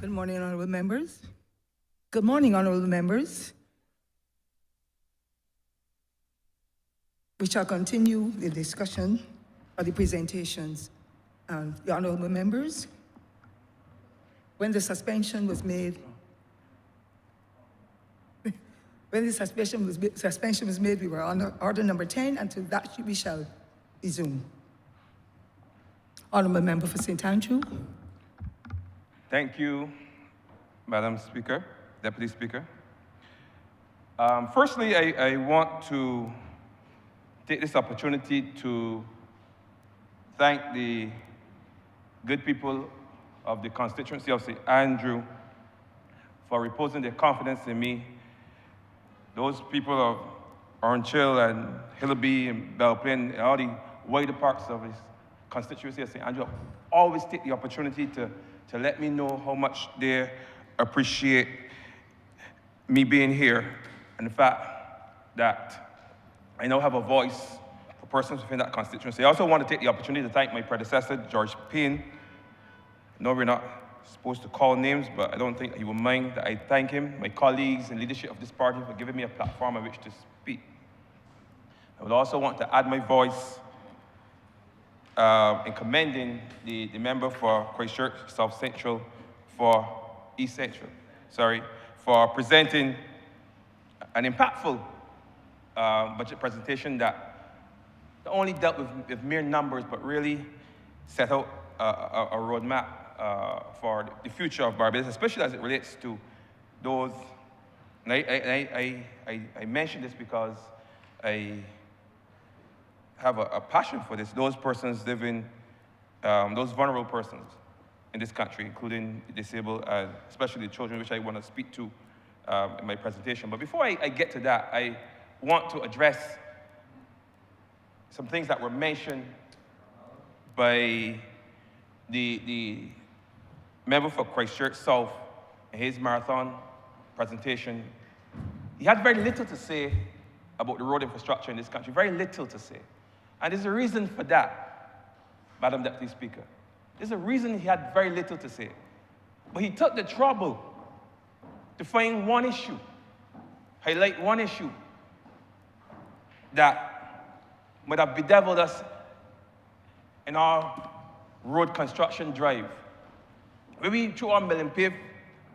Good morning, honorable members. Good morning, honorable members. We shall continue the discussion of the presentations. The honorable members, when the suspension was made, we were on order number 10, and to that we shall resume. Honorable member for St. Andrew. Thank you, Madam Speaker, Deputy Speaker. Firstly, I want to take this opportunity to thank the good people of the constituency of St. Andrew for reposing their confidence in me. Those people of Orange Hill and Hillaby and Belplain and all the wider parts of this constituency of St. Andrew always take the opportunity to let me know how much they appreciate me being here and the fact that I now have a voice for persons within that constituency. I also want to take the opportunity to thank my predecessor, George Payne. No, we're not supposed to call names, but I don't think he will mind that I thank him, my colleagues and leadership of this party for giving me a platform on which to speak. I would also want to add my voice in commending the member for Christchurch South Central for East Central, for presenting an impactful budget presentation that not only dealt with mere numbers, but really set out a roadmap for the future of Barbados, especially as it relates to those, and I mention this because I have a passion for this, those persons living, those vulnerable persons in this country, including the disabled, and especially the children, which I want to speak to in my presentation. But before I get to that, I want to address some things that were mentioned by the member for Christchurch South in his marathon presentation. He had very little to say about the road infrastructure in this country, very little to say. And there's a reason for that, Madam Deputy Speaker. There's a reason he had very little to say. But he took the trouble to find one issue, highlight one issue that might have bedeviled us in our road construction drive. Maybe through our mill and pave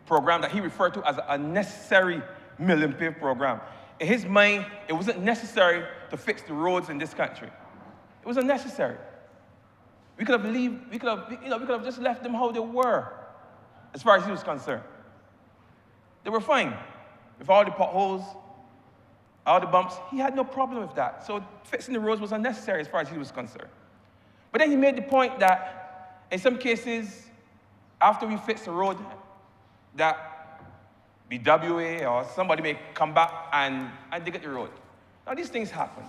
program that he referred to as a necessary mill and pave program. In his mind, it wasn't necessary to fix the roads in this country. It was unnecessary. We could have just left them how they were, as far as he was concerned. They were fine with all the potholes, all the bumps. He had no problem with that. So fixing the roads was unnecessary as far as he was concerned. But then he made the point that in some cases, after we fix the road, that BWA or somebody may come back and dig at the road. Now these things happen.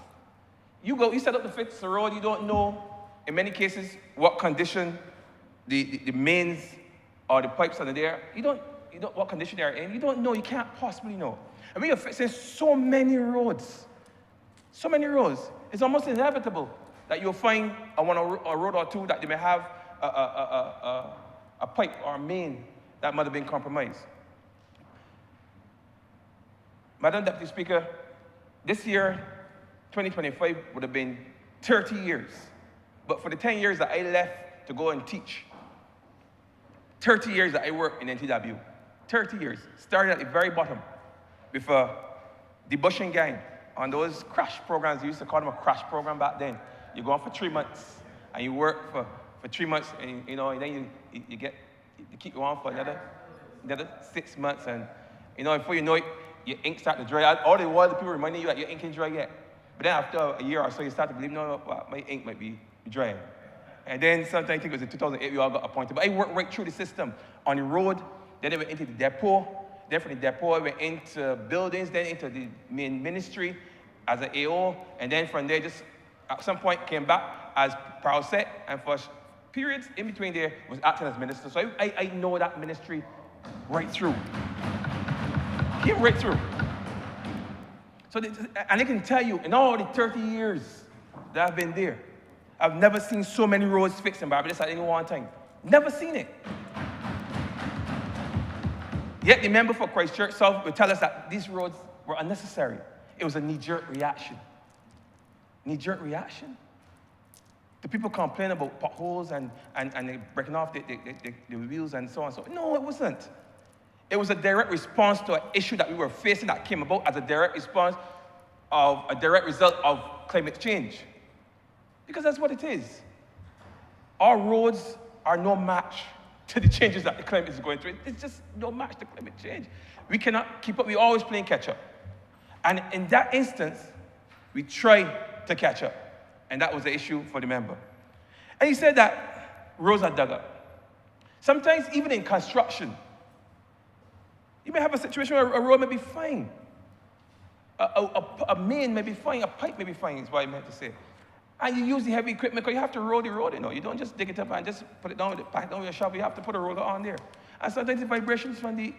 You set up to fix the road, you don't know, in many cases, what condition the mains or the pipes under there, you don't what condition they are in, you don't know, you can't possibly know. And we are fixing so many roads, it's almost inevitable that you'll find a road or two that they may have a pipe or a main that might have been compromised. Madam Deputy Speaker, this year, 2025 would have been 30 years. But for the 10 years that I left to go and teach, 30 years that I worked in NTW, 30 years, started at the very bottom with a debushing gang on those crash programs. You used to call them a crash program back then. You go on for 3 months and you work for 3 months and then you keep you on for another 6 months, and before you know it, your ink start to dry out. All the while the people reminding you that your ink ain't dry yet. But then after a year or so, you start to believe, no, my ink might be drying. And then sometime, I think it was in 2008, we all got appointed. But I worked right through the system on the road. Then I went into the depot. Then from the depot, I went into buildings, then into the main ministry as an AO. And then from there, just at some point, came back as Parosette. And for periods in between there, was acting as minister. So I know that ministry right through. Came right through. So, and I can tell you, in all the 30 years that I've been there, I've never seen so many roads fixed in Barbados at any one time. Never seen it. Yet the member for Christchurch South will tell us that these roads were unnecessary. It was a knee-jerk reaction. Knee-jerk reaction? The people complain about potholes and they breaking off the wheels and so on. So no, it wasn't. It was a direct response to an issue that we were facing that came about as a direct response of a direct result of climate change. Because that's what it is. Our roads are no match to the changes that the climate is going through. It's just no match to climate change. We cannot keep up. We're always playing catch up. And in that instance, we try to catch up. And that was the issue for the member. And he said that roads are dug up. Sometimes even in construction, you may have a situation where a road may be fine. A main may be fine, a pipe may be fine, is what I meant to say. And you use the heavy equipment because you have to roll the road, you know. You don't just dig it up and just put it down with pack down with a shovel. You have to put a roller on there. And sometimes the vibrations from the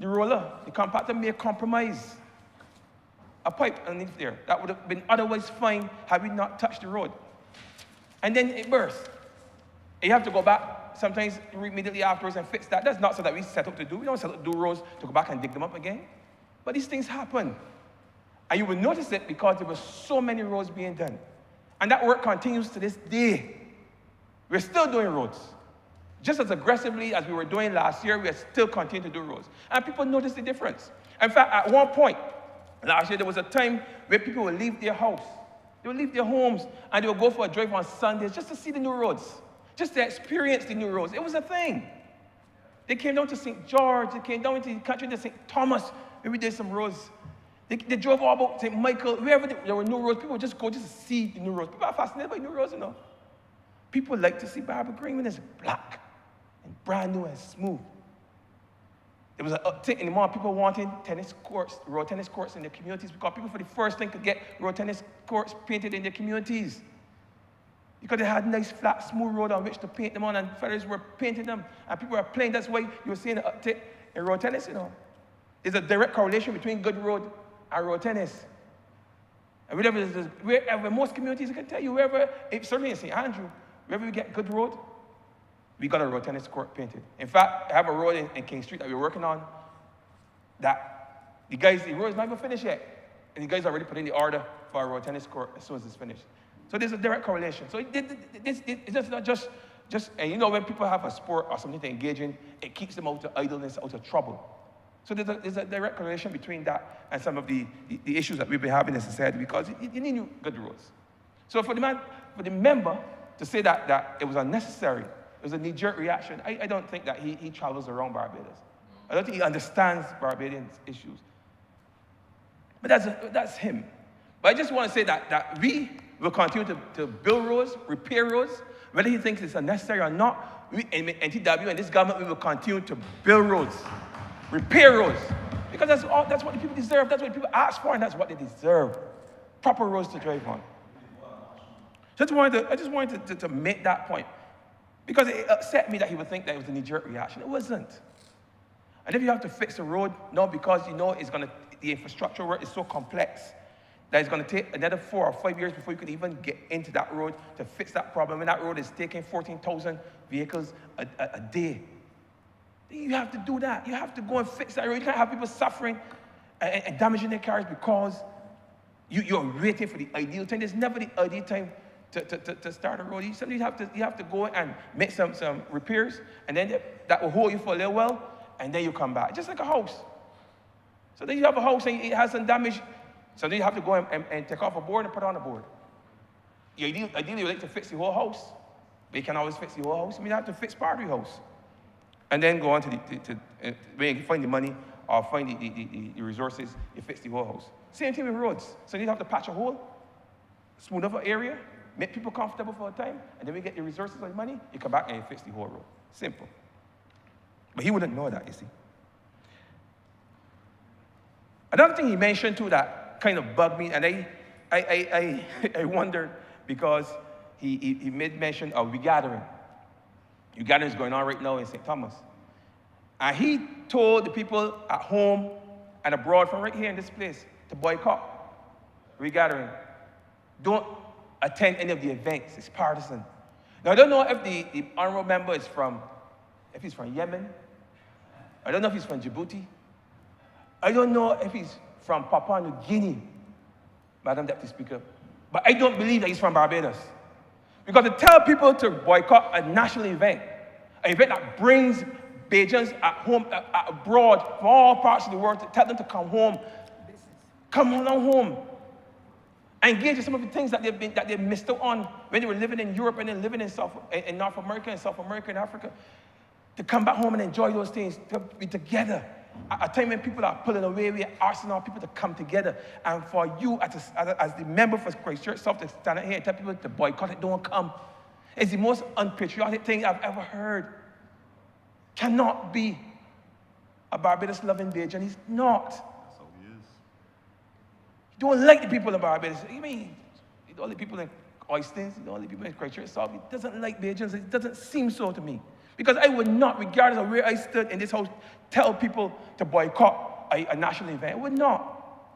roller, the compactor may compromise a pipe underneath there. That would have been otherwise fine had we not touched the road. And then it bursts. And you have to go back sometimes immediately afterwards and fix that. That's not something that we set up to do. We don't set up to do roads to go back and dig them up again. But these things happen. And you will notice it because there were so many roads being done. And that work continues to this day. We're still doing roads. Just as aggressively as we were doing last year, we are still continuing to do roads. And people notice the difference. In fact, at one point, last year, there was a time where people would leave their house. They would leave their homes, and they would go for a drive on Sundays just to see the new roads, just to experience the new roads. It was a thing. They came down to St. George. They came down into the country to St. Thomas, where we did some roads. They drove all about St. Michael. Wherever there were new roads, people would just go just to see the new roads. People are fascinated by new roads, you know. People like to see Barbara Green when it's black and brand new and smooth. There was an uptick in the more people wanting tennis courts, road tennis courts in their communities, because people for the first thing could get road tennis courts painted in their communities. Because they had nice, flat, smooth road on which to paint them on, and fellas were painting them, and people were playing. That's why you were seeing an uptick in road tennis, you know. There's a direct correlation between good road and road tennis. And wherever most communities, I can tell you, certainly in St. Andrew, wherever we get good road, we got a road tennis court painted. In fact, I have a road in King Street that we're working on that the road is not even finished yet. And the guys already put in the order for a road tennis court as soon as it's finished. So there's a direct correlation. So it's not just, and you know, when people have a sport or something to engage in, it keeps them out of idleness, out of trouble. So there's a direct correlation between that and some of the issues that we've been having in society, because you need good roads. So for the member to say that it was unnecessary, it was a knee-jerk reaction, I don't think that he travels around Barbados. I don't think he understands Barbadians' issues. But that's him. But I just want to say that we will continue to build roads, repair roads, whether he thinks it's unnecessary or not. We in NTW and this government, we will continue to build roads, repair roads, because that's what the people deserve. That's what people ask for, and that's what they deserve. Proper roads to drive on. So I just wanted to make that point, because it upset me that he would think that it was a knee-jerk reaction. It wasn't. And if you have to fix a road, no, because you know the infrastructure work is so complex that it's going to take another 4 or 5 years before you can even get into that road to fix that problem. And that road is taking 14,000 vehicles a day. You have to do that. You have to go and fix that road. You can't have people suffering and damaging their cars because you're waiting for the ideal time. There's never the ideal time to start a road. You have to go and make some repairs, and then that will hold you for a little while, and then you come back. Just like a house. So then you have a house and it has some damage. So then you have to go and take off a board and put on a board. Ideally, you like to fix the whole house, but you can't always fix the whole house. You have to fix part of the house. And then go on to when you find the money or find the resources, you fix the whole house. Same thing with roads. So you have to patch a hole, smooth up an area, make people comfortable for a time, and then we get the resources or the money, you come back and you fix the whole road. Simple. But he wouldn't know that, you see. Another thing he mentioned too that kind of bugged me, and I wondered, because he made mention of regathering. Regathering is going on right now in St. Thomas. And he told the people at home and abroad from right here in this place to boycott regathering. Don't attend any of the events. It's partisan. Now, I don't know if the honorable member is from if he's from Yemen. I don't know if he's from Djibouti. I don't know if he's from Papua New Guinea, Madam Deputy Speaker. But I don't believe that he's from Barbados. Because to tell people to boycott a national event, an event that brings Bajans at home, abroad, from all parts of the world, to tell them to come home, come on home, and engage in some of the things that they missed out on when they were living in Europe and then living in North America and South America and Africa, to come back home and enjoy those things, to be together. At a time when people are pulling away, we are asking our people to come together. And for you, as the member for Christchurch South, to stand out here and tell people to boycott it, don't come. It's the most unpatriotic thing I've ever heard. Cannot be a Barbados-loving Bajan. He's not. That's how he is. He don't like the people in Barbados. You mean, he don't like people in Oysters, he don't like people in Christchurch South. He doesn't like Bajans. It doesn't seem so to me. Because I would not, regardless of where I stood in this house, tell people to boycott a national event. I would not.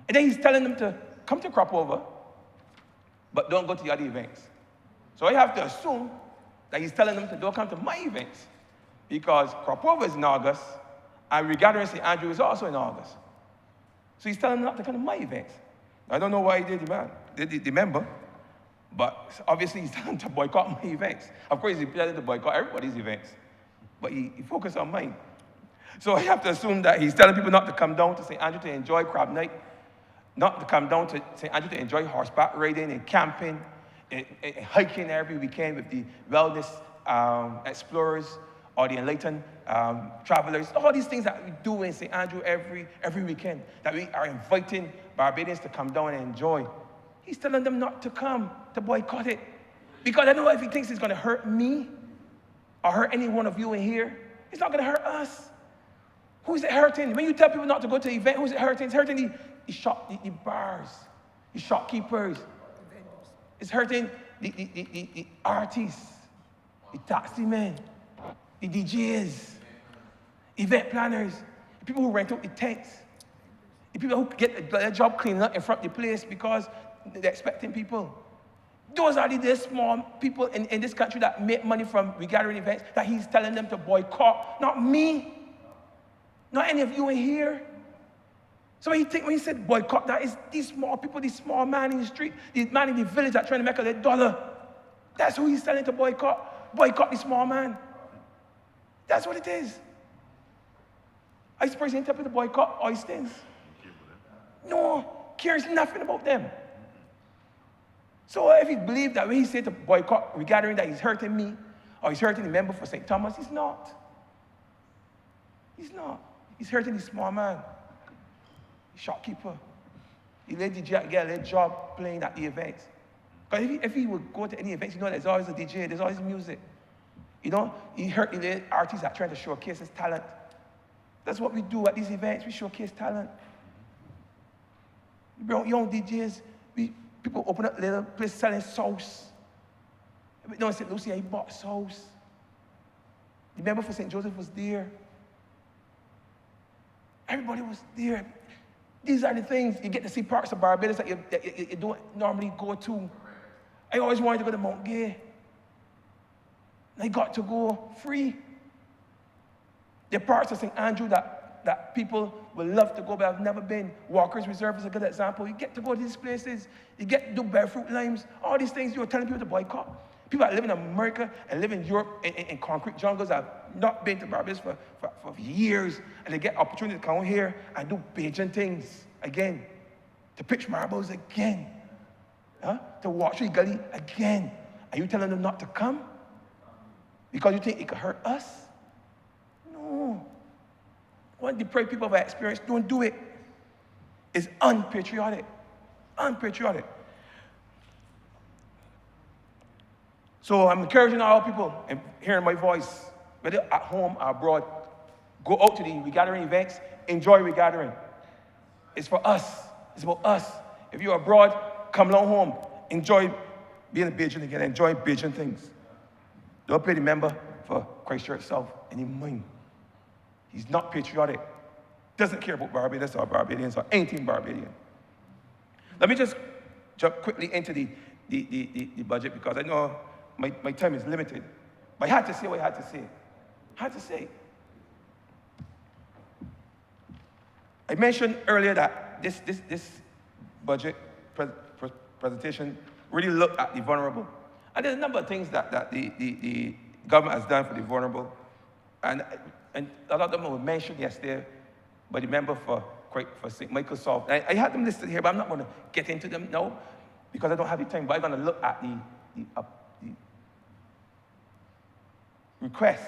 And then he's telling them to come to Cropover, but don't go to the other events. So I have to assume that he's telling them to don't come to my events, because Cropover is in August, and Regathering St. Andrew is also in August. So he's telling them not to come to my events. I don't know why he did the member, but obviously he's telling them to boycott my events. Of course, he's telling them to boycott everybody's events, but he focused on mine. So I have to assume that he's telling people not to come down to St. Andrew to enjoy crab night, not to come down to St. Andrew to enjoy horseback riding and camping and hiking every weekend with the wellness explorers or the enlightened travelers. All these things that we do in St. Andrew every weekend, that we are inviting Barbadians to come down and enjoy. He's telling them not to come, to boycott it. Because I don't know if he thinks it's going to hurt me or hurt any one of you in here. It's not going to hurt us. Who's it hurting? When you tell people not to go to the event, who's it hurting? It's hurting the bars, the shopkeepers. It's hurting the artists, the taxi men, the DJs, event planners, the people who rent out the tents, the people who get a job cleaning up in front of the place because they're expecting people. Those are the small people in this country that make money from regathering events that he's telling them to boycott. Not me. Not any of you in here. So when he said boycott, that is these small people, these small man in the street, these man in the village that are trying to make $1. That's who he's telling to boycott. Boycott the small man. That's what it is. I suppose he ain't telling people to boycott Oysters. No, cares nothing about them. So if he believes that when he said to boycott regathering that he's hurting me, or he's hurting the member for St. Thomas, he's not. He's not. He's hurting the small man, the shopkeeper. He let the DJ get a job playing at the events. Because if he would go to any events, you know there's always a DJ, there's always music. You know, he hurt the artists that trying to showcase his talent. That's what we do at these events. We showcase talent. We bring young DJs. People open up little place selling sauce. You know, in St. Lucia, he bought sauce. The member for St. Joseph was there. Everybody was there. These are the things you get to see parts of Barbados that you don't normally go to. I always wanted to go to Mount Gay. And I got to go free. There are parts of St. Andrew that people would love to go, but I've never been. Walker's Reserve is a good example. You get to go to these places. You get to do barefoot limes. All these things you were telling people to boycott. People that live in America and live in Europe in concrete jungles have not been to Barbados for years, and they get opportunity to come here and do Bajan things again, to pitch marbles again, to walk through the gully again. Are you telling them not to come? Because you think it could hurt us? No. What depraved people have experienced, don't do it. It's unpatriotic. Unpatriotic. So I'm encouraging all people and hearing my voice, whether at home or abroad, go out to the regathering events, enjoy regathering. It's for us. It's about us. If you're abroad, come along home. Enjoy being a Bajan again. Enjoy Bajan things. Don't pay the member for Christchurch South any mind. He's not patriotic. Doesn't care about Barbados or Barbadians or anything Barbadian. Let me just jump quickly into the budget because I know my time is limited. But I had to say what I had to say. I had to say. I mentioned earlier that this budget presentation really looked at the vulnerable. And there's a number of things that the government has done for the vulnerable. And a lot of them were mentioned yesterday by the member for St. Michael's South. I had them listed here, but I'm not going to get into them now because I don't have the time. But I'm going to look at the request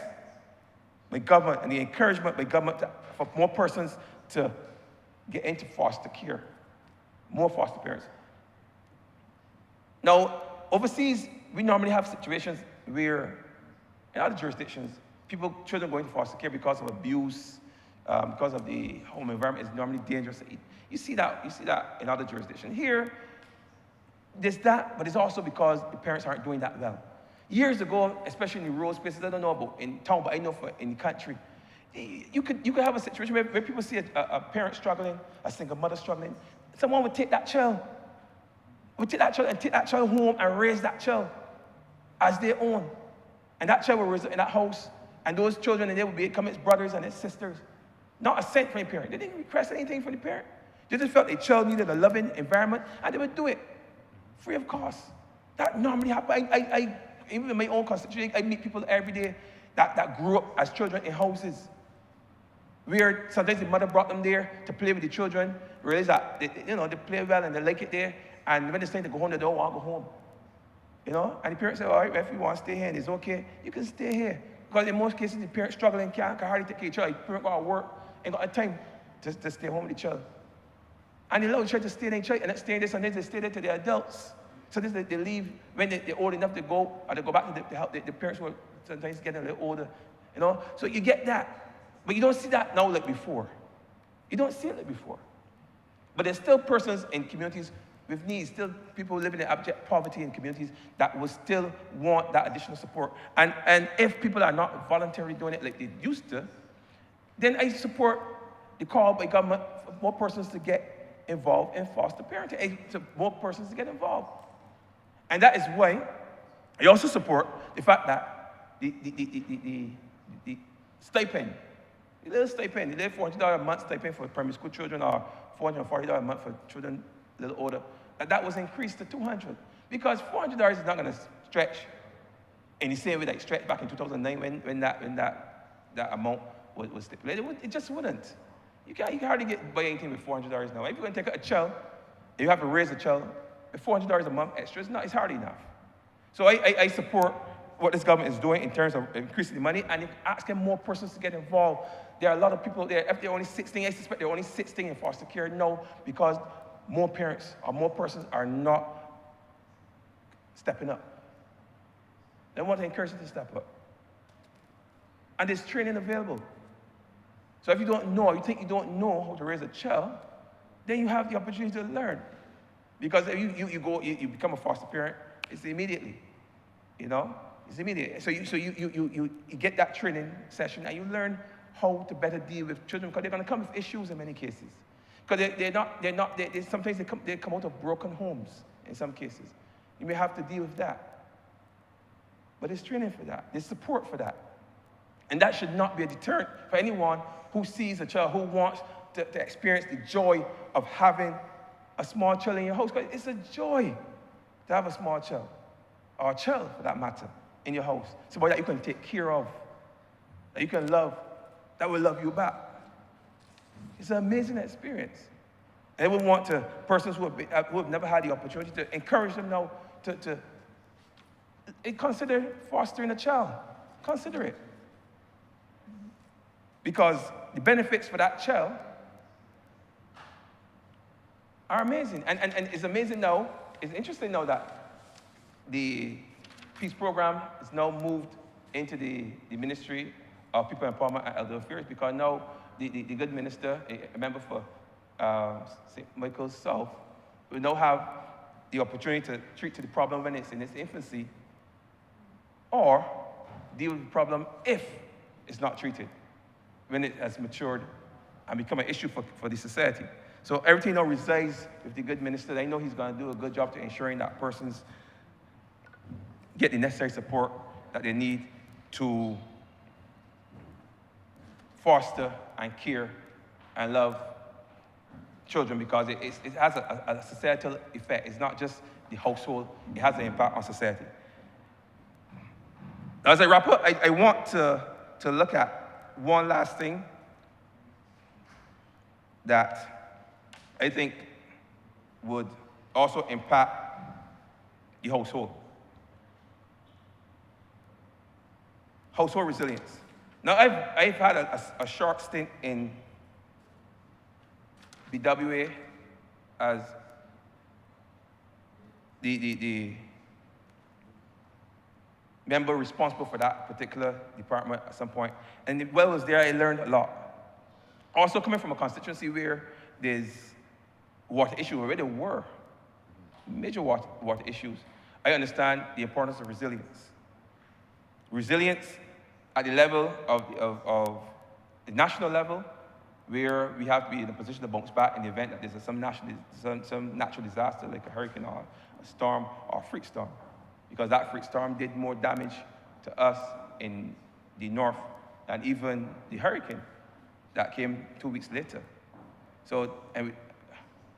by government and the encouragement by government for more persons to get into foster care, more foster parents. Now, overseas, we normally have situations where, in other jurisdictions, children go into foster care because of abuse, because of the home environment is normally dangerous. You see that in other jurisdictions. Here, there's that, but it's also because the parents aren't doing that well. Years ago, especially in the rural spaces, I don't know about in town, but I know in the country, you could have a situation where people see a parent struggling, a single mother struggling. Someone would take that child, and take that child home and raise that child as their own. And that child will reside in that house, and those children, and they will become its brothers and its sisters. Not a cent from the parent. They didn't request anything from the parent. They just felt the child needed a loving environment, and they would do it free of cost. That normally happens. Even in my own constituency, I meet people every day that grew up as children in houses where sometimes the mother brought them there to play with the children, realize that they play well and they like it there, and when it's time to go home, they don't want to go home. And the parents say, all right, if you want to stay here and it's okay, you can stay here. Because in most cases, the parents struggling can hardly take care of the child. The parent got to work, ain't got time to stay home with the child. And they allow the child to stay there, and stay there, sometimes they stay there till they're adults. Sometimes they leave when they're old enough to go, or they go back to help the parents who are sometimes getting a little older. So you get that. But you don't see that now like before. You don't see it like before. But there's still persons in communities with needs, still people living in abject poverty in communities that will still want that additional support. And if people are not voluntarily doing it like they used to, then I support the call by government for more persons to get involved in foster parenting, to more persons to get involved. And that is why I also support the fact that the stipend, the little stipend, the little $400 a month stipend for primary school children, or $440 a month for children a little older, that was increased to $200. Because $400 is not going to stretch in the same way that it stretched back in 2009 when that amount was stipulated. It just wouldn't. You can hardly buy anything with $400 now. If you're going to take a child, and you have to raise a child, with $400 a month extra, it's hardly enough. So I support what this government is doing in terms of increasing the money and asking more persons to get involved. There are a lot of people there, if they're only 16, I suspect they're only 16 in foster care now because more parents or more persons are not stepping up. They want to encourage them to step up. And there's training available. So if you don't know, or you think you don't know how to raise a child, then you have the opportunity to learn. Because if you become a foster parent, it's immediately, it's immediate. So you get that training session and you learn how to better deal with children because they're going to come with issues in many cases. Because sometimes they come out of broken homes in some cases. You may have to deal with that. But there's training for that. There's support for that. And that should not be a deterrent for anyone who sees a child, who wants to experience the joy of having a small child in your house. Because it's a joy to have a small child, or a child for that matter, in your house. Somebody that you can take care of, that you can love, that will love you back. It's an amazing experience. And we want to, persons who have never had the opportunity, to encourage them now to consider fostering a child. Consider it. Because the benefits for that child are amazing. And it's amazing now, it's interesting now that the peace program is now moved into the Ministry of People Empowerment and Elder Affairs, because now the good minister, a member for St. Michael's South, will now have the opportunity to treat to the problem when it's in its infancy, or deal with the problem if it's not treated, when it has matured and become an issue for the society. So everything now resides with the good minister. I know he's going to do a good job to ensuring that persons get the necessary support that they need to foster and care and love children, because it has a societal effect. It's not just the household, it has an impact on society. As I wrap up, I want to look at one last thing that I think would also impact the household. Household resilience. Now, I've had a short stint in BWA as the member responsible for that particular department at some point. And while I was there, I learned a lot. Also coming from a constituency where there's water issues, where there were major water issues, I understand the importance of resilience. Resilience at the level of the national level, where we have to be in a position to bounce back in the event that there's some natural disaster, like a hurricane or a storm or a freak storm. Because that freak storm did more damage to us in the north than even the hurricane that came 2 weeks later. So, and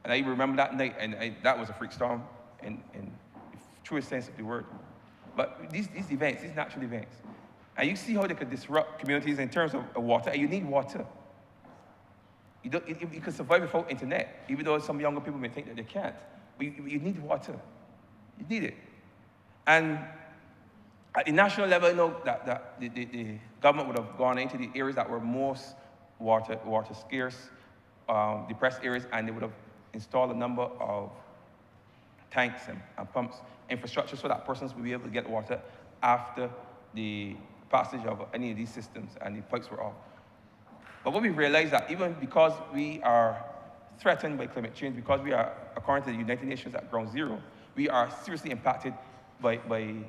I remember that night, and that was a freak storm in the truest sense of the word. But these events, these natural events, and you see how they could disrupt communities in terms of water, and you need water. You can survive without internet, even though some younger people may think that they can't. But you need water. You need it. And at the national level, I know that the government would have gone into the areas that were most water scarce, depressed areas, and they would have installed a number of tanks and pumps, infrastructure, so that persons would be able to get water after the passage of any of these systems and the pipes were off. But what we realized that even because we are threatened by climate change, because we are, according to the United Nations, at ground zero, we are seriously impacted by climate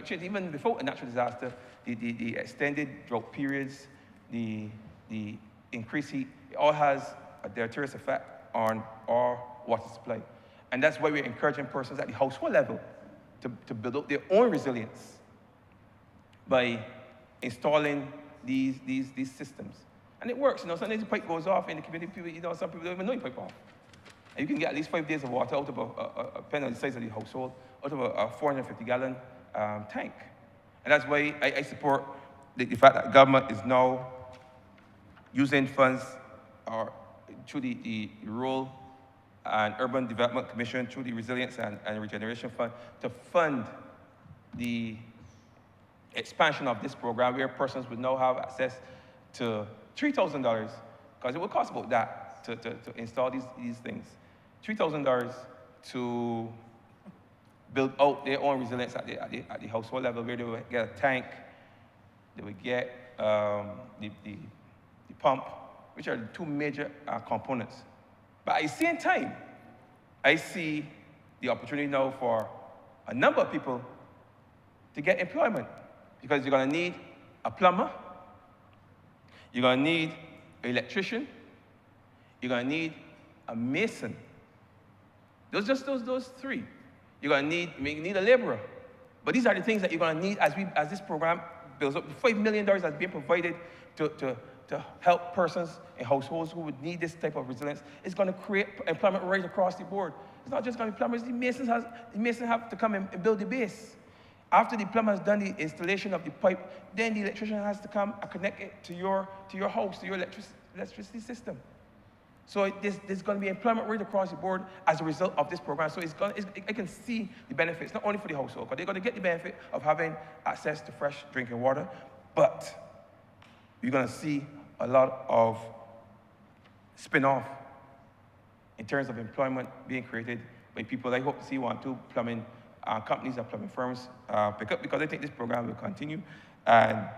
change. Even before a natural disaster, the extended drought periods, the increased heat, it all has a deleterious effect on our water supply. And that's why we're encouraging persons at the household level to build up their own resilience by installing these systems. And it works, sometimes the pipe goes off in the community, some people don't even know the pipe off. And you can get at least 5 days of water out of depending on the size of the household, out of a 450-gallon tank. And that's why I support the fact that government is now using funds through the Rural and Urban Development Commission, through the Resilience and Regeneration Fund, to fund the expansion of this program, where persons would now have access to $3,000, because it would cost about that to install these things. $3,000 to build out their own resilience at the household level, where they would get a tank, they would get the pump, which are the two major components. But at the same time, I see the opportunity now for a number of people to get employment, because you're going to need a plumber, you're going to need an electrician, you're going to need a mason. Those three. You're going to need a laborer. But these are the things that you're going to need as this program builds up. $5 million that's being provided to help persons and households who would need this type of resilience. It's going to create employment right across the board. It's not just going to be plumbers. The masons have to come and build the base. After the plumber has done the installation of the pipe, then the electrician has to come and connect it to your house, to your electricity system. So there's going to be employment right across the board as a result of this program. So I can see the benefits, not only for the household, because they're going to get the benefit of having access to fresh drinking water, but you're going to see a lot of spin-off in terms of employment being created by people. I hope to see 1 or 2 plumbing companies and plumbing firms pick up, because I think this program will continue and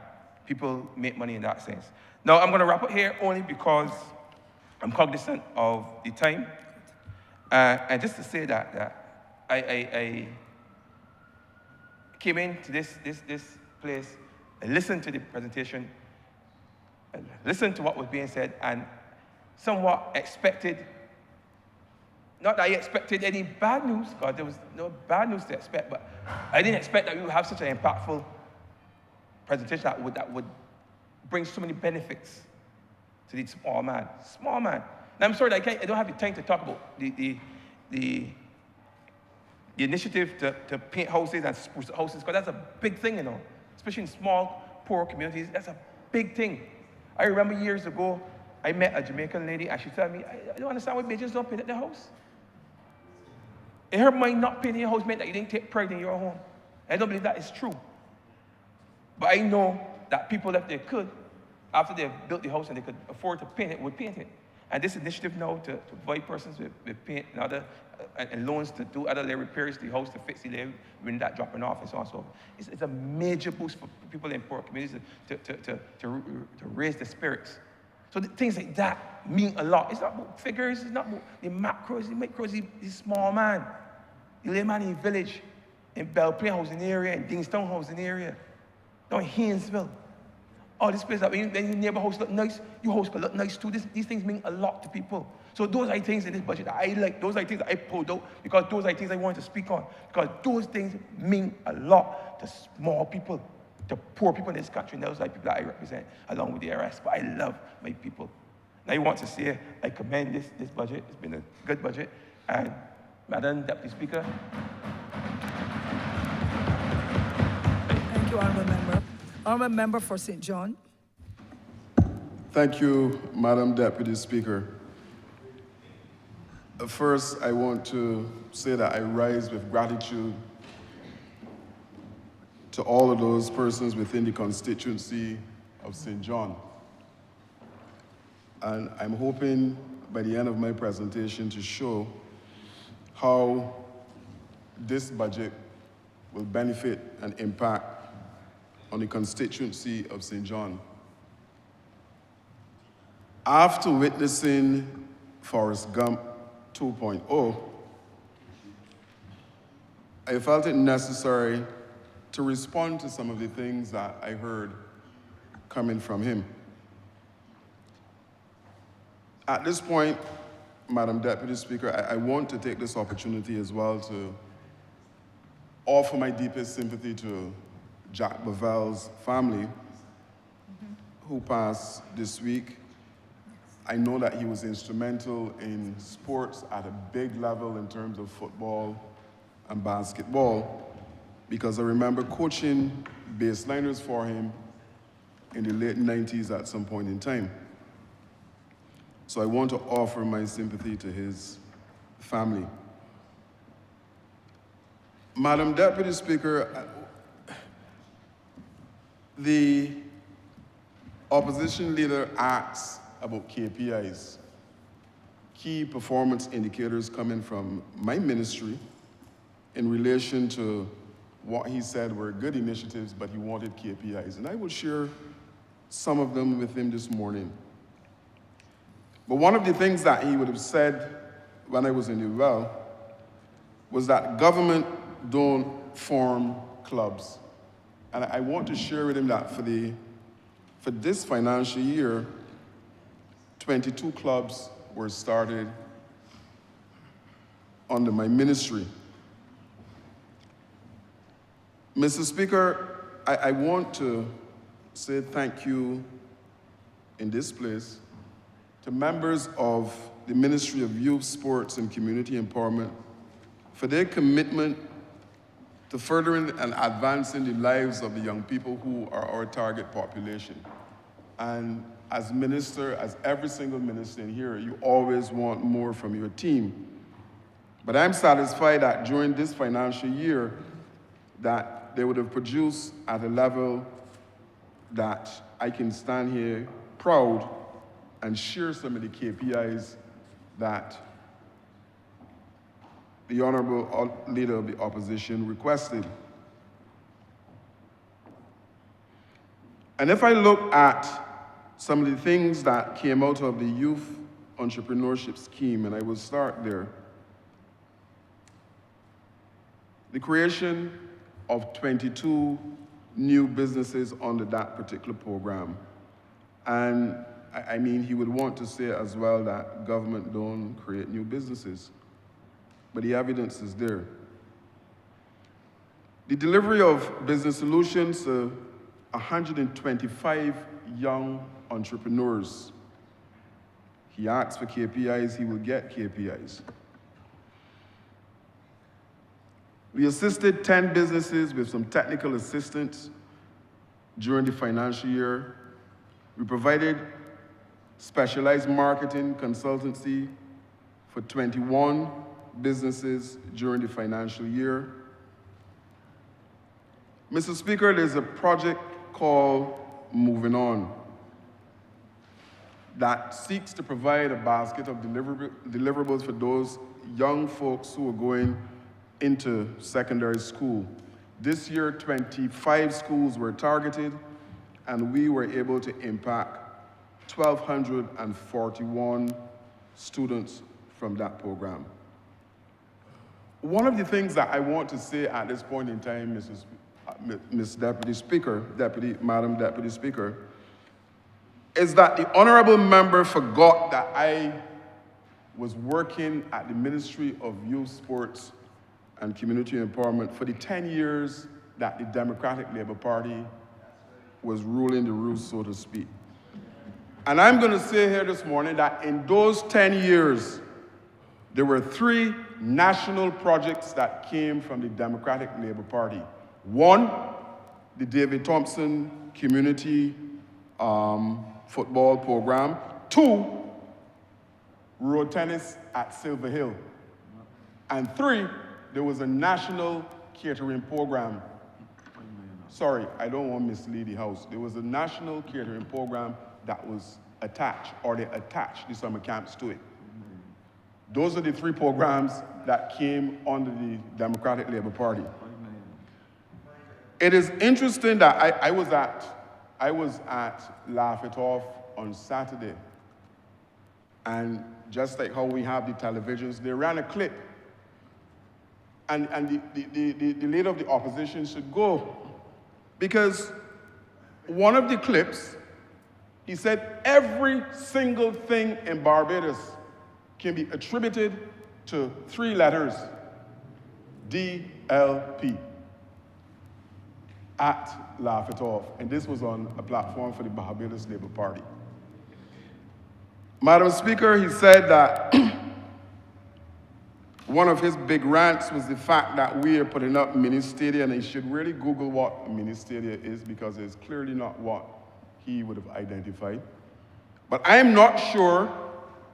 people make money in that sense. Now, I'm going to wrap up here only because I'm cognizant of the time. And just to say that I came into this place, I listened to the presentation, I listened to what was being said, and somewhat expected, not that I expected any bad news, because there was no bad news to expect, but I didn't expect that we would have such an impactful presentation that would brings so many benefits to the small man. Small man. Now, I'm sorry that I don't have the time to talk about the initiative to paint houses and spruce houses, because that's a big thing, you know, especially in small, poor communities. That's a big thing. I remember years ago, I met a Jamaican lady, and she told me, I don't understand why Bajans don't paint their house. In her mind, not painting your house meant that you didn't take pride in your home. I don't believe that is true. But I know that people, if they could, after they've built the house and they could afford to paint it, would paint it. And this initiative now to provide persons with paint and other and loans to do other repairs to the house, to fix the layer when that dropping off and so on and so forth. It's a major boost for people in poor communities to raise the spirits. So things like that mean a lot. It's not about figures, it's not about the macros, the micros, the small man. The layman in the village, in Belplain housing area, in Dingstown housing area, down in Haynesville. All these places that when your neighbor house look nice, your house can look nice too. These things mean a lot to people. So those are things in this budget that I like. Those are things that I pulled out because those are things I wanted to speak on. Because those things mean a lot to small people, to poor people in this country. And those are people that I represent along with the rest. But I love my people. And I want to say I commend this budget. It's been a good budget. And Madam Deputy Speaker. Thank you, Honourable Member. Honourable Member for St. John. Thank you, Madam Deputy Speaker. First, I want to say that I rise with gratitude to all of those persons within the constituency of St. John. And I'm hoping by the end of my presentation to show how this budget will benefit and impact on the constituency of St. John. After witnessing Forrest Gump 2.0, I felt it necessary to respond to some of the things that I heard coming from him. At this point, Madam Deputy Speaker, I want to take this opportunity as well to offer my deepest sympathy to Jack Bavell's family, who passed this week. I know that he was instrumental in sports at a big level in terms of football and basketball, because I remember coaching baseliners for him in the late 90s at some point in time. So I want to offer my sympathy to his family. Madam Deputy Speaker, the opposition leader asks about KPIs, key performance indicators coming from my ministry in relation to what he said were good initiatives, but he wanted KPIs. And I will share some of them with him this morning. But one of the things that he would have said when I was in the well was that government don't form clubs. And I want to share with him that for this financial year, 22 clubs were started under my ministry. Mr. Speaker, I want to say thank you in this place to members of the Ministry of Youth, Sports, and Community Empowerment for their commitment to furthering and advancing the lives of the young people who are our target population. And as minister, as every single minister in here, you always want more from your team. But I'm satisfied that during this financial year, that they would have produced at a level that I can stand here proud and share some of the KPIs that the Honourable Leader of the Opposition requested. And if I look at some of the things that came out of the Youth Entrepreneurship Scheme, and I will start there. The creation of 22 new businesses under that particular program. And I mean, he would want to say as well that government don't create new businesses, but the evidence is there. The delivery of business solutions to 125 young entrepreneurs. He asks for KPIs, he will get KPIs. We assisted 10 businesses with some technical assistance during the financial year. We provided specialized marketing consultancy for 21 businesses during the financial year. Mr. Speaker, there's a project called Moving On that seeks to provide a basket of deliverables for those young folks who are going into secondary school. This year, 25 schools were targeted, and we were able to impact 1,241 students from that program. One of the things that I want to say at this point in time, Ms. Deputy Speaker, Madam Deputy Speaker, is that the honorable member forgot that I was working at the Ministry of Youth, Sports and Community Empowerment for the 10 years that the Democratic Labour Party was ruling the roost, so to speak. And I'm going to say here this morning that in those 10 years, there were 3 national projects that came from the Democratic Labour Party. One, the David Thompson Community Football Program. 2, road tennis at Silver Hill. And 3, there was a national catering program. Sorry, I don't want to mislead the House. There was a national catering program that was attached, or they attached the summer camps to it. Those are the 3 programs that came under the Democratic Labour Party. It is interesting that I was at Laugh It Off on Saturday, and just like how we have the televisions, they ran a clip, and the leader of the opposition should go, because one of the clips, he said every single thing in Barbados can be attributed to 3 letters, DLP, at Laugh It Off. And this was on a platform for the Barbados Labour Party. Madam Speaker, he said that one of his big rants was the fact that we are putting up mini stadia, and he should really Google what mini stadia is, because it's clearly not what he would have identified. But I am not sure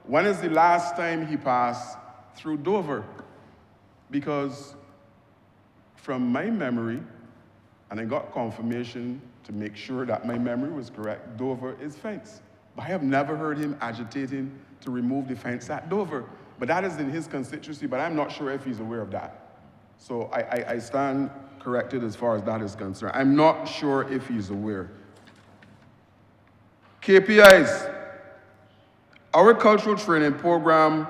when is the last time he passed through Dover, because from my memory, and I got confirmation to make sure that my memory was correct, Dover is fenced. But I have never heard him agitating to remove the fence at Dover. But that is in his constituency, but I'm not sure if he's aware of that. So I stand corrected as far as that is concerned. I'm not sure if he's aware. KPIs. Our cultural training program,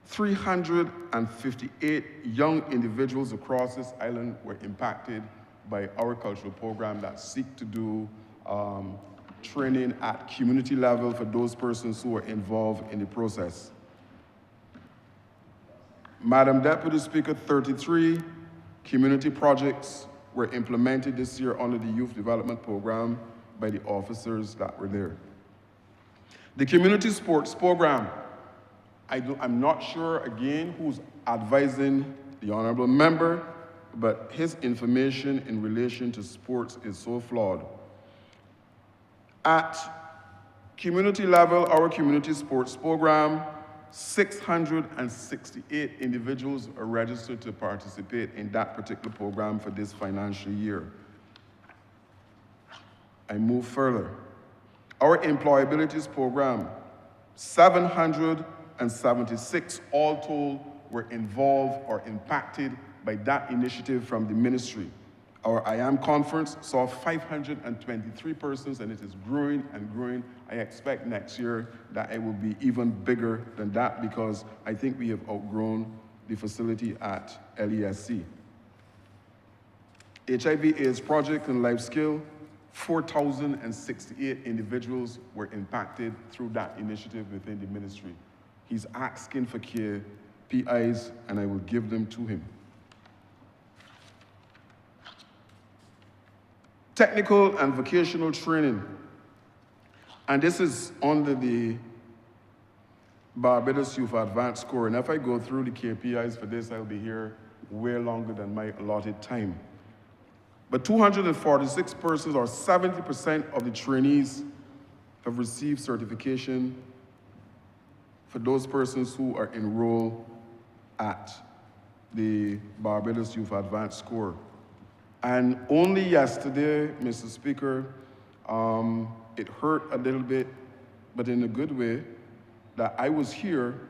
358 young individuals across this island were impacted by our cultural program that seek to do training at community level for those persons who are involved in the process. Madam Deputy Speaker, 33 community projects were implemented this year under the Youth Development Program by the officers that were there. The Community Sports Program, I'm not sure, again, who's advising the honorable member, but his information in relation to sports is so flawed. At community level, our Community Sports Program, 668 individuals are registered to participate in that particular program for this financial year. I move further. Our Employabilities Program, 776 all told were involved or impacted by that initiative from the ministry. Our I Am conference saw 523 persons, and it is growing and growing. I expect next year that it will be even bigger than that, because I think we have outgrown the facility at LESC. HIV/AIDS Project and Life Skill, 4,068 individuals were impacted through that initiative within the ministry. He's asking for KPIs, and I will give them to him. technical and vocational training. And this is under the Barbados Youth Advanced Score. And if I go through the KPIs for this, I'll be here way longer than my allotted time. But 246 persons, or 70% of the trainees, have received certification for those persons who are enrolled at the Barbados Youth Advanced Score. And only yesterday, Mr. Speaker, it hurt a little bit, but in a good way, that I was here,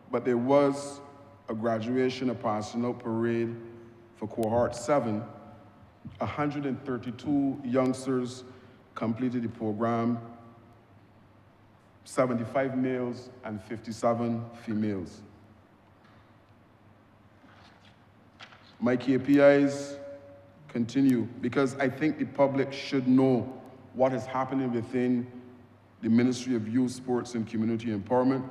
but there was a graduation, a passing out parade for cohort 7. 132 youngsters completed the program, 75 males and 57 females. My KPIs continue because I think the public should know what is happening within the Ministry of Youth, Sports and Community Empowerment.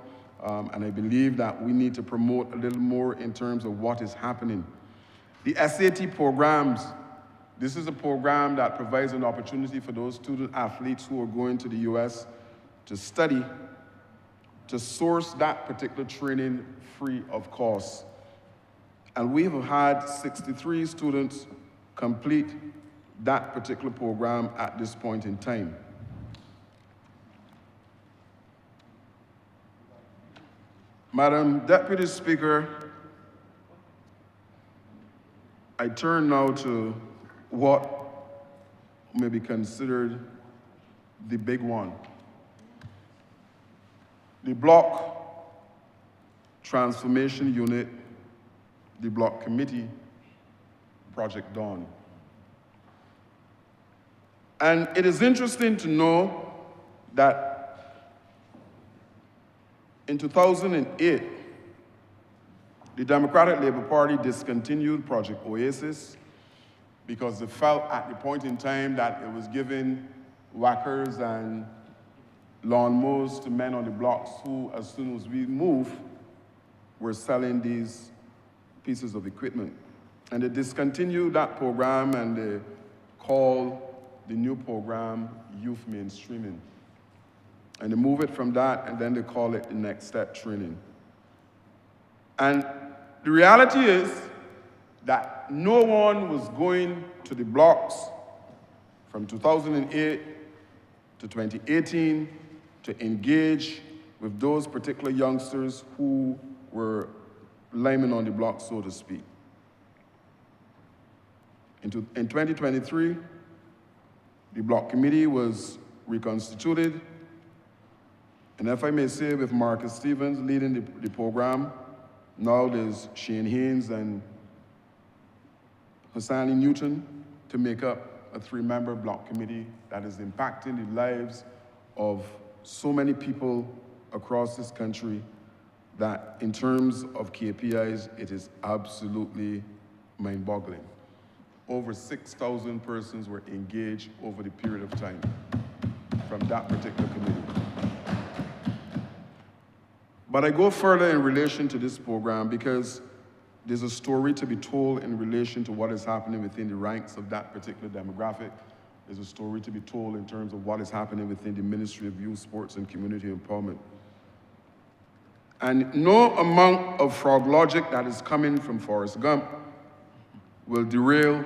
And I believe that we need to promote a little more in terms of what is happening. The SAT programs, this is a program that provides an opportunity for those student athletes who are going to the US to study, to source that particular training free of cost. And we have had 63 students complete that particular program at this point in time. Madam Deputy Speaker, I turn now to what may be considered the big one. The Block Transformation Unit, the Block Committee, Project Dawn. And it is interesting to know that in 2008, the Democratic Labour Party discontinued Project Oasis because they felt at the point in time that it was giving whackers and lawnmowers to men on the blocks who, as soon as we move, were selling these pieces of equipment. And they discontinued that program and they called the new program Youth Mainstreaming. And they move it from that and then they call it the Next Step Training. And the reality is that no one was going to the blocks from 2008 to 2018 to engage with those particular youngsters who were liming on the block, so to speak. In 2023, the Block Committee was reconstituted, and if I may say, with Marcus Stevens leading the program, now there's Shane Haynes and Hassani Newton to make up a 3-member Block Committee that is impacting the lives of so many people across this country that in terms of KPIs, it is absolutely mind-boggling. Over 6,000 persons were engaged over the period of time from that particular committee. But I go further in relation to this program because there's a story to be told in relation to what is happening within the ranks of that particular demographic. There's a story to be told in terms of what is happening within the Ministry of Youth, Sports and Community Empowerment. And no amount of frog logic that is coming from Forrest Gump will derail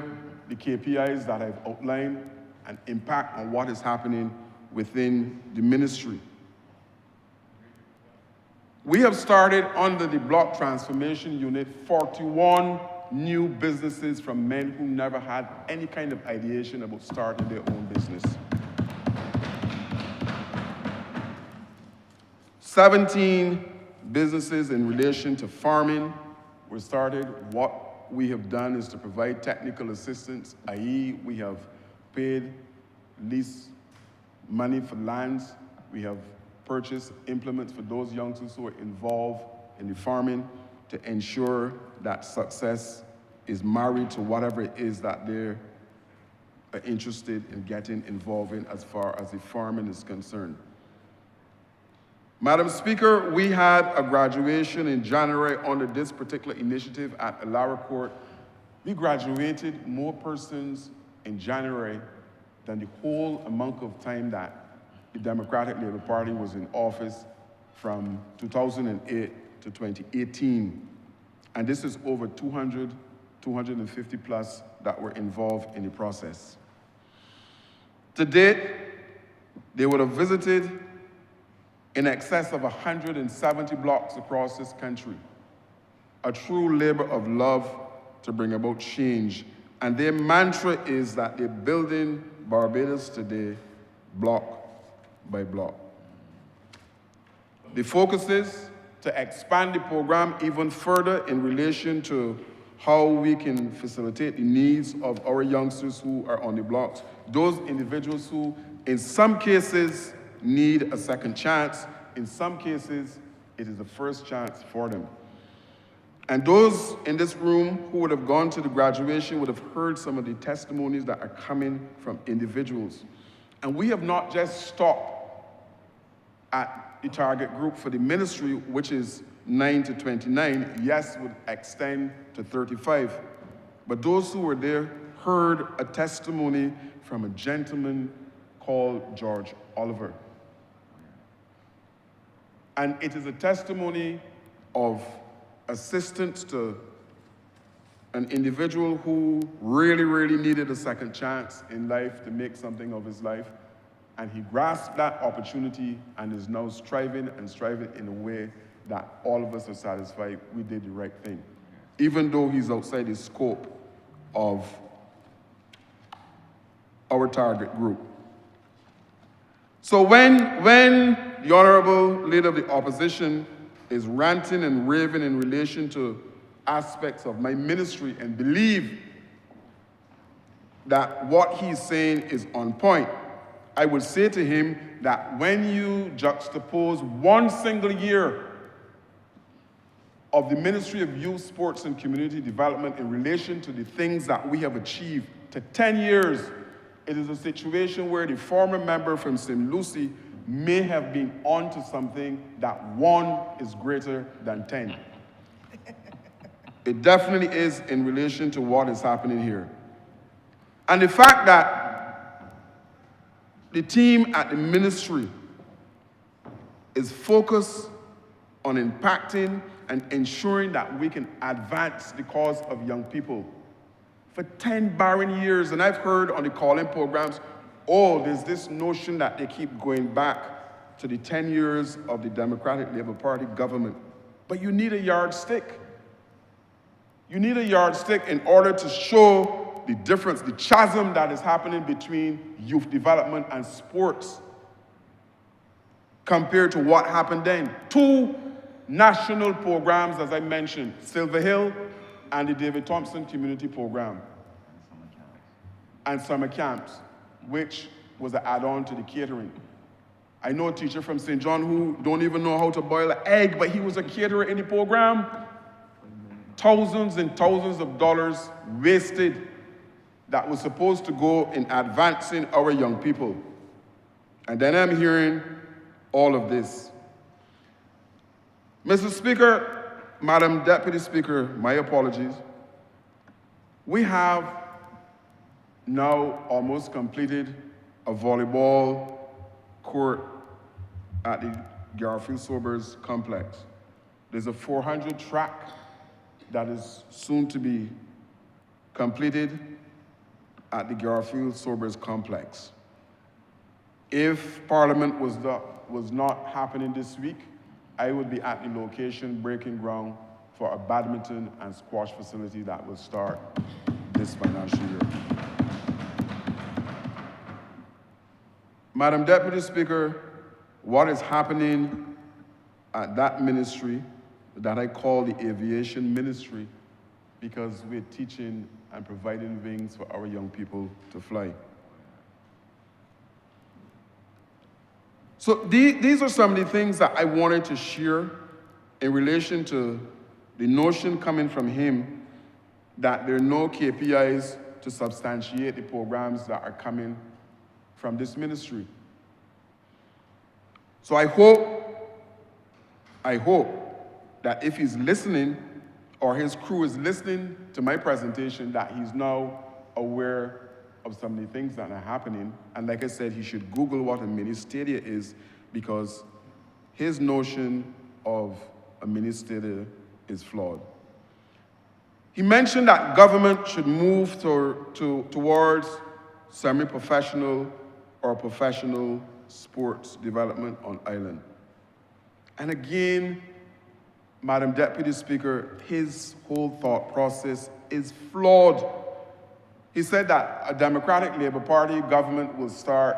the KPIs that I've outlined and impact on what is happening within the ministry. We have started under the Block Transformation Unit 41 new businesses from men who never had any kind of ideation about starting their own business. 17 businesses in relation to farming were started. What we have done is to provide technical assistance, i.e. we have paid lease money for lands. We have purchased implements for those youngsters who are involved in the farming to ensure that success is married to whatever it is that they're interested in getting involved in as far as the farming is concerned. Madam Speaker, we had a graduation in January under this particular initiative at Alara Court. We graduated more persons in January than the whole amount of time that the Democratic Labour Party was in office from 2008 to 2018. And this is over 200, 250 plus that were involved in the process. To date, they would have visited in excess of 170 blocks across this country. A true labor of love to bring about change. And their mantra is that they're building Barbados today, block by block. The focus is to expand the program even further in relation to how we can facilitate the needs of our youngsters who are on the blocks. Those individuals who, in some cases, need a second chance. In some cases, it is the first chance for them. And those in this room who would have gone to the graduation would have heard some of the testimonies that are coming from individuals. And we have not just stopped at the target group for the ministry, which is 9 to 29, yes, would extend to 35. But those who were there heard a testimony from a gentleman called George Oliver. And it is a testimony of assistance to an individual who really, really needed a second chance in life to make something of his life. And he grasped that opportunity and is now striving in a way that all of us are satisfied we did the right thing, even though he's outside the scope of our target group. So when the Honourable Leader of the Opposition is ranting and raving in relation to aspects of my ministry and believe that what he's saying is on point, I would say to him that when you juxtapose one single year of the Ministry of Youth, Sports and Community Development in relation to the things that we have achieved to 10 years, it is a situation where the former member from St. Lucie may have been onto something that 1 is greater than 10. It definitely is in relation to what is happening here. And the fact that the team at the ministry is focused on impacting and ensuring that we can advance the cause of young people for 10 barren years. And I've heard on the call-in programs, oh, there's this notion that they keep going back to the 10 years of the Democratic Labour Party government. But you need a yardstick. You need a yardstick in order to show the difference, the chasm that is happening between youth development and sports compared to what happened then. 2 national programs, as I mentioned, Silver Hill and the David Thompson Community Program, and summer camps, which was an add-on to the catering. I know a teacher from St. John who don't even know how to boil an egg, but he was a caterer in the program. Thousands and thousands of dollars wasted that was supposed to go in advancing our young people. And then I'm hearing all of this. Mr. Speaker, Madam Deputy Speaker, my apologies. We have now almost completed a volleyball court at the Garfield Sobers complex. There's a 400 track that is soon to be completed at the Garfield Sobers complex. If Parliament was not happening this week, I would be at the location breaking ground for a badminton and squash facility that will start this financial year. Madam Deputy Speaker, what is happening at that ministry that I call the aviation ministry, because we're teaching and providing wings for our young people to fly. So these are some of the things that I wanted to share in relation to the notion coming from him that there are no KPIs to substantiate the programs that are coming from this ministry. So I hope that if he's listening, or his crew is listening to my presentation, that he's now aware of some of the things that are happening. And like I said, he should Google what a mini stadia is, because his notion of a mini stadia is flawed. He mentioned that government should move towards semi-professional or professional sports development on island. And again, Madam Deputy Speaker, his whole thought process is flawed. He said that a Democratic Labour Party government will start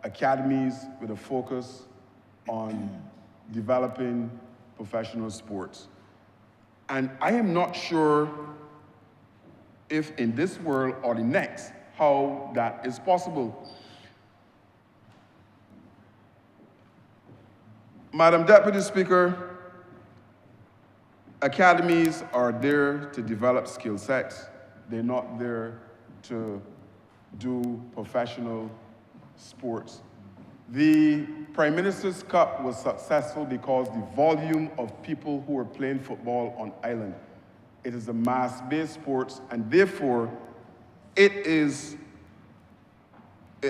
academies with a focus on developing professional sports. And I am not sure if in this world or the next, how that is possible. Madam Deputy Speaker, academies are there to develop skill sets. They're not there to do professional sports. The Prime Minister's Cup was successful because the volume of people who were playing football on island. It is a mass-based sport, and therefore it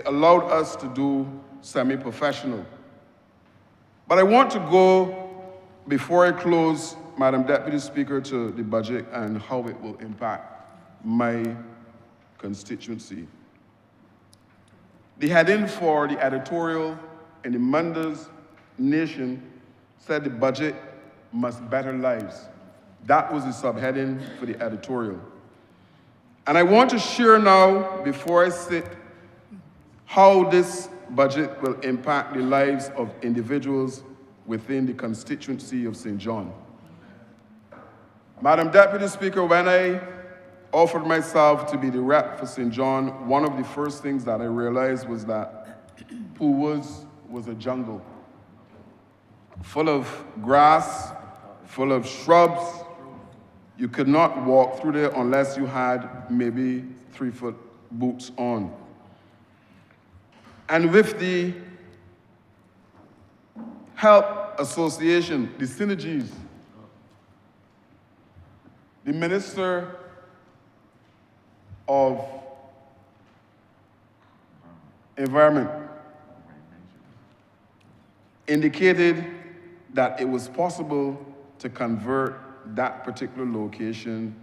allowed us to do semi-professional. But I want to go, before I close, Madam Deputy Speaker, to the budget and how it will impact my constituency. The heading for the editorial in the Monday's Nation said the budget must better lives. That was the subheading for the editorial. And I want to share now, before I sit, how this budget will impact the lives of individuals within the constituency of St. John. Madam Deputy Speaker, when I offered myself to be the rep for St. John, one of the first things that I realized was that Pool Woods was a jungle, full of grass, full of shrubs. You could not walk through there unless you had maybe 3-foot boots on. And with the Help Association, the synergies, the Minister of Environment indicated that it was possible to convert that particular location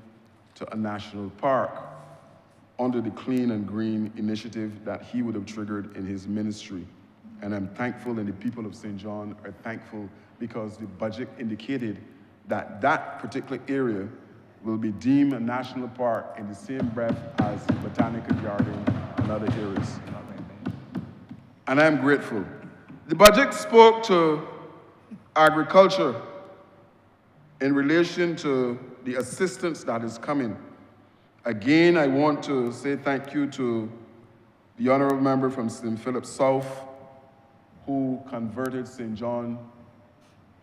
to a national park under the Clean and Green initiative that he would have triggered in his ministry. And I'm thankful, and the people of St. John are thankful, because the budget indicated that that particular area will be deemed a national park in the same breath as Botanical Garden and other areas. And I'm grateful. The budget spoke to agriculture in relation to the assistance that is coming. Again, I want to say thank you to the Honourable Member from St. Philip South, who converted St. John,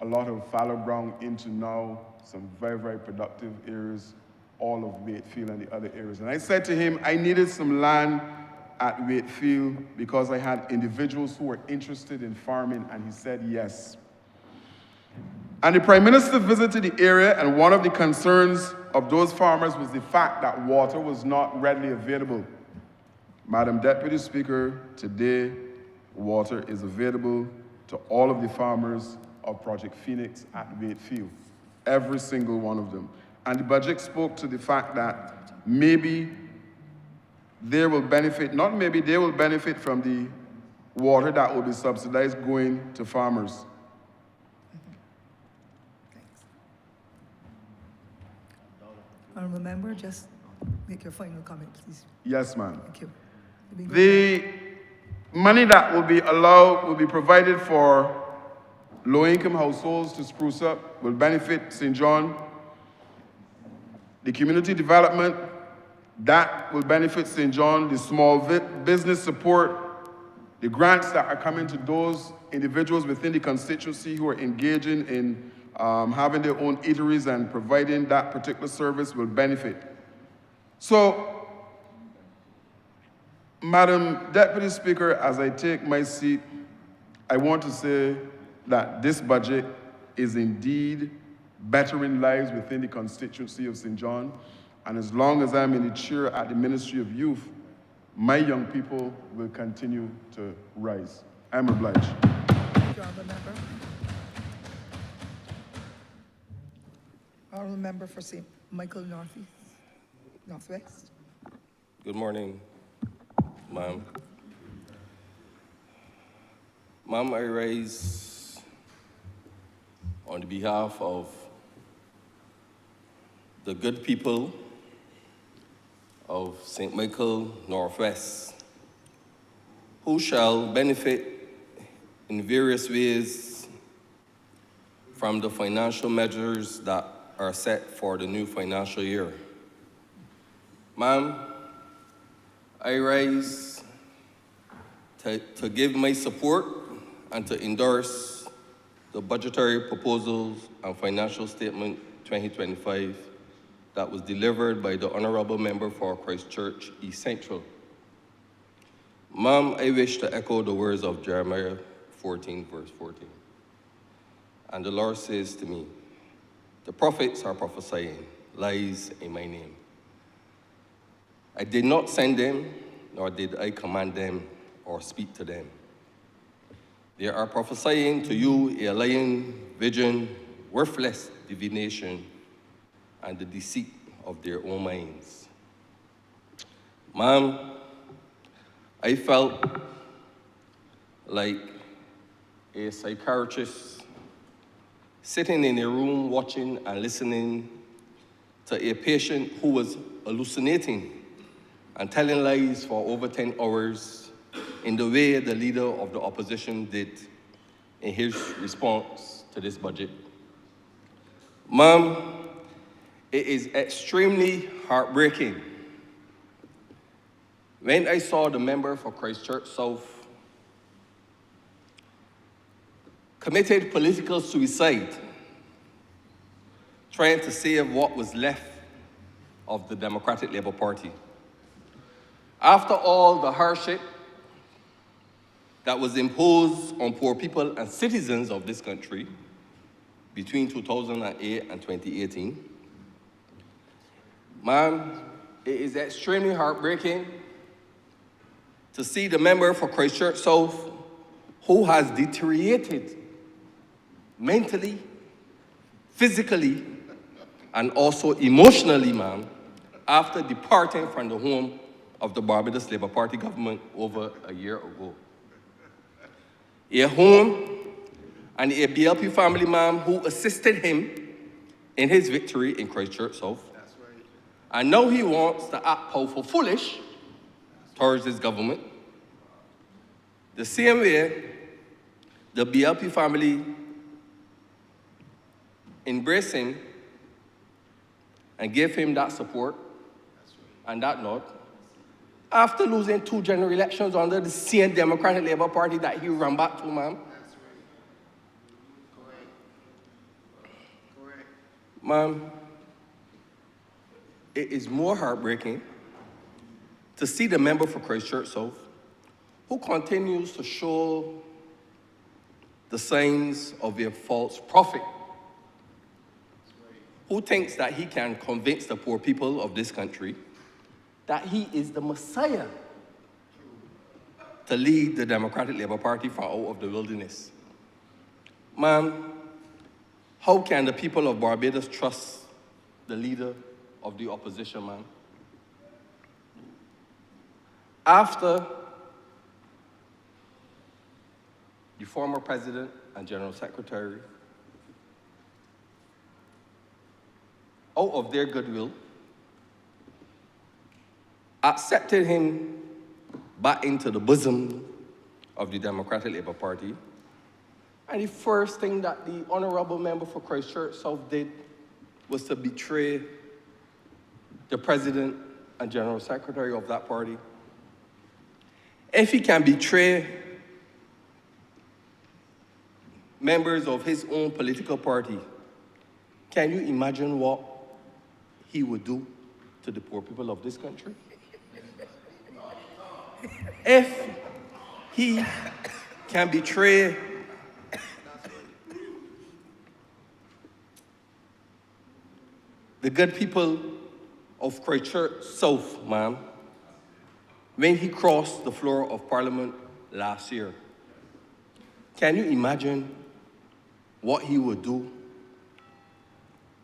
a lot of fallow ground, into now some very, very productive areas, all of Wakefield and the other areas. And I said to him, I needed some land at Wakefield because I had individuals who were interested in farming, and he said yes. And the Prime Minister visited the area, and one of the concerns of those farmers was the fact that water was not readily available. Madam Deputy Speaker, today, water is available to all of the farmers of Project Phoenix at Wakefield, every single one of them. And the budget spoke to the fact that maybe they will benefit, not maybe, they will benefit from the water that will be subsidized going to farmers. Honourable Member, just make your final comment, please. Yes, ma'am. Thank you. The money that will be provided for low-income households to spruce up will benefit St. John. The community development, that will benefit St. John. The small business support, the grants that are coming to those individuals within the constituency who are engaging in having their own eateries and providing that particular service will benefit. So, Madam Deputy Speaker, as I take my seat, I want to say that this budget is indeed bettering lives within the constituency of St. John. And as long as I'm in the chair at the Ministry of Youth, my young people will continue to rise. I'm obliged. Thank you, Honourable Member. Honourable Member for St. Michael Northwest. Good morning, ma'am. Ma'am, I rise on behalf of the good people of St. Michael Northwest, who shall benefit in various ways from the financial measures that are set for the new financial year. Ma'am, I rise to give my support and to endorse the budgetary proposals and financial statement 2025 that was delivered by the Honourable Member for Christchurch East Central. Ma'am, I wish to echo the words of Jeremiah 14, verse 14. And the Lord says to me, the prophets are prophesying lies in my name. I did not send them, nor did I command them or speak to them. They are prophesying to you a lying vision, worthless divination, and the deceit of their own minds. Ma'am, I felt like a psychiatrist sitting in a room watching and listening to a patient who was hallucinating and telling lies for over 10 hours in the way the leader of the opposition did in his response to this budget. Ma'am, it is extremely heartbreaking when I saw the member for Christchurch South committed political suicide trying to save what was left of the Democratic Labour Party. After all the hardship that was imposed on poor people and citizens of this country between 2008 and 2018, ma'am, it is extremely heartbreaking to see the member for Christchurch South who has deteriorated mentally, physically, and also emotionally, ma'am, after departing from the home of the Barbados Labour Party government over a year ago. A home and a BLP family, ma'am, who assisted him in his victory in Christchurch South. That's right. And now he wants to act powerful foolish towards his government. The same way the BLP family embraced him and gave him that support and that nod after losing 2 general elections under the same Democratic Labour Party that he ran back to, ma'am. That's right. Correct. Ma'am, it is more heartbreaking to see the member for Christchurch South who continues to show the signs of a false prophet, who thinks that he can convince the poor people of this country that he is the Messiah to lead the Democratic Labour Party from out of the wilderness. Ma'am, how can the people of Barbados trust the leader of the opposition, ma'am? After the former president and general secretary, out of their goodwill, accepted him back into the bosom of the Democratic Labour Party. And the first thing that the Honourable Member for Christchurch South did was to betray the president and general secretary of that party. If he can betray members of his own political party, can you imagine what he would do to the poor people of this country? If he can betray the good people of Christchurch South, ma'am, when he crossed the floor of Parliament last year. Can you imagine what he would do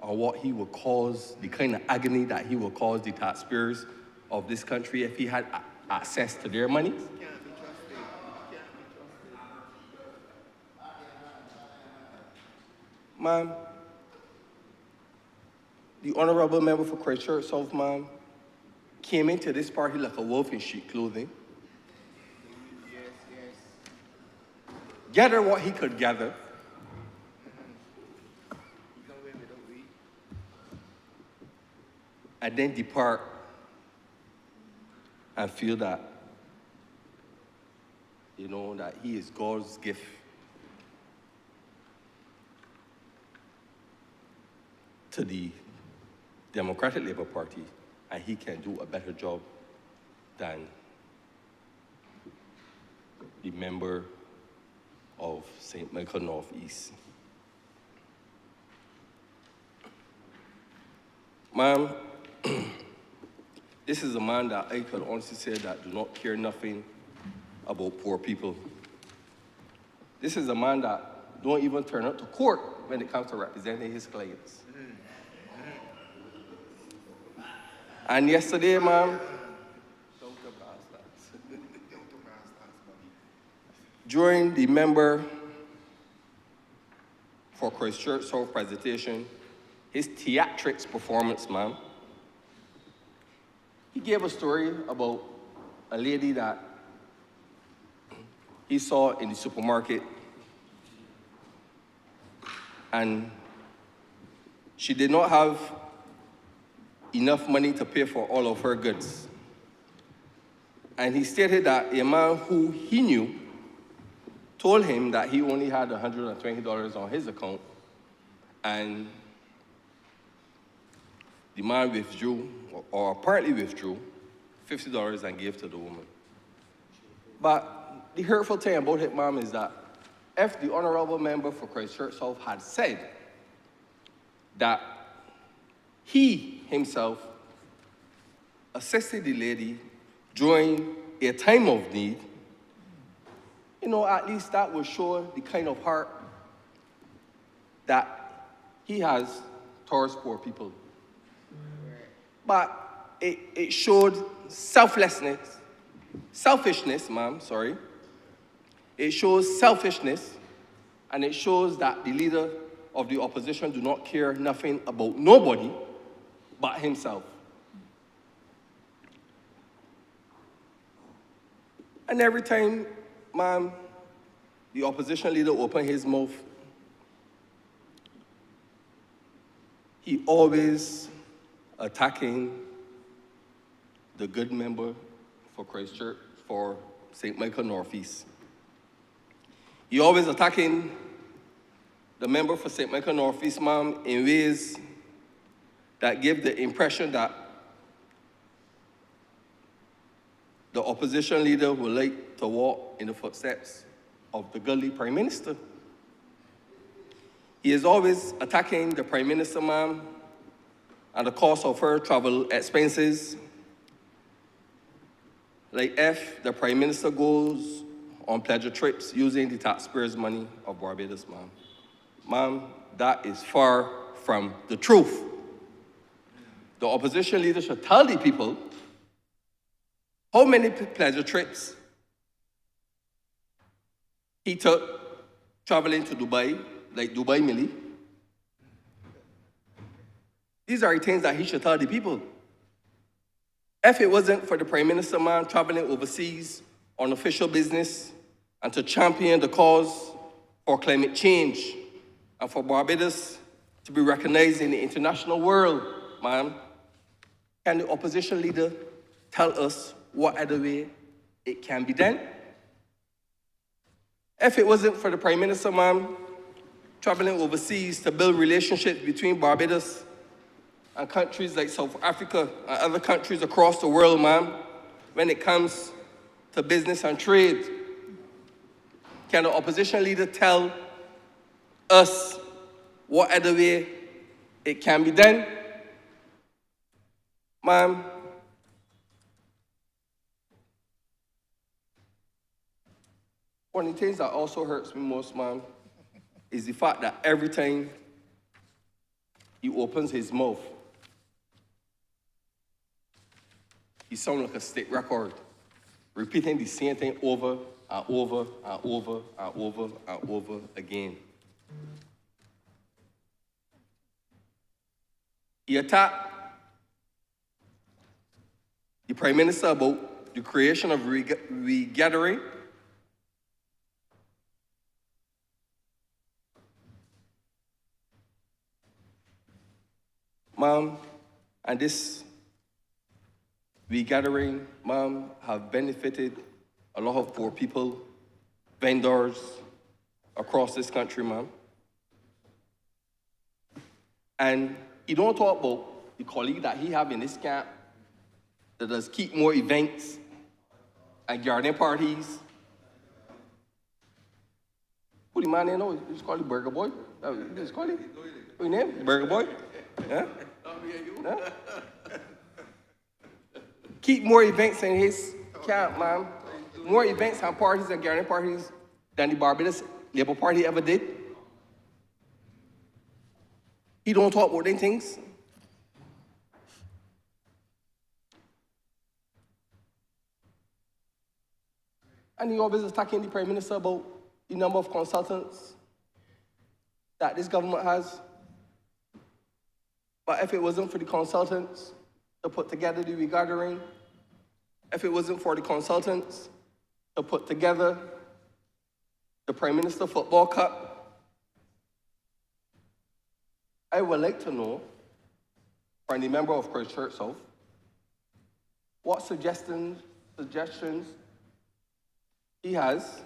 or what he would cause, the kind of agony that he would cause the taxpayers of this country if he had access to their money? Ma'am, the honorable member for Christchurch South, ma'am, came into this party like a wolf in sheep clothing. Gather what he could gather. And then depart and feel that, that he is God's gift. To the Democratic Labour Party, and he can do a better job than the member of St. Michael North East. Ma'am, this is a man that I could honestly say that do not care nothing about poor people. This is a man that don't even turn up to court when it comes to representing his clients. And yesterday, ma'am, during the member for Christchurch South presentation, his theatrics performance, ma'am, he gave a story about a lady that he saw in the supermarket, and she did not have enough money to pay for all of her goods. And he stated that a man who he knew told him that he only had $120 on his account, and the man withdrew, or apparently withdrew, $50 and gave to the woman. But the hurtful thing about it, ma'am, is that if the honorable member for Christchurch South had said that he himself assisted the lady during a time of need, at least that would show the kind of heart that he has towards poor people. But it showed selfishness, ma'am, sorry. It shows selfishness, and it shows that the leader of the opposition do not care nothing about nobody but himself. And every time, ma'am, the opposition leader opened his mouth, he always attacking the good member for Christchurch, for St. Michael Northeast. He always attacking the member for St. Michael Northeast, ma'am, in ways that give the impression that the opposition leader would like to walk in the footsteps of the godly Prime Minister. He is always attacking the Prime Minister, ma'am, and the cost of her travel expenses. Like if the Prime Minister goes on pleasure trips using the taxpayers' money of Barbados, ma'am. Ma'am, that is far from the truth. The opposition leader should tell the people how many pleasure trips he took traveling to Dubai, like Dubai Millie. These are things that he should tell the people. If it wasn't for the Prime Minister, man, traveling overseas on official business and to champion the cause for climate change and for Barbados to be recognized in the international world, man, can the opposition leader tell us what other way it can be done? If it wasn't for the Prime Minister, ma'am, traveling overseas to build relationships between Barbados and countries like South Africa and other countries across the world, ma'am, when it comes to business and trade, can the opposition leader tell us what other way it can be done? Ma'am, One of the things that also hurts me most, ma'am, is the fact that every time he opens his mouth, he sounds like a state record, repeating the same thing over and over and over and over and over again. He attacked the Prime Minister about the creation of regathering. Ma'am, and this regathering, ma'am, have benefited a lot of poor people, vendors across this country, ma'am. And he don't talk about the colleague that he have in this camp that does keep more events and garden parties. Who the man there know? He's called the Burger Boy. He's called him. What's his name? Burger Boy? Yeah? Yeah? Keep more events in his camp, ma'am. More events and parties and garden parties than the Barbados Labour Party ever did. He don't talk about them things. And he always attacking the Prime Minister about the number of consultants that this government has. But if it wasn't for the consultants to put together the regathering, if it wasn't for the consultants to put together the Prime Minister Football Cup, I would like to know from the member of Christchurch South what suggestions he has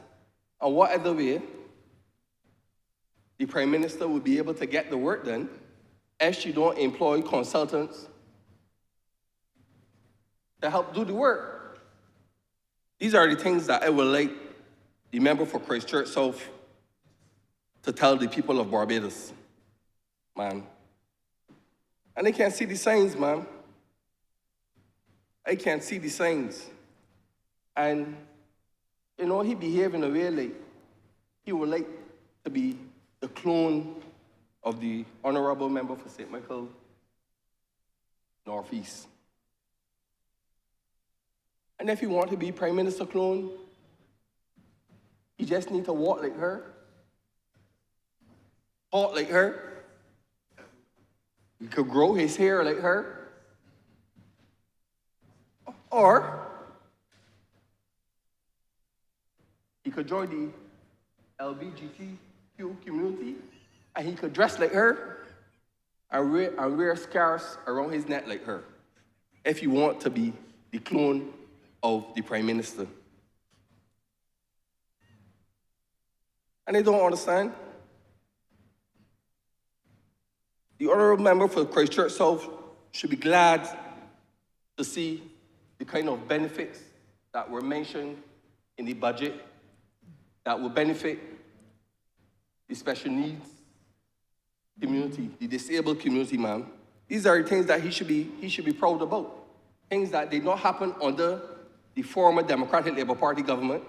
and what other way the Prime Minister will be able to get the work done if she don't employ consultants to help do the work. These are the things that I would like the member for Christchurch South to tell the people of Barbados, man. And they can't see the signs, man. I can't see the signs. And, you know, he behave in a way like he would like to be the clone of the Honourable member for St. Michael Northeast. And if you want to be Prime Minister clone, you just need to walk like her, talk like her. You could grow his hair like her. Or he could join the LGBTQ community and he could dress like her and wear scarves around his neck like her, if you want to be the clone of the Prime Minister. And they don't understand. The Honourable member for Christchurch South should be glad to see the kind of benefits that were mentioned in the budget that will benefit the special needs community, the disabled community, ma'am. These are the things that he should be proud about. Things that did not happen under the former Democratic Labour Party government,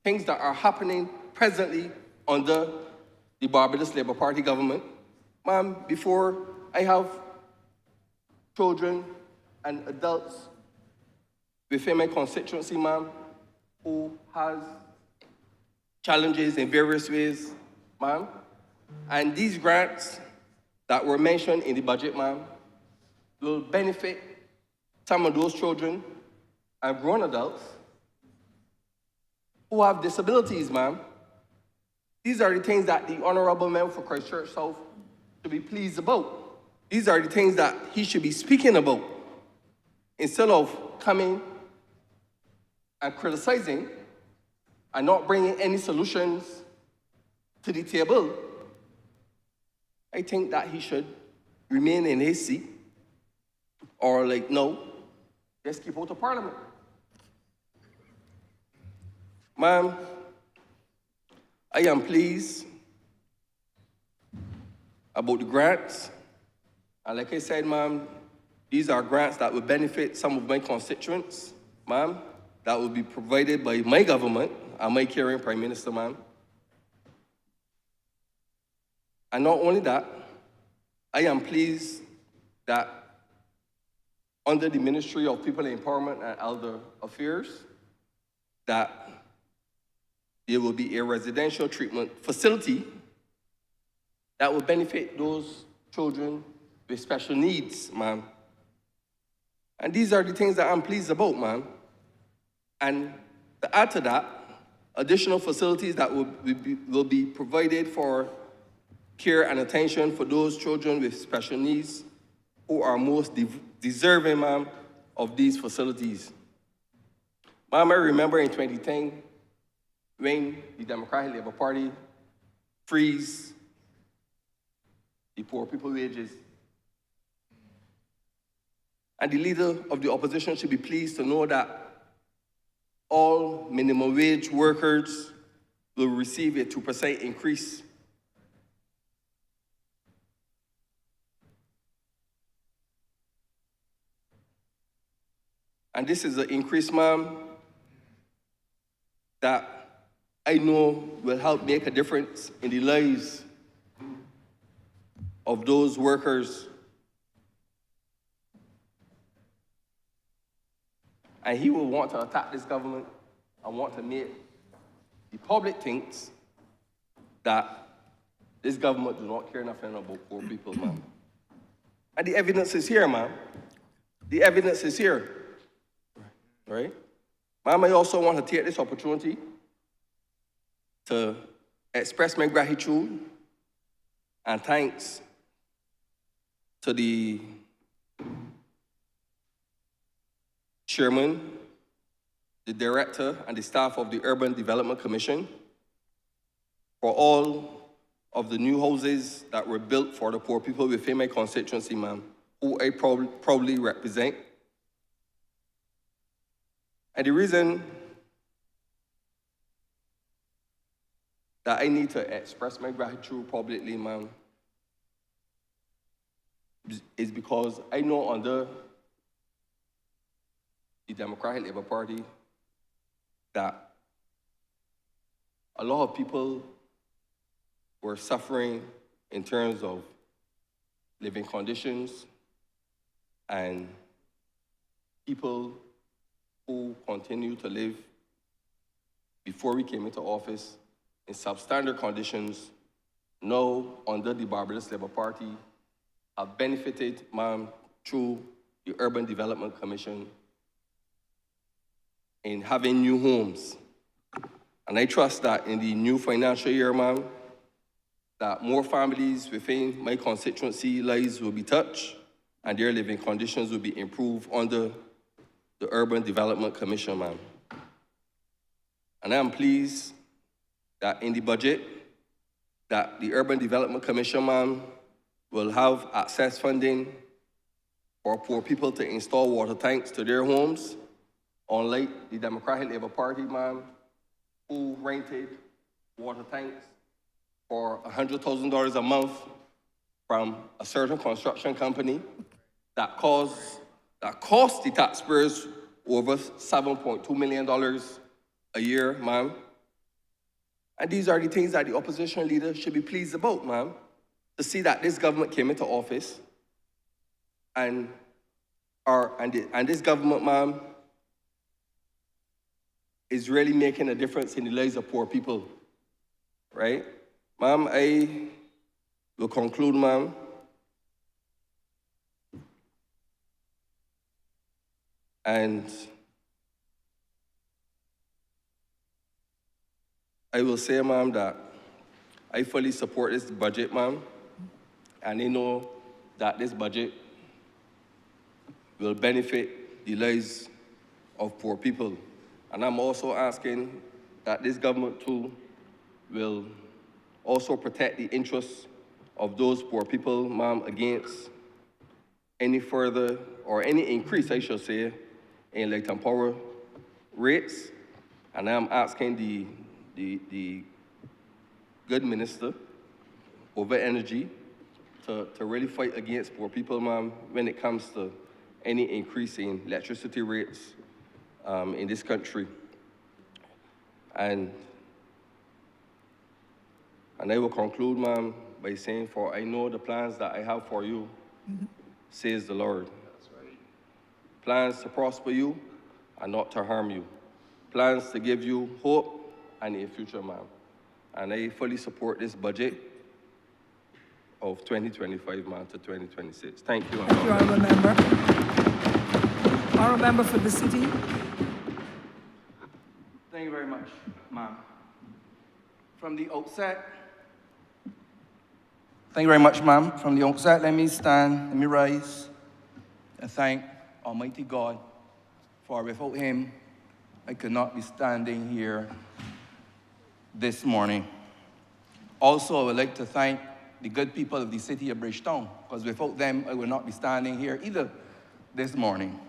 things that are happening presently under the Barbados Labour Party government. Ma'am, before I have children and adults within my constituency, ma'am, who has challenges in various ways, ma'am, and these grants that were mentioned in the budget, ma'am, will benefit some of those children and grown adults who have disabilities, ma'am. These are the things that the Honourable member for Christchurch South should be pleased about. These are the things that he should be speaking about. Instead of coming and criticizing and not bringing any solutions to the table, I think that he should remain in his seat or no, just keep out of Parliament. Ma'am, I am pleased about the grants. And like I said, ma'am, these are grants that will benefit some of my constituents, ma'am, that will be provided by my government and my caring Prime Minister, ma'am. And not only that, I am pleased that under the Ministry of People Empowerment and Elder Affairs, that there will be a residential treatment facility that will benefit those children with special needs, ma'am. And these are the things that I'm pleased about, ma'am. And to add to that, additional facilities that will be provided for care and attention for those children with special needs who are most deserving, ma'am, of these facilities. Ma'am, I remember in 2010, when the Democratic Labour Party freeze the poor people wages. And the leader of the opposition should be pleased to know that all minimum wage workers will receive a 2% increase. And this is an increase, ma'am, that I know will help make a difference in the lives of those workers. And he will want to attack this government and want to make the public thinks that this government does not care nothing about poor people, ma'am. And the evidence is here, ma'am. The evidence is here, right? Ma'am, I also want to take this opportunity to express my gratitude and thanks to the chairman, the director, and the staff of the Urban Development Commission for all of the new houses that were built for the poor people within my constituency, ma'am, who I proudly represent. And the reason that I need to express my gratitude publicly, ma'am, is because I know under the Democratic Labour Party that a lot of people were suffering in terms of living conditions, and people who continue to live before we came into office in substandard conditions now under the Barbados Labour Party have benefited, ma'am, through the Urban Development Commission in having new homes. And I trust that in the new financial year, ma'am, that more families within my constituency lives will be touched and their living conditions will be improved under the Urban Development Commission, ma'am. And I'm pleased that in the budget, that the Urban Development Commission, ma'am, will have access funding for poor people to install water tanks to their homes, unlike the Democratic Labour Party, ma'am, who rented water tanks for $100,000 a month from a certain construction company that cost the taxpayers over $7.2 million a year, ma'am. And these are the things that the opposition leader should be pleased about, ma'am, to see that this government came into office and this government, ma'am, is really making a difference in the lives of poor people, right? Ma'am, I will conclude, ma'am. And I will say, ma'am, that I fully support this budget, ma'am, and I know that this budget will benefit the lives of poor people. And I'm also asking that this government, too, will also protect the interests of those poor people, ma'am, against any further, or any increase, I should say, in light and power rates. And I'm asking the good minister over energy to really fight against poor people, ma'am, when it comes to any increase in electricity rates in this country. And I will conclude, ma'am, by saying, for I know the plans that I have for you, says the Lord. That's right. Plans to prosper you and not to harm you. Plans to give you hope and a future, ma'am. And I fully support this budget of 2025, ma'am, to 2026. Thank you. Thank you, Honourable Member. Honourable Member for the City. Thank you very much, ma'am. From the outset, thank you very much, ma'am. From the outset, let me rise and thank Almighty God, for without him, I could not be standing here this morning. Also, I would like to thank the good people of the city of Bridgetown, because without them, I would not be standing here either this morning.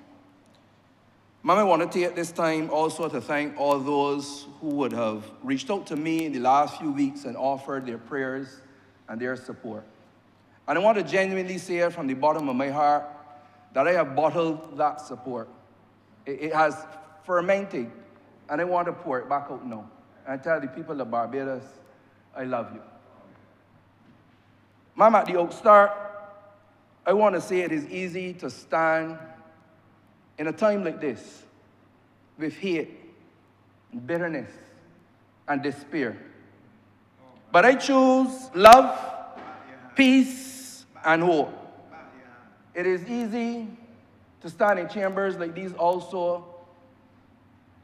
Ma'am, I want to take this time also to thank all those who would have reached out to me in the last few weeks and offered their prayers and their support. And I want to genuinely say it from the bottom of my heart that I have bottled that support. It has fermented, and I want to pour it back out now and tell the people of Barbados, I love you. Ma'am, at the outstart, I want to say it is easy to stand in a time like this with hate, bitterness, and despair. But I choose love, peace, and hope. It is easy to stand in chambers like these also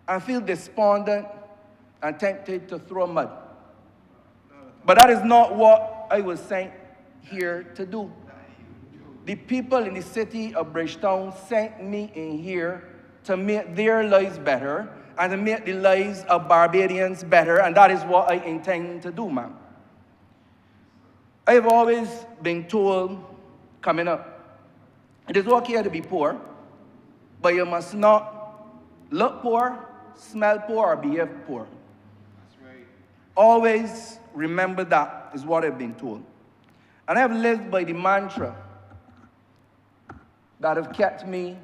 and feel despondent and tempted to throw mud. But that is not what I was sent here to do. The people in the city of Bridgetown sent me in here to make their lives better and to make the lives of Barbadians better, and that is what I intend to do, ma'am. I have always been told, coming up, it is okay to be poor, but you must not look poor, smell poor, or behave poor. That's right. Always remember that is what I've been told. And I have lived by the mantra that have kept me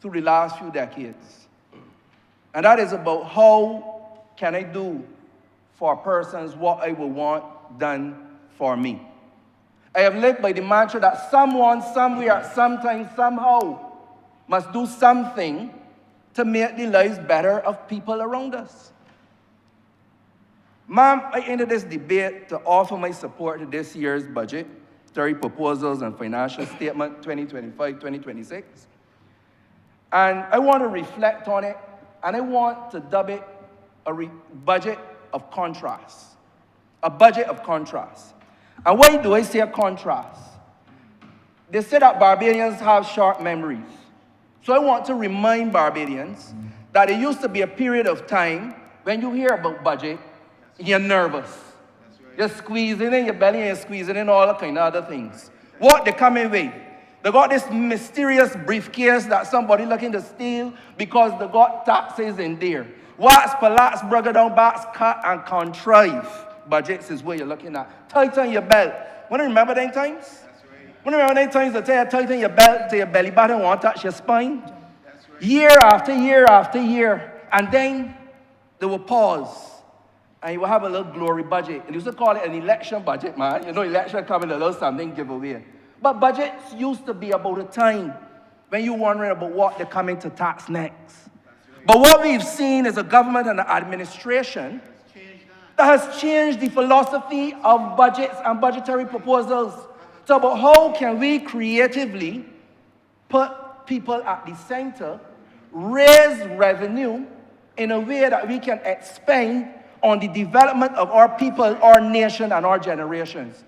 through the last few decades. And that is about how can I do for persons what I would want done for me. I have lived by the mantra that someone, somewhere, sometime, somehow must do something to make the lives better of people around us. Ma'am, I ended this debate to offer my support to this year's budget, proposals and financial statement 2025-2026. And I want to reflect on it, and I want to dub it a budget of contrast. A budget of contrast. And why do I say a contrast? They say that Barbadians have short memories. So I want to remind Barbadians that it used to be a period of time when you hear about budget, you're nervous. You're squeezing in your belly and you're squeezing in all the kind of other things. What they coming with? They got this mysterious briefcase that somebody looking to steal because they got taxes in there. Wax, palats, brugger down, backs, cut, and contrive. Budgets is where you're looking at. Tighten your belt. Want to remember them times? That's right. Want to remember them times that tell you tighten your belt to your belly button won't touch your spine? That's right. Year after year after year. And then they will pause. And you will have a little glory budget. And you used to call it an election budget, man. You know, election coming, a little something giveaway. But budgets used to be about a time when you're wondering about what they're coming to tax next. Right. But what we've seen is a government and an administration that has changed the philosophy of budgets and budgetary proposals to about how can we creatively put people at the center, raise revenue in a way that we can expand on the development of our people, our nation, and our generations.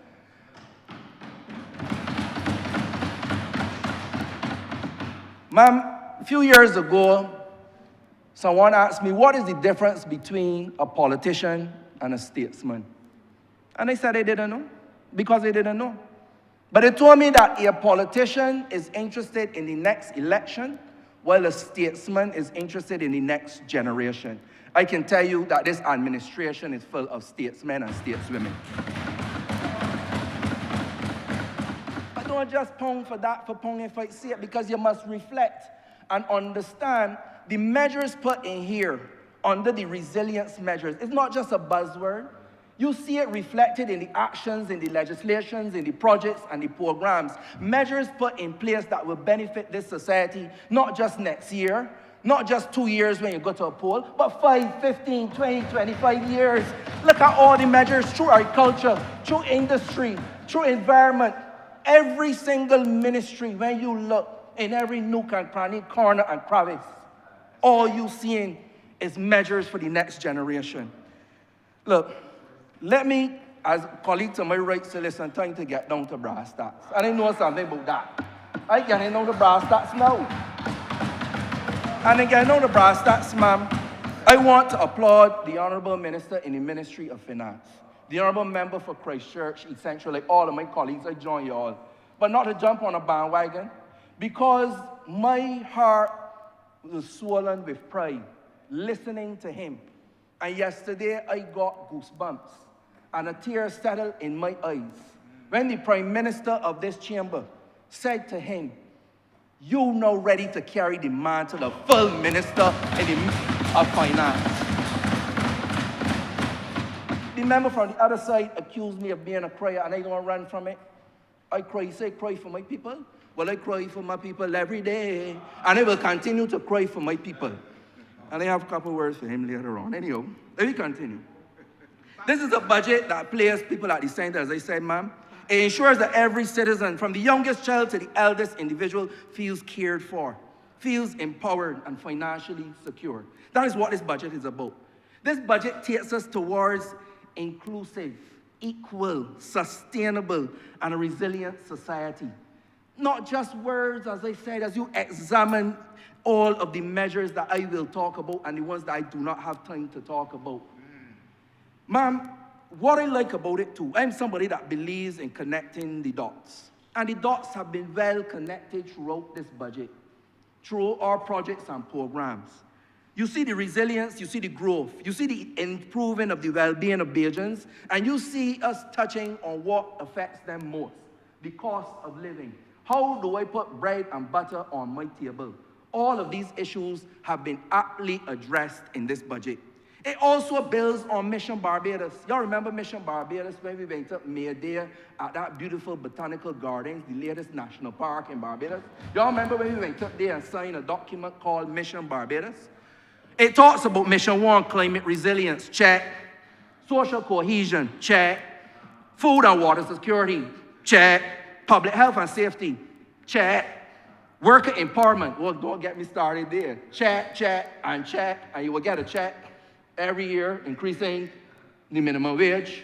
Ma'am, a few years ago, someone asked me, what is the difference between a politician and a statesman? And I said I didn't know, because I didn't know. But they told me that a politician is interested in the next election, while a statesman is interested in the next generation. I can tell you that this administration is full of statesmen and stateswomen. But don't just pound for that, for pounding for it, because you must reflect and understand the measures put in here under the resilience measures. It's not just a buzzword. You see it reflected in the actions, in the legislations, in the projects and the programs. Measures put in place that will benefit this society, not just next year, not just 2 years when you go to a poll, but 5, 15, 20, 25 years. Look at all the measures through agriculture, through industry, through environment. Every single ministry, when you look in every nook and cranny, corner and crevice, all you seeing is measures for the next generation. Look, let me, as colleague to my right, say, listen, time to get down to brass tacks. And I know something about that. I getting down to brass tacks now. And again, on the brass tacks, ma'am, I want to applaud the Honourable Minister in the Ministry of Finance, the Honourable Member for Christchurch, Essential, like all of my colleagues, I join you all. But not to jump on a bandwagon, because my heart was swollen with pride listening to him. And yesterday, I got goosebumps and a tear settled in my eyes when the Prime Minister of this chamber said to him, "You now ready to carry the mantle of full Minister of Finance." The member from the other side accused me of being a crier, and I don't run from it. I cry. You say cry for my people? Well, I cry for my people every day, and I will continue to cry for my people. And I have a couple words for him later on. Anyhow, let me continue. This is a budget that places people at the center, as I said, ma'am. It ensures that every citizen, from the youngest child to the eldest individual, feels cared for, feels empowered and financially secure. That is what this budget is about. This budget takes us towards inclusive, equal, sustainable, and a resilient society. Not just words, as I said, as you examine all of the measures that I will talk about and the ones that I do not have time to talk about. Ma'am, what I like about it too, I'm somebody that believes in connecting the dots. And the dots have been well connected throughout this budget, through our projects and programs. You see the resilience, you see the growth, you see the improving of the well-being of Bajans, and you see us touching on what affects them most, the cost of living. How do I put bread and butter on my table? All of these issues have been aptly addressed in this budget. It also builds on Mission Barbados. Y'all remember Mission Barbados when we went up May Day at that beautiful botanical gardens, the latest national park in Barbados? Y'all remember when we went up there and signed a document called Mission Barbados? It talks about Mission 1, climate resilience, check. Social cohesion, check. Food and water security, check. Public health and safety, check. Worker empowerment, well, don't get me started there. Check, and you will get a check every year, increasing the minimum wage.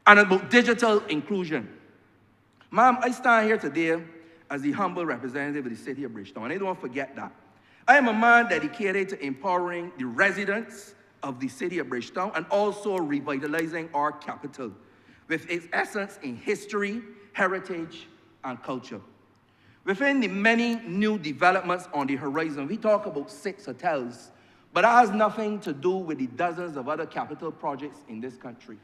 And about digital inclusion. Ma'am, I stand here today as the humble representative of the city of Bridgetown, and I don't forget that. I am a man dedicated to empowering the residents of the city of Bridgetown and also revitalizing our capital with its essence in history, heritage, and culture. Within the many new developments on the horizon, we talk about 6 hotels, but that has nothing to do with the dozens of other capital projects in this country.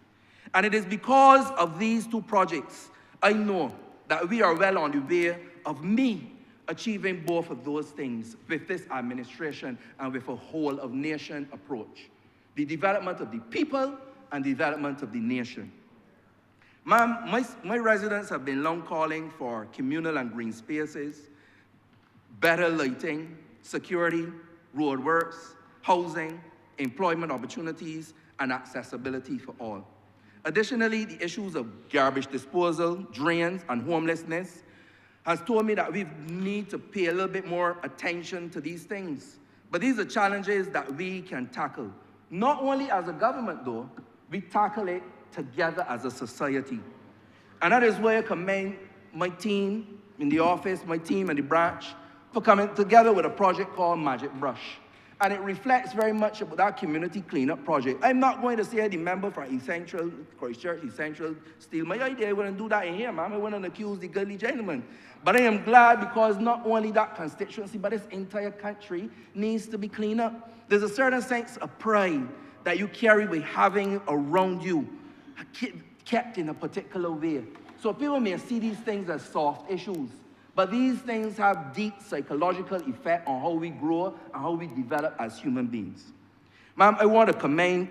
And it is because of these 2 projects, I know that we are well on the way of me achieving both of those things with this administration and with a whole of nation approach. The development of the people and the development of the nation. Ma'am, my residents have been long calling for communal and green spaces, better lighting, security, roadworks, housing, employment opportunities, and accessibility for all. Additionally, the issues of garbage disposal, drains, and homelessness has told me that we need to pay a little bit more attention to these things. But these are challenges that we can tackle. Not only as a government, though, we tackle it together as a society. And that is where I commend my team in the office, my team in the branch, for coming together with a project called Magic Brush. And it reflects very much about that community cleanup project. I'm not going to say the member from Essential, Christchurch, Essential, steal my idea. I wouldn't do that in here, ma'am. I wouldn't accuse the gully gentleman. But I am glad because not only that constituency, but this entire country needs to be cleaned up. There's a certain sense of pride that you carry with having around you kept in a particular way. So people may see these things as soft issues, but these things have deep psychological effect on how we grow and how we develop as human beings. Ma'am, I want to commend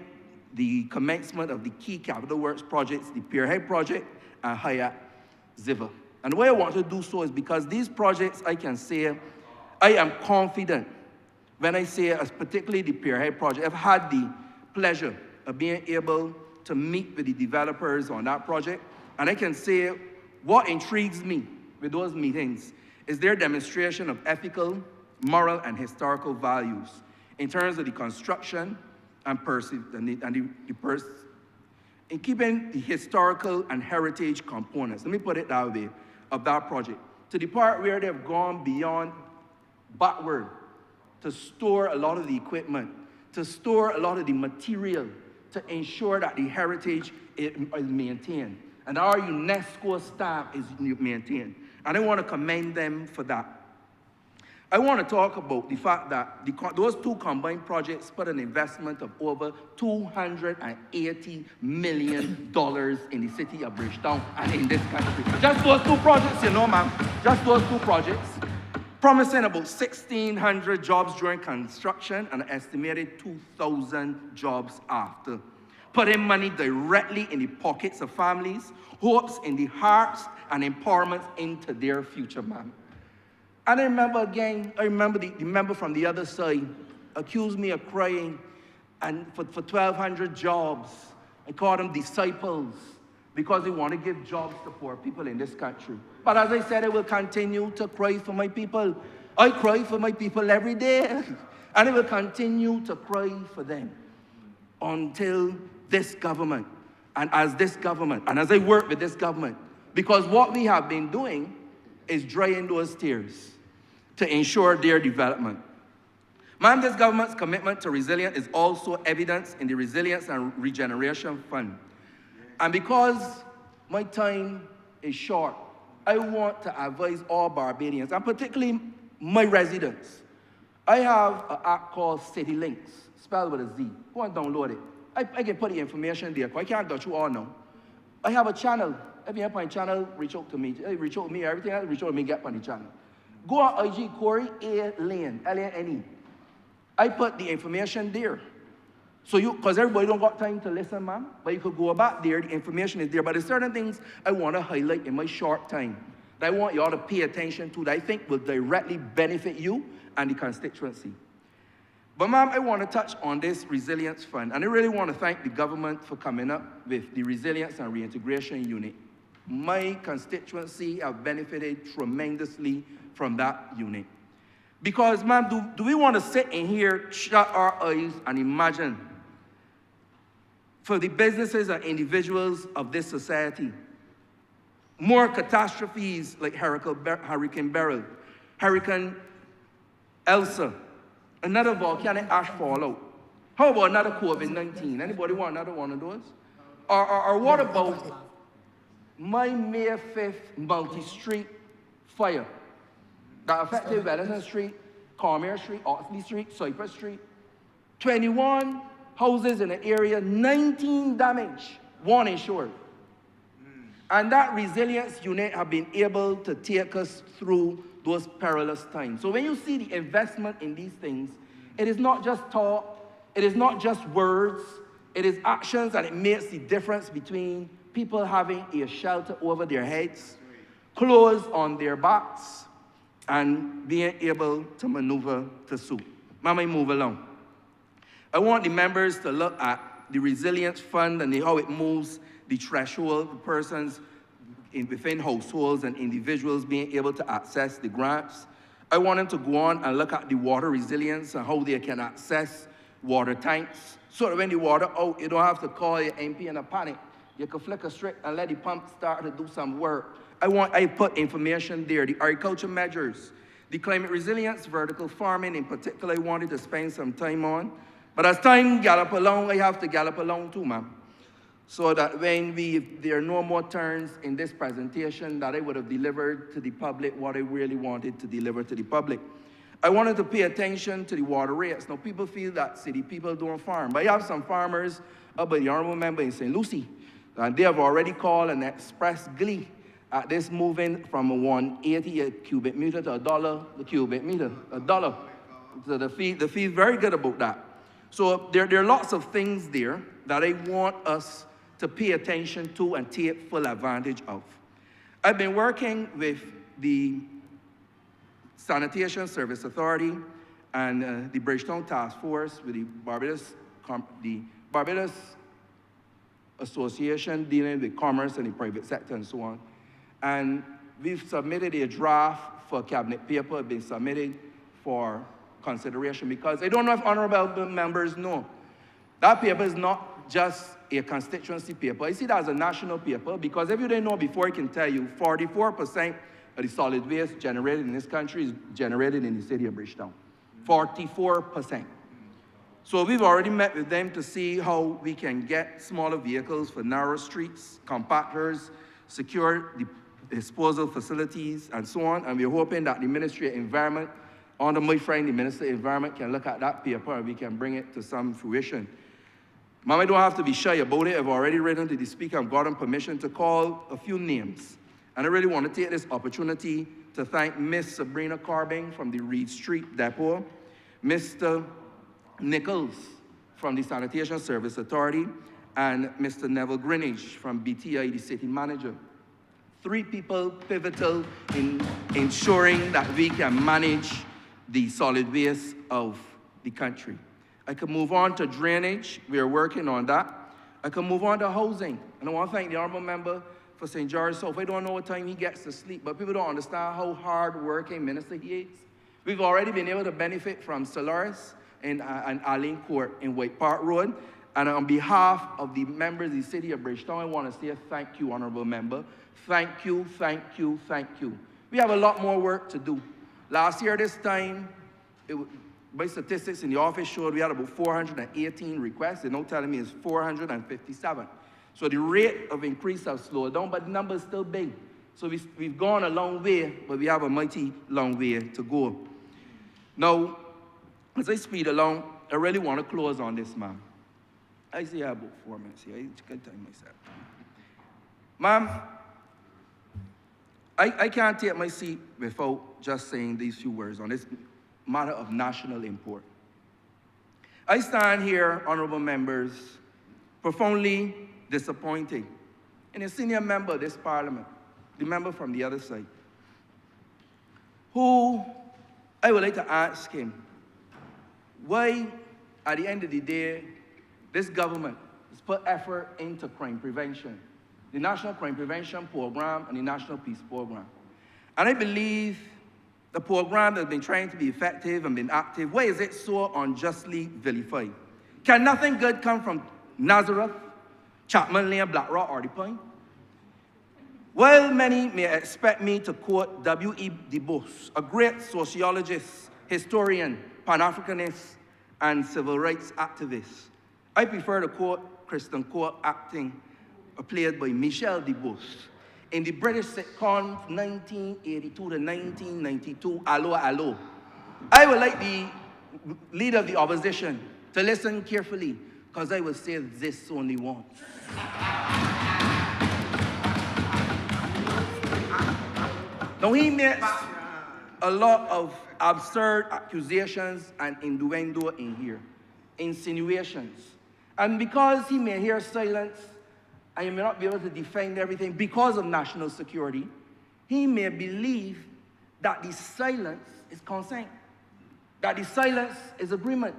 the commencement of the key capital works projects, the Pierhead project and Hayat Ziva. And the way I want to do so is because these projects, I can say, I am confident when I say, particularly the Pierhead project. I've had the pleasure of being able to meet with the developers on that project. And I can say what intrigues me with those meetings is their demonstration of ethical, moral, and historical values in terms of the construction and in keeping the historical and heritage components, let me put it that way, of that project, to the part where they've gone beyond backward to store a lot of the equipment, to store a lot of the material, to ensure that the heritage is maintained, and our UNESCO stamp is maintained. And I want to commend them for that. I want to talk about the fact that those two combined projects put an investment of over $280 million in the city of Bridgetown and in this country. Just those two projects, you know, ma'am, just those two projects, promising about 1,600 jobs during construction and an estimated 2,000 jobs after. Putting money directly in the pockets of families, hopes in the hearts, and empowerment into their future, ma'am. And I remember the member from the other side accused me of crying and for 1,200 jobs. I called them disciples because they want to give jobs to poor people in this country. But as I said, I will continue to cry for my people. I cry for my people every day. And I will continue to cry for them until this government, and as I work with this government, because what we have been doing is drying those tears to ensure their development. Ma'am, this government's commitment to resilience is also evidenced in the Resilience and Regeneration Fund. And because my time is short, I want to advise all Barbadians, and particularly my residents. I have an app called CityLinks, spelled with a Z. Go and download it. I can put the information there, because I can't go through all now. I have a channel. If you have my channel, reach out to me. Reach out to me, everything else, reach out to me, get on the channel. Go on IG, Corey A. Lane, L-A-N-E. I put the information there. So because everybody don't got time to listen, ma'am, but you could go back there, the information is there. But there's certain things I want to highlight in my short time that I want you all to pay attention to that I think will directly benefit you and the constituency. But ma'am, I want to touch on this Resilience Fund, and I really want to thank the government for coming up with the Resilience and Reintegration Unit. My constituency have benefited tremendously from that unit. Because ma'am, do we want to sit in here, shut our eyes, and imagine for the businesses and individuals of this society, more catastrophes like Hurricane Beryl, Hurricane Elsa, another volcanic ash fallout. How about another COVID-19? Anybody want another one of those? Or what about my May 5th multi-street fire that affected Wellington Street, Cormier Street, Oxley Street, Cypress Street? 21 houses in the area, 19 damage, 1 insured. And that resilience unit have been able to take us through those perilous times. So when you see the investment in these things, it is not just talk, it is not just words, it is actions, and it makes the difference between people having a shelter over their heads, clothes on their backs, and being able to maneuver to suit. Mama, move along. I want the members to look at the Resilience Fund and how it moves the threshold for persons within households and individuals being able to access the grants. I want them to go on and look at the water resilience and how they can access water tanks, so that when the water out, you don't have to call your MP in a panic. You can flick a switch and let the pump start to do some work. I put information there, the agriculture measures, the climate resilience, vertical farming in particular, I wanted to spend some time on. But as time gallop along, I have to gallop along too, ma'am. So that when there are no more turns in this presentation, that I would have delivered to the public what I really wanted to deliver to the public. I wanted to pay attention to the water rates. Now, people feel that city people don't farm, but I have some farmers up by the Honourable member in St. Lucie, and they have already called and expressed glee at this moving from 180 a cubic meter to $1 the cubic meter, $1. So the fee is very good about that. So there are lots of things there that I want us to pay attention to and take full advantage of. I've been working with the Sanitation Service Authority and the Bridgetown Task Force with the Barbados Association dealing with commerce and the private sector and so on. And we've submitted a draft for cabinet paper, been submitted for consideration, because I don't know if honorable members know, that paper is not just a constituency paper. I see that as a national paper, because if you didn't know before, I can tell you 44% of the solid waste generated in this country is generated in the city of Bridgetown. 44%. So we've already met with them to see how we can get smaller vehicles for narrow streets, compactors, secure the disposal facilities, and so on. And we're hoping that the Ministry of Environment, under my friend, the Minister of Environment, can look at that paper and we can bring it to some fruition. Mama, don't have to be shy about it. I've already written to the Speaker. I've gotten permission to call a few names. And I really want to take this opportunity to thank Miss Sabrina Carbing from the Reed Street Depot, Mr. Nichols from the Sanitation Service Authority, and Mr. Neville Greenwich from BTI, the city manager. 3 people pivotal in ensuring that we can manage the solid waste of the country. I can move on to drainage. We are working on that. I can move on to housing. And I want to thank the honorable member for St. George South. I don't know what time he gets to sleep, but people don't understand how hard-working minister he is. We've already been able to benefit from Solaris and Arlene Court in White Park Road. And on behalf of the members of the city of Bridgetown, I want to say thank you, honorable member. Thank you, thank you, thank you. We have a lot more work to do. Last year, this time, by statistics in the office showed we had about 418 requests. They're now telling me it's 457. So the rate of increase has slowed down, but the number is still big. So we've gone a long way, but we have a mighty long way to go. Now, as I speed along, I really want to close on this, ma'am. I see I have about 4 minutes here. I can time myself. Ma'am, I can't take my seat without just saying these few words on this matter of national import. I stand here, honorable members, profoundly disappointed in a senior member of this parliament, the member from the other side, who I would like to ask him, why, at the end of the day, this government has put effort into crime prevention, the National Crime Prevention Program and the National Peace Program. And I believe the program has been trying to be effective and been active. Why is it so unjustly vilified? Can nothing good come from Nazareth, Chapman Lane, Black Rock, or the Point? Well, many may expect me to quote W.E. Du Bois, a great sociologist, historian, Pan-Africanist, and civil rights activist. I prefer to quote Kristen Cole acting, played by Michel Du Bois, in the British sitcom 1982 to 1992, Allo, Allo. I would like the leader of the opposition to listen carefully, because I will say this only once. Now, he makes a lot of absurd accusations and innuendo in here, insinuations. And because he may hear silence, and he may not be able to defend everything because of national security, he may believe that the silence is consent, that the silence is agreement.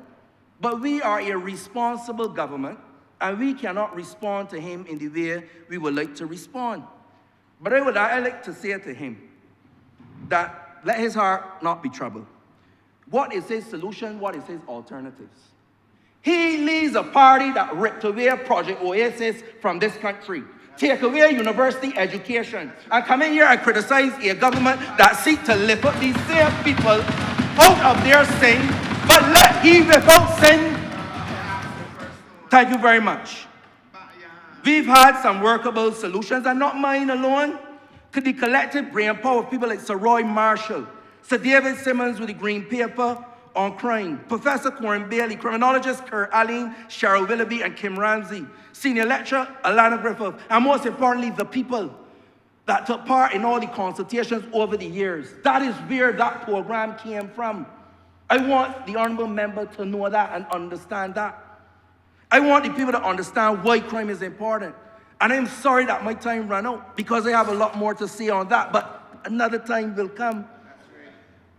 But we are a responsible government, and we cannot respond to him in the way we would like to respond. But I like to say to him that let his heart not be troubled. What is his solution? What is his alternatives? He leads a party that ripped away Project Oasis from this country, take away university education, and come in here and criticize a government that seeks to lift up these same people out of their sin, but let he without sin. Thank you very much. We've had some workable solutions, and not mine alone. Could the collective brain power of people like Sir Roy Marshall, Sir David Simmons with the Green Paper on crime, Professor Corin Bailey, criminologist Kurt Allen, Cheryl Willoughby, and Kim Ramsey, senior lecturer Alana Griffith, and most importantly, the people that took part in all the consultations over the years. That is where that program came from. I want the honorable member to know that and understand that. I want the people to understand why crime is important. And I'm sorry that my time ran out because I have a lot more to say on that, but another time will come.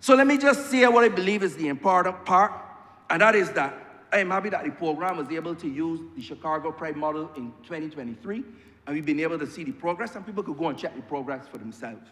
So let me just say what I believe is the important part, and that is that I am happy that the program was able to use the Chicago Pride model in 2023, and we've been able to see the progress, and people could go and check the progress for themselves.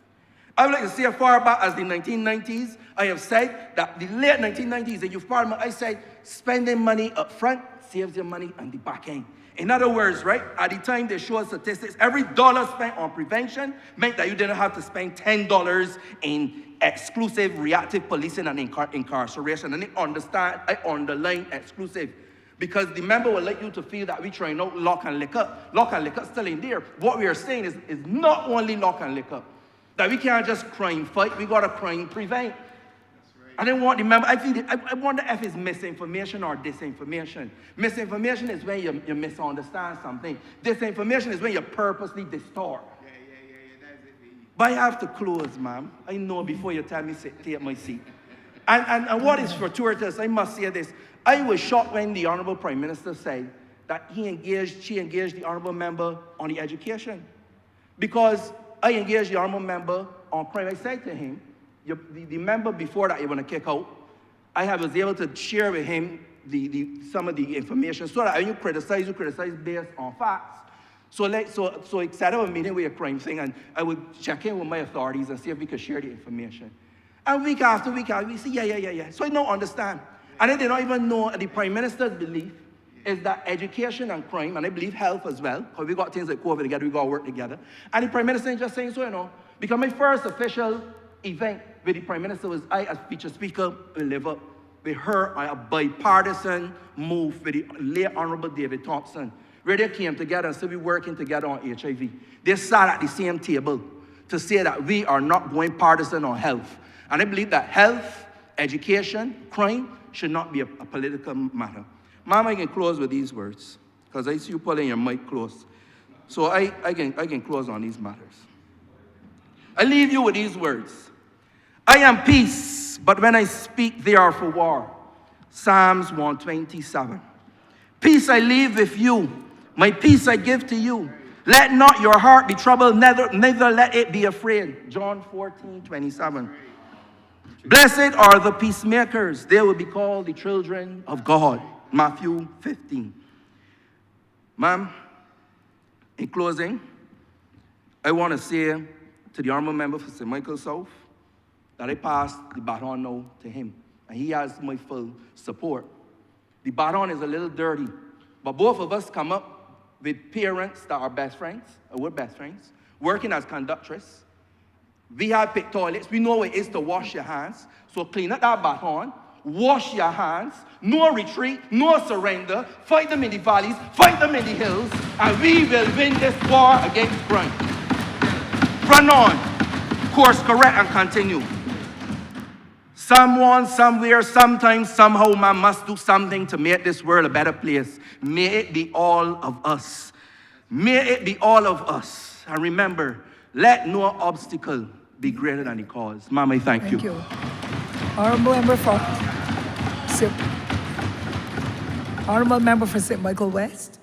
I would like to say as far back as the 1990s, I have said that the late 1990s, the youth parliament, I said spending money up front saves your money on the back end. In other words, right, at the time they show us statistics, every dollar spent on prevention meant that you didn't have to spend $10 in exclusive reactive policing and incarceration. And I underline exclusive. Because the member would like you to feel that we trying out lock and liquor. Lock and liquor still in there. What we are saying is not only lock and liquor. That we can't just crime fight, we gotta crime prevent. I didn't want the member, I wonder if it's misinformation or disinformation. Misinformation is when you misunderstand something. Disinformation is when you purposely distort. But I have to close, ma'am. I know before you tell me take my seat. And what is fortuitous, I must say this. I was shocked when the Honourable Prime Minister said that she engaged the Honourable Member on the education. Because I engaged the Honourable Member on crime. I said to him, the member before that you want to kick out, I was able to share with him some of the information so that when you criticize based on facts. So instead of a meeting with a crime thing, and I would check in with my authorities and see if we could share the information. And week after week, we say, yeah. So I don't understand. And then they don't even know the Prime Minister's belief is that education and crime, and I believe health as well, because we got things like COVID together, we got to work together. And the Prime Minister ain't just saying so, because my first official event with the Prime Minister was I, as featured speaker, will live up with her, a bipartisan move with the late Honourable David Thompson, where they came together and said we're working together on HIV. They sat at the same table to say that we are not going partisan on health. And I believe that health, education, crime should not be a political matter. Ma'am, I can close with these words, because I see you pulling your mic close. So I can close on these matters. I leave you with these words. I am peace, but when I speak, they are for war. Psalms 127. Peace I leave with you, my peace I give to you. Let not your heart be troubled, neither let it be afraid. John 14:27. Blessed are the peacemakers, they will be called the children of God. Matthew 15. Ma'am, in closing, I want to say to the Honourable Member for St. Michael South that I pass the baton now to him, and he has my full support. The baton is a little dirty, but both of us come up with parents that are best friends, we're best friends, working as conductress. We have picked toilets, we know what it is to wash your hands, so clean up that baton, wash your hands, no retreat, no surrender, fight them in the valleys, fight them in the hills, and we will win this war against crime. Run on, course correct and continue. Someone, somewhere, sometimes, somehow, man must do something to make this world a better place. May it be all of us. May it be all of us. And remember, let no obstacle be greater than the cause. Ma'am, I thank you. Thank you. Honourable Member for St. Michael West.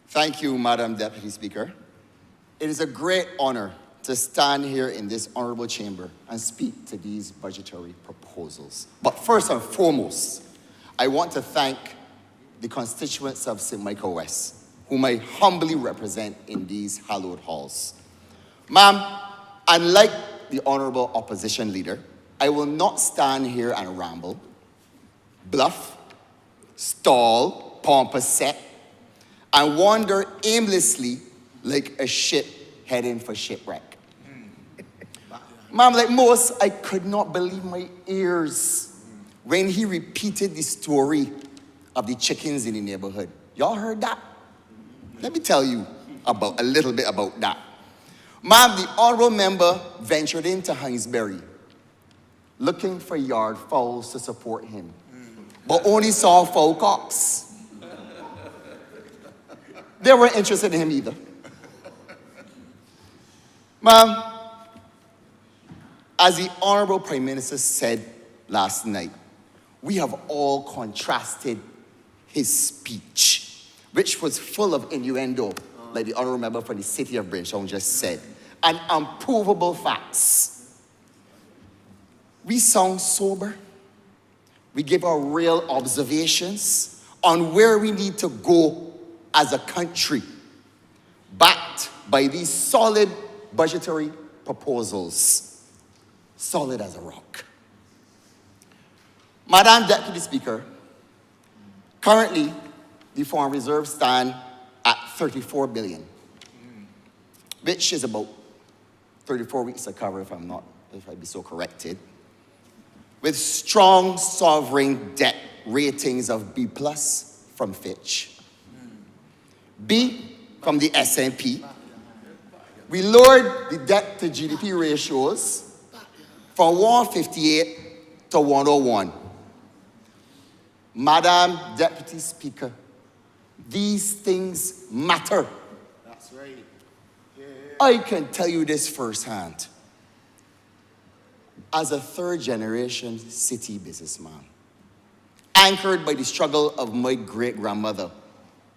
Thank you, Madam Deputy Speaker. It is a great honor to stand here in this honorable chamber and speak to these budgetary proposals. But first and foremost, I want to thank the constituents of St. Michael West, whom I humbly represent in these hallowed halls. Ma'am, unlike the honorable opposition leader, I will not stand here and ramble, bluff, stall, pompous set, and wander aimlessly like a ship heading for shipwreck. Ma'am, like most, I could not believe my ears when he repeated the story of the chickens in the neighborhood. Y'all heard that? Let me tell you a little bit about that. Ma'am, the honorable member ventured into Hinesbury looking for yard fowls to support him, but only saw fowl cocks. They weren't interested in him either. Ma'am, as the Honorable Prime Minister said last night, we have all contrasted his speech, which was full of innuendo, like the honourable member from the city of Bridgetown just said, and unprovable facts. We sound sober. We give our real observations on where we need to go as a country, backed by these solid budgetary proposals, solid as a rock. Madam Deputy Speaker, currently the foreign reserves stand at 34 billion, which is about 34 weeks of cover, if I'd be so corrected, with strong sovereign debt ratings of B+ from Fitch, B from the S&P. We lowered the debt to GDP ratios from 158 to 101. Madam Deputy Speaker, these things matter. That's right. Yeah. I can tell you this firsthand. As a third-generation city businessman, anchored by the struggle of my great-grandmother,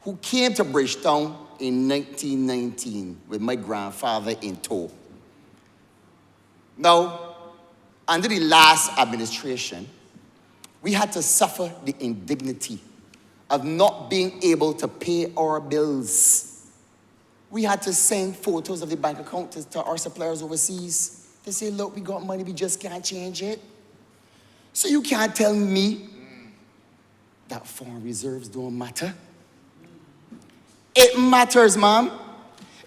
who came to Bridgetown in 1919 with my grandfather in tow. Now, under the last administration, we had to suffer the indignity of not being able to pay our bills. We had to send photos of the bank account to our suppliers overseas. They say, look, we got money, we just can't change it. So you can't tell me that foreign reserves don't matter. It matters, ma'am.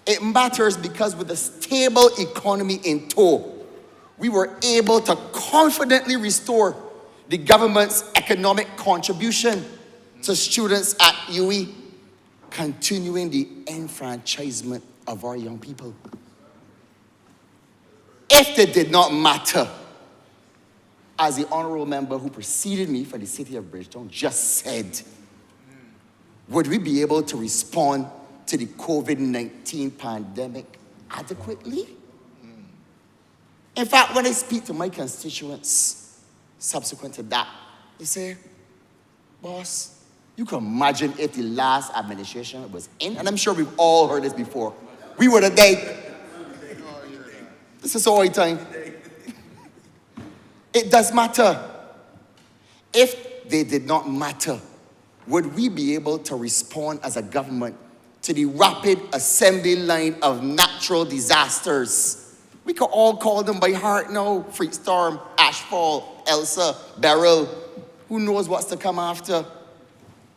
It matters because with a stable economy in tow, we were able to confidently restore the government's economic contribution to students at UE, continuing the enfranchisement of our young people. If they did not matter, as the honourable member who preceded me for the city of Bridgetown just said, would we be able to respond to the COVID-19 pandemic adequately? In fact, when I speak to my constituents subsequent to that, they say, boss, you can imagine if the last administration was in, and I'm sure we've all heard this before, we would have died. This is all time. It does matter. If they did not matter, would we be able to respond as a government to the rapid assembly line of natural disasters? We could all call them by heart now. Freak storm, ashfall, Elsa, Beryl. Who knows what's to come after?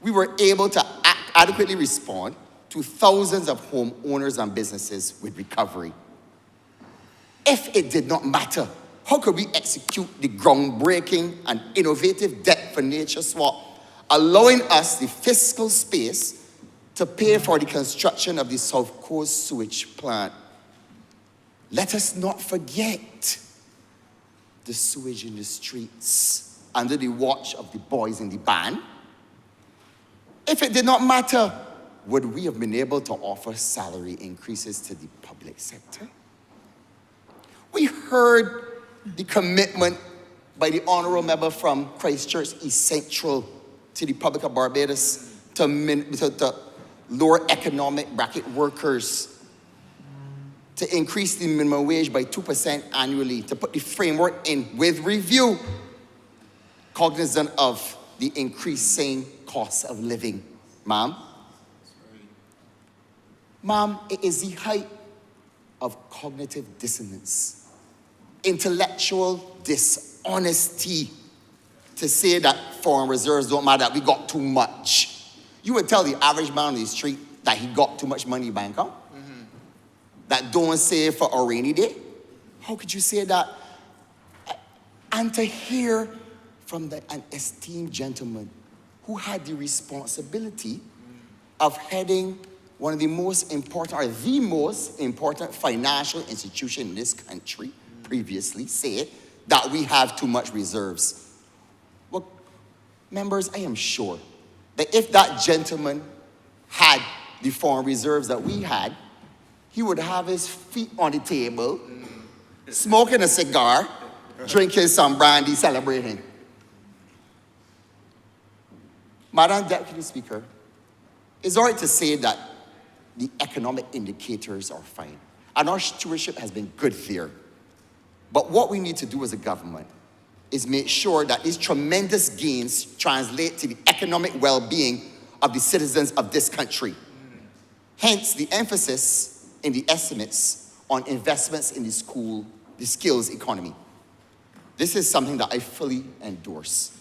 We were able to adequately respond to thousands of homeowners and businesses with recovery. If it did not matter, how could we execute the groundbreaking and innovative debt for nature swap, allowing us the fiscal space to pay for the construction of the South Coast sewage plant? Let us not forget the sewage in the streets under the watch of the boys in the band. If it did not matter, would we have been able to offer salary increases to the public sector? We heard the commitment by the honourable member from Christchurch East Central to the Republic of Barbados to lower economic bracket workers, to increase the minimum wage by 2% annually, to put the framework in with review, cognizant of the increasing cost of living. Ma'am? Ma'am, it is the height of cognitive dissonance, intellectual dishonesty to say that foreign reserves don't matter, that we got too much. You would tell the average man on the street that he got too much money in bank account, that don't save for a rainy day. How could you say that? And to hear from an esteemed gentleman who had the responsibility of heading one of the most important, or the most important financial institution in this country previously said that we have too much reserves. Well, members, I am sure that if that gentleman had the foreign reserves that we had, he would have his feet on the table, smoking a cigar, drinking some brandy, celebrating. Madam Deputy Speaker, it's all right to say that the economic indicators are fine, and our stewardship has been good there. But what we need to do as a government is make sure that these tremendous gains translate to the economic well-being of the citizens of this country. Hence, the emphasis in the estimates on investments in the skills economy. This is something that I fully endorse.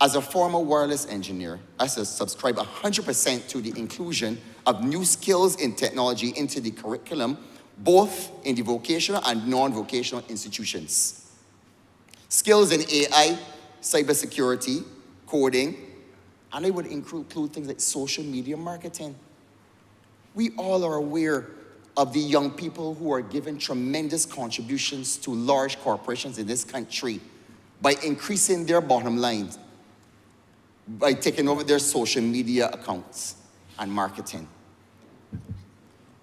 As a former wireless engineer, I subscribe 100% to the inclusion of new skills in technology into the curriculum, both in the vocational and non-vocational institutions. Skills in AI, cybersecurity, coding, and I would include things like social media marketing. We all are aware of the young people who are given tremendous contributions to large corporations in this country by increasing their bottom lines, by taking over their social media accounts and marketing.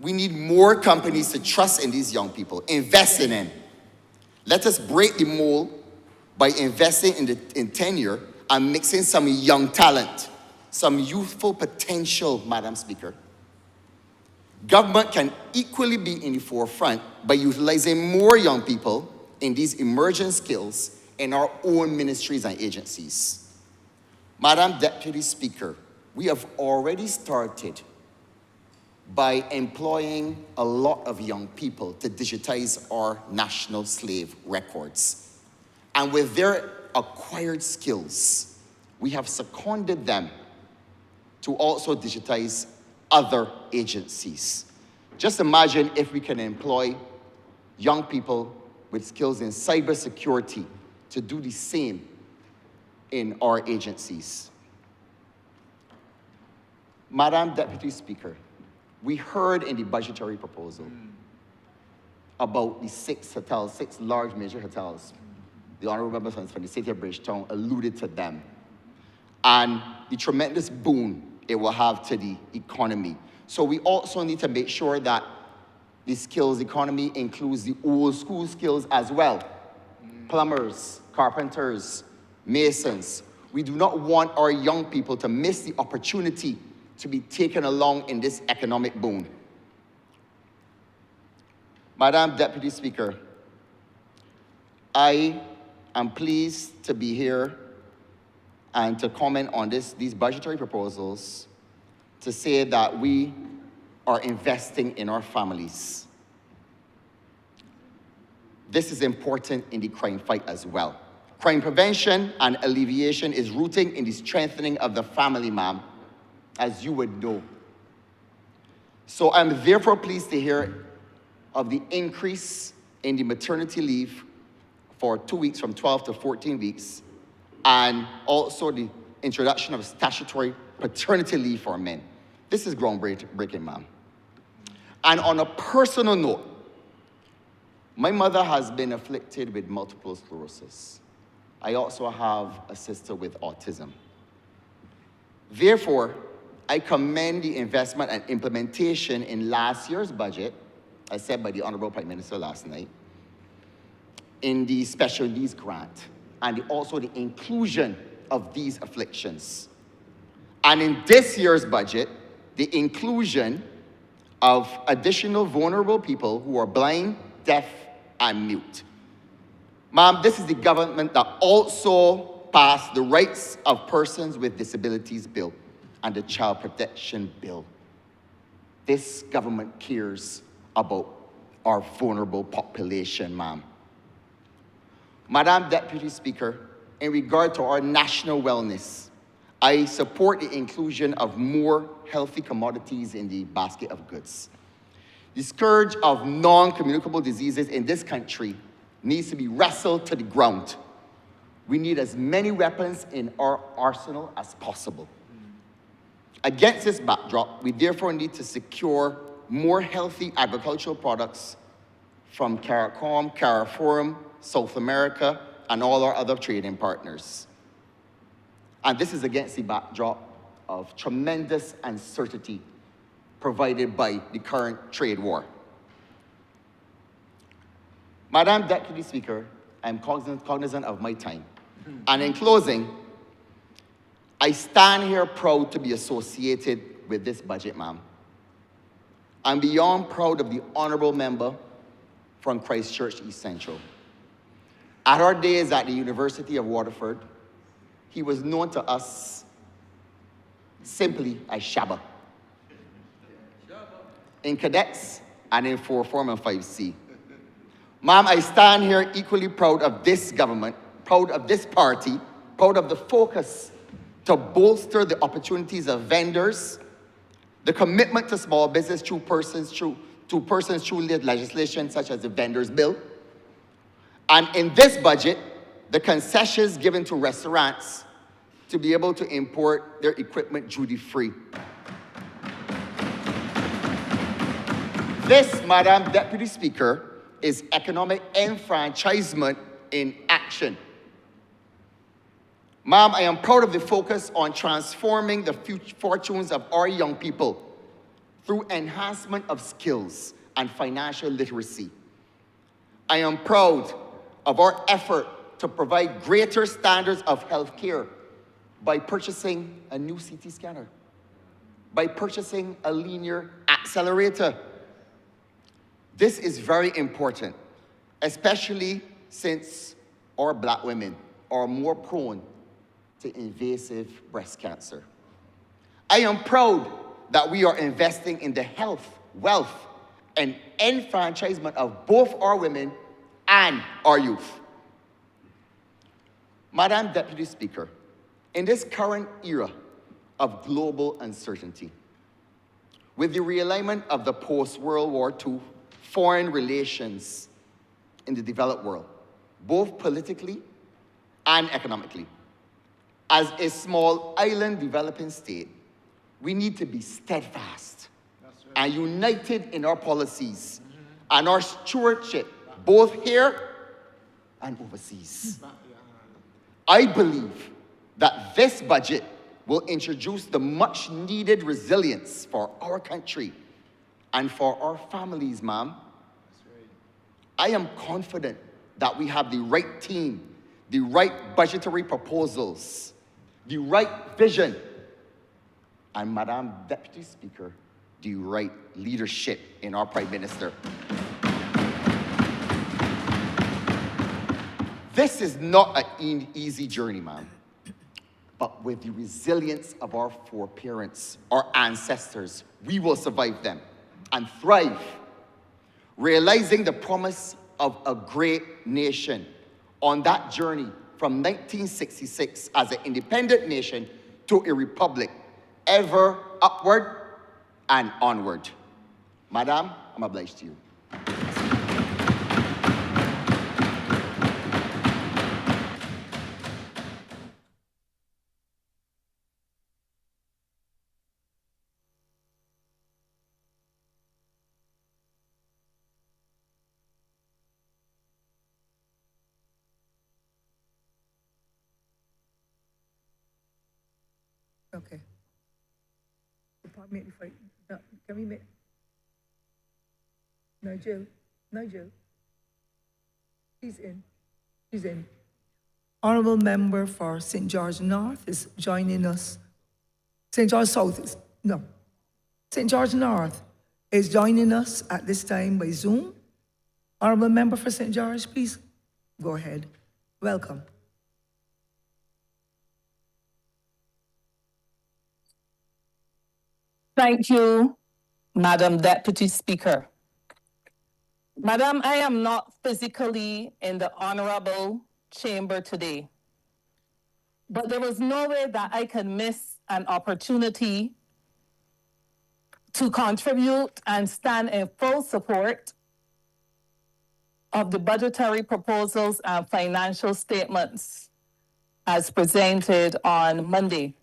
We need more companies to trust in these young people, invest in them. Let us break the mold by investing in tenure and mixing some young talent, some youthful potential, Madam Speaker. Government can equally be in the forefront by utilizing more young people in these emerging skills in our own ministries and agencies. Madam Deputy Speaker, we have already started by employing a lot of young people to digitize our national slave records. And with their acquired skills, we have seconded them to also digitize other agencies. Just imagine if we can employ young people with skills in cybersecurity to do the same in our agencies. Madam Deputy Speaker, we heard in the budgetary proposal about the 6 hotels, 6 large major hotels. The Honourable Member from the City of Bridgetown alluded to them, and the tremendous boon it will have to the economy. So we also need to make sure that the skills economy includes the old school skills as well. Plumbers, carpenters, masons. We do not want our young people to miss the opportunity to be taken along in this economic boom. Madam Deputy Speaker, I am pleased to be here and to comment on these budgetary proposals to say that we are investing in our families. This is important in the crime fight as well. Crime prevention and alleviation is rooting in the strengthening of the family, ma'am, as you would know. So I'm therefore pleased to hear of the increase in the maternity leave for 2 weeks from 12 to 14 weeks, and also the introduction of statutory paternity leave for men. This is groundbreaking, ma'am. And on a personal note, my mother has been afflicted with multiple sclerosis. I also have a sister with autism. Therefore, I commend the investment and implementation in last year's budget, as said by the Honourable Prime Minister last night, in the special needs grant, and also the inclusion of these afflictions. And in this year's budget, the inclusion of additional vulnerable people who are blind, deaf, and mute. Ma'am, this is the government that also passed the Rights of Persons with Disabilities Bill and the Child Protection Bill. This government cares about our vulnerable population, ma'am. Madam Deputy Speaker, in regard to our national wellness, I support the inclusion of more healthy commodities in the basket of goods. The scourge of non-communicable diseases in this country needs to be wrestled to the ground. We need as many weapons in our arsenal as possible. Against this backdrop, we therefore need to secure more healthy agricultural products from CARICOM, CARIFORUM, South America, and all our other trading partners. And this is against the backdrop of tremendous uncertainty provided by the current trade war. Madam Deputy Speaker, I'm cognizant of my time. And in closing, I stand here proud to be associated with this budget, ma'am. I'm beyond proud of the honorable member from Christchurch East Central. At our days at the University of Waterford, he was known to us simply as Shabba. In cadets and in 4 Form and 5C. Ma'am, I stand here equally proud of this government, proud of this party, proud of the focus to bolster the opportunities of vendors, the commitment to small business through persons through legislation such as the Vendors Bill. And in this budget, the concessions given to restaurants to be able to import their equipment duty-free. This, Madam Deputy Speaker, is economic enfranchisement in action. Ma'am, I am proud of the focus on transforming the fortunes of our young people through enhancement of skills and financial literacy. I am proud of our effort to provide greater standards of health care by purchasing a new CT scanner, by purchasing a linear accelerator. This is very important, especially since our Black women are more prone to invasive breast cancer. I am proud that we are investing in the health, wealth, and enfranchisement of both our women and our youth. Madam Deputy Speaker, in this current era of global uncertainty, with the realignment of the post-World War II foreign relations in the developed world, both politically and economically, as a small island developing state, we need to be steadfast and united in our policies and our stewardship, both here and overseas. I believe that this budget will introduce the much needed resilience for our country and for our families, ma'am. I am confident that we have the right team, the right budgetary proposals, the right vision, and Madam Deputy Speaker, the right leadership in our Prime Minister. This is not an easy journey, ma'am. But with the resilience of our foreparents, our ancestors, we will survive them and thrive, realizing the promise of a great nation on that journey from 1966 as an independent nation to a republic, ever upward and onward. Madam, I'm obliged to you. Okay. Can we make Nigel? He's in. Honourable member for St. George North is joining us. St. George South is, no. St. George North is joining us at this time by Zoom. Honourable member for St. George, please go ahead. Welcome. Thank you, Madam Deputy Speaker. Madam, I am not physically in the Honourable Chamber today, but there was no way that I could miss an opportunity to contribute and stand in full support of the budgetary proposals and financial statements as presented on Monday.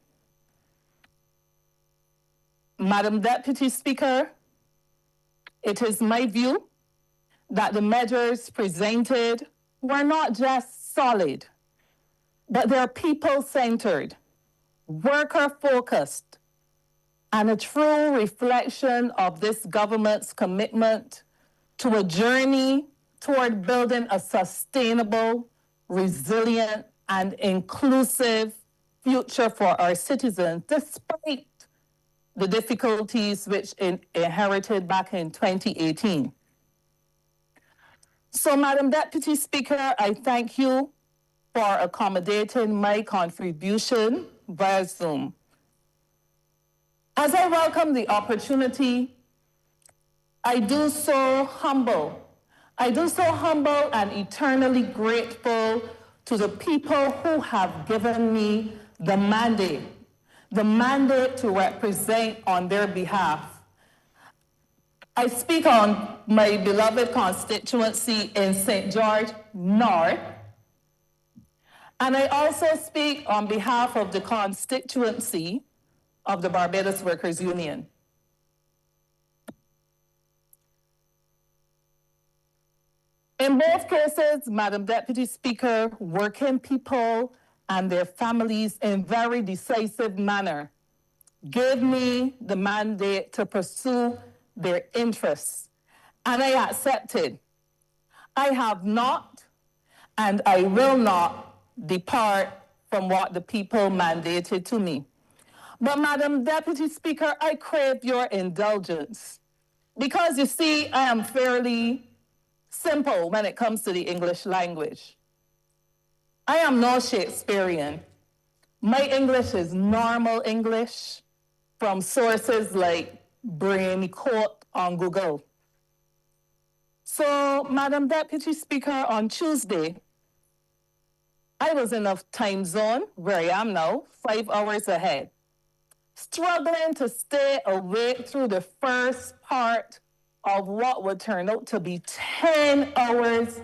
Madam Deputy Speaker, it is my view that the measures presented were not just solid, but they're people-centered, worker-focused, and a true reflection of this government's commitment to a journey toward building a sustainable, resilient, and inclusive future for our citizens, despite the difficulties which inherited back in 2018. So, Madam Deputy Speaker, I thank you for accommodating my contribution via Zoom. As I welcome the opportunity, I do so humble and eternally grateful to the people who have given me the mandate to represent on their behalf. I speak on my beloved constituency in St. George North, and I also speak on behalf of the constituency of the Barbados Workers Union. In both cases, Madam Deputy Speaker, working people and their families in very decisive manner gave me the mandate to pursue their interests, and I accepted. I have not, and I will not depart from what the people mandated to me. But Madam Deputy Speaker, I crave your indulgence because you see, I am fairly simple when it comes to the English language. I am no Shakespearean. My English is normal English from sources like Brain Quote on Google. So, Madam Deputy Speaker, on Tuesday, I was in a time zone where I am now, 5 hours ahead, struggling to stay awake through the first part of what would turn out to be 10 hours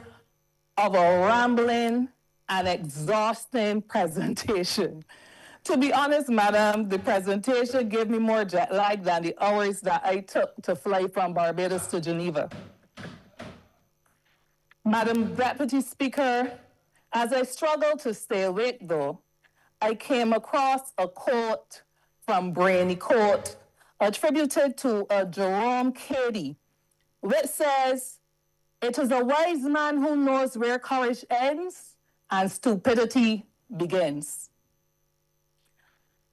of a rambling and exhausting presentation. To be honest, Madam, the presentation gave me more jet lag than the hours that I took to fly from Barbados to Geneva. Madam Deputy Speaker, as I struggled to stay awake though, I came across a quote from Brainy Quote attributed to Jerome Cady, which says, "It is a wise man who knows where courage ends and stupidity begins."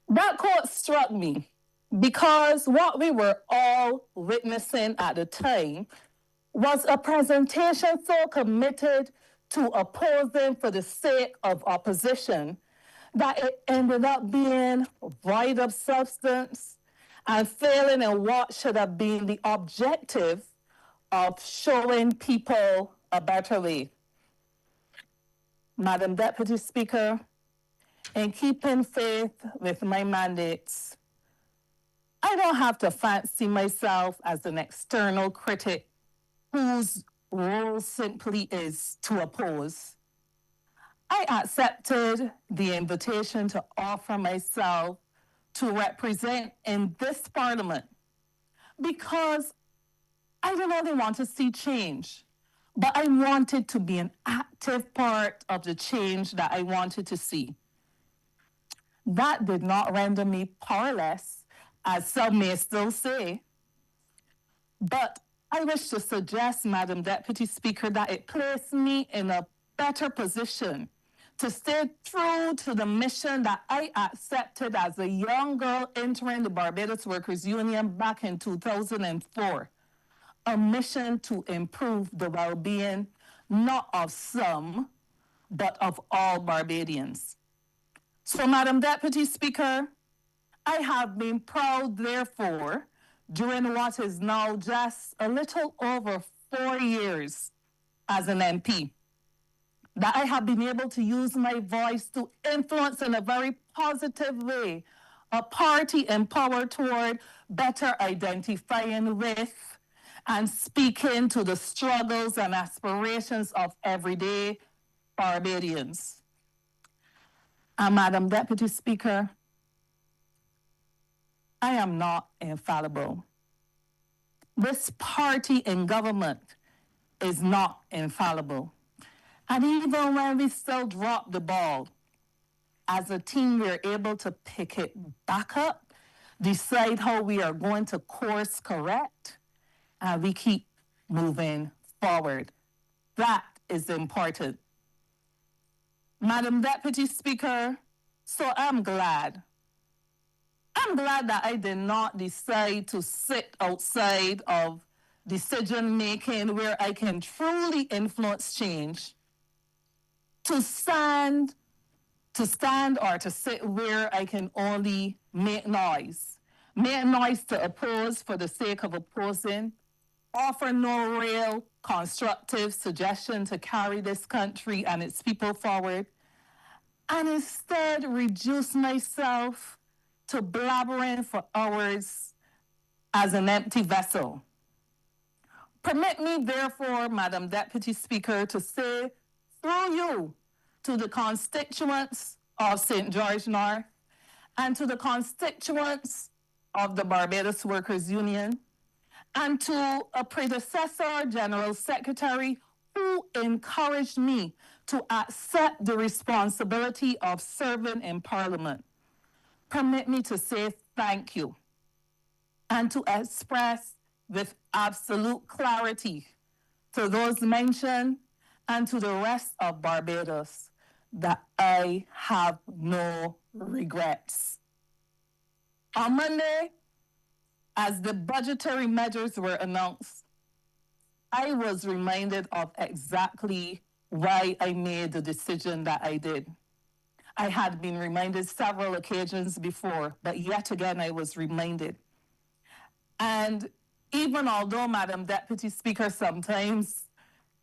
That quote struck me because what we were all witnessing at the time was a presentation so committed to opposing for the sake of opposition that it ended up being void of substance and failing in what should have been the objective of showing people a better way. Madam Deputy Speaker, in keeping faith with my mandates, I don't have to fancy myself as an external critic whose role simply is to oppose. I accepted the invitation to offer myself to represent in this Parliament because I didn't only want to see change, but I wanted to be an active part of the change that I wanted to see. That did not render me powerless, as some may still say. But I wish to suggest, Madam Deputy Speaker, that it placed me in a better position to stay true to the mission that I accepted as a young girl entering the Barbados Workers Union back in 2004, a mission to improve the well-being not of some, but of all Barbadians. So, Madam Deputy Speaker, I have been proud, therefore, during what is now just a little over 4 years as an MP, that I have been able to use my voice to influence in a very positive way a party empowered toward better identifying with and speaking to the struggles and aspirations of everyday Barbadians. And Madam Deputy Speaker, I am not infallible. This party in government is not infallible. And even when we still drop the ball, as a team, we're able to pick it back up, decide how we are going to course correct, and we keep moving forward. That is important. Madam Deputy Speaker, So I'm glad. I'm glad that I did not decide to sit outside of decision making where I can truly influence change, to stand or to sit where I can only make noise to oppose for the sake of opposing, offer no real constructive suggestion to carry this country and its people forward, and instead reduce myself to blabbering for hours as an empty vessel. Permit me, therefore, Madam Deputy Speaker, to say through you to the constituents of St. George North and to the constituents of the Barbados Workers Union and to a predecessor General Secretary who encouraged me to accept the responsibility of serving in Parliament. Permit me to say thank you and to express with absolute clarity to those mentioned and to the rest of Barbados that I have no regrets. On Monday, as the budgetary measures were announced, I was reminded of exactly why I made the decision that I did. I had been reminded several occasions before, but yet again I was reminded. And even although, Madam Deputy Speaker, sometimes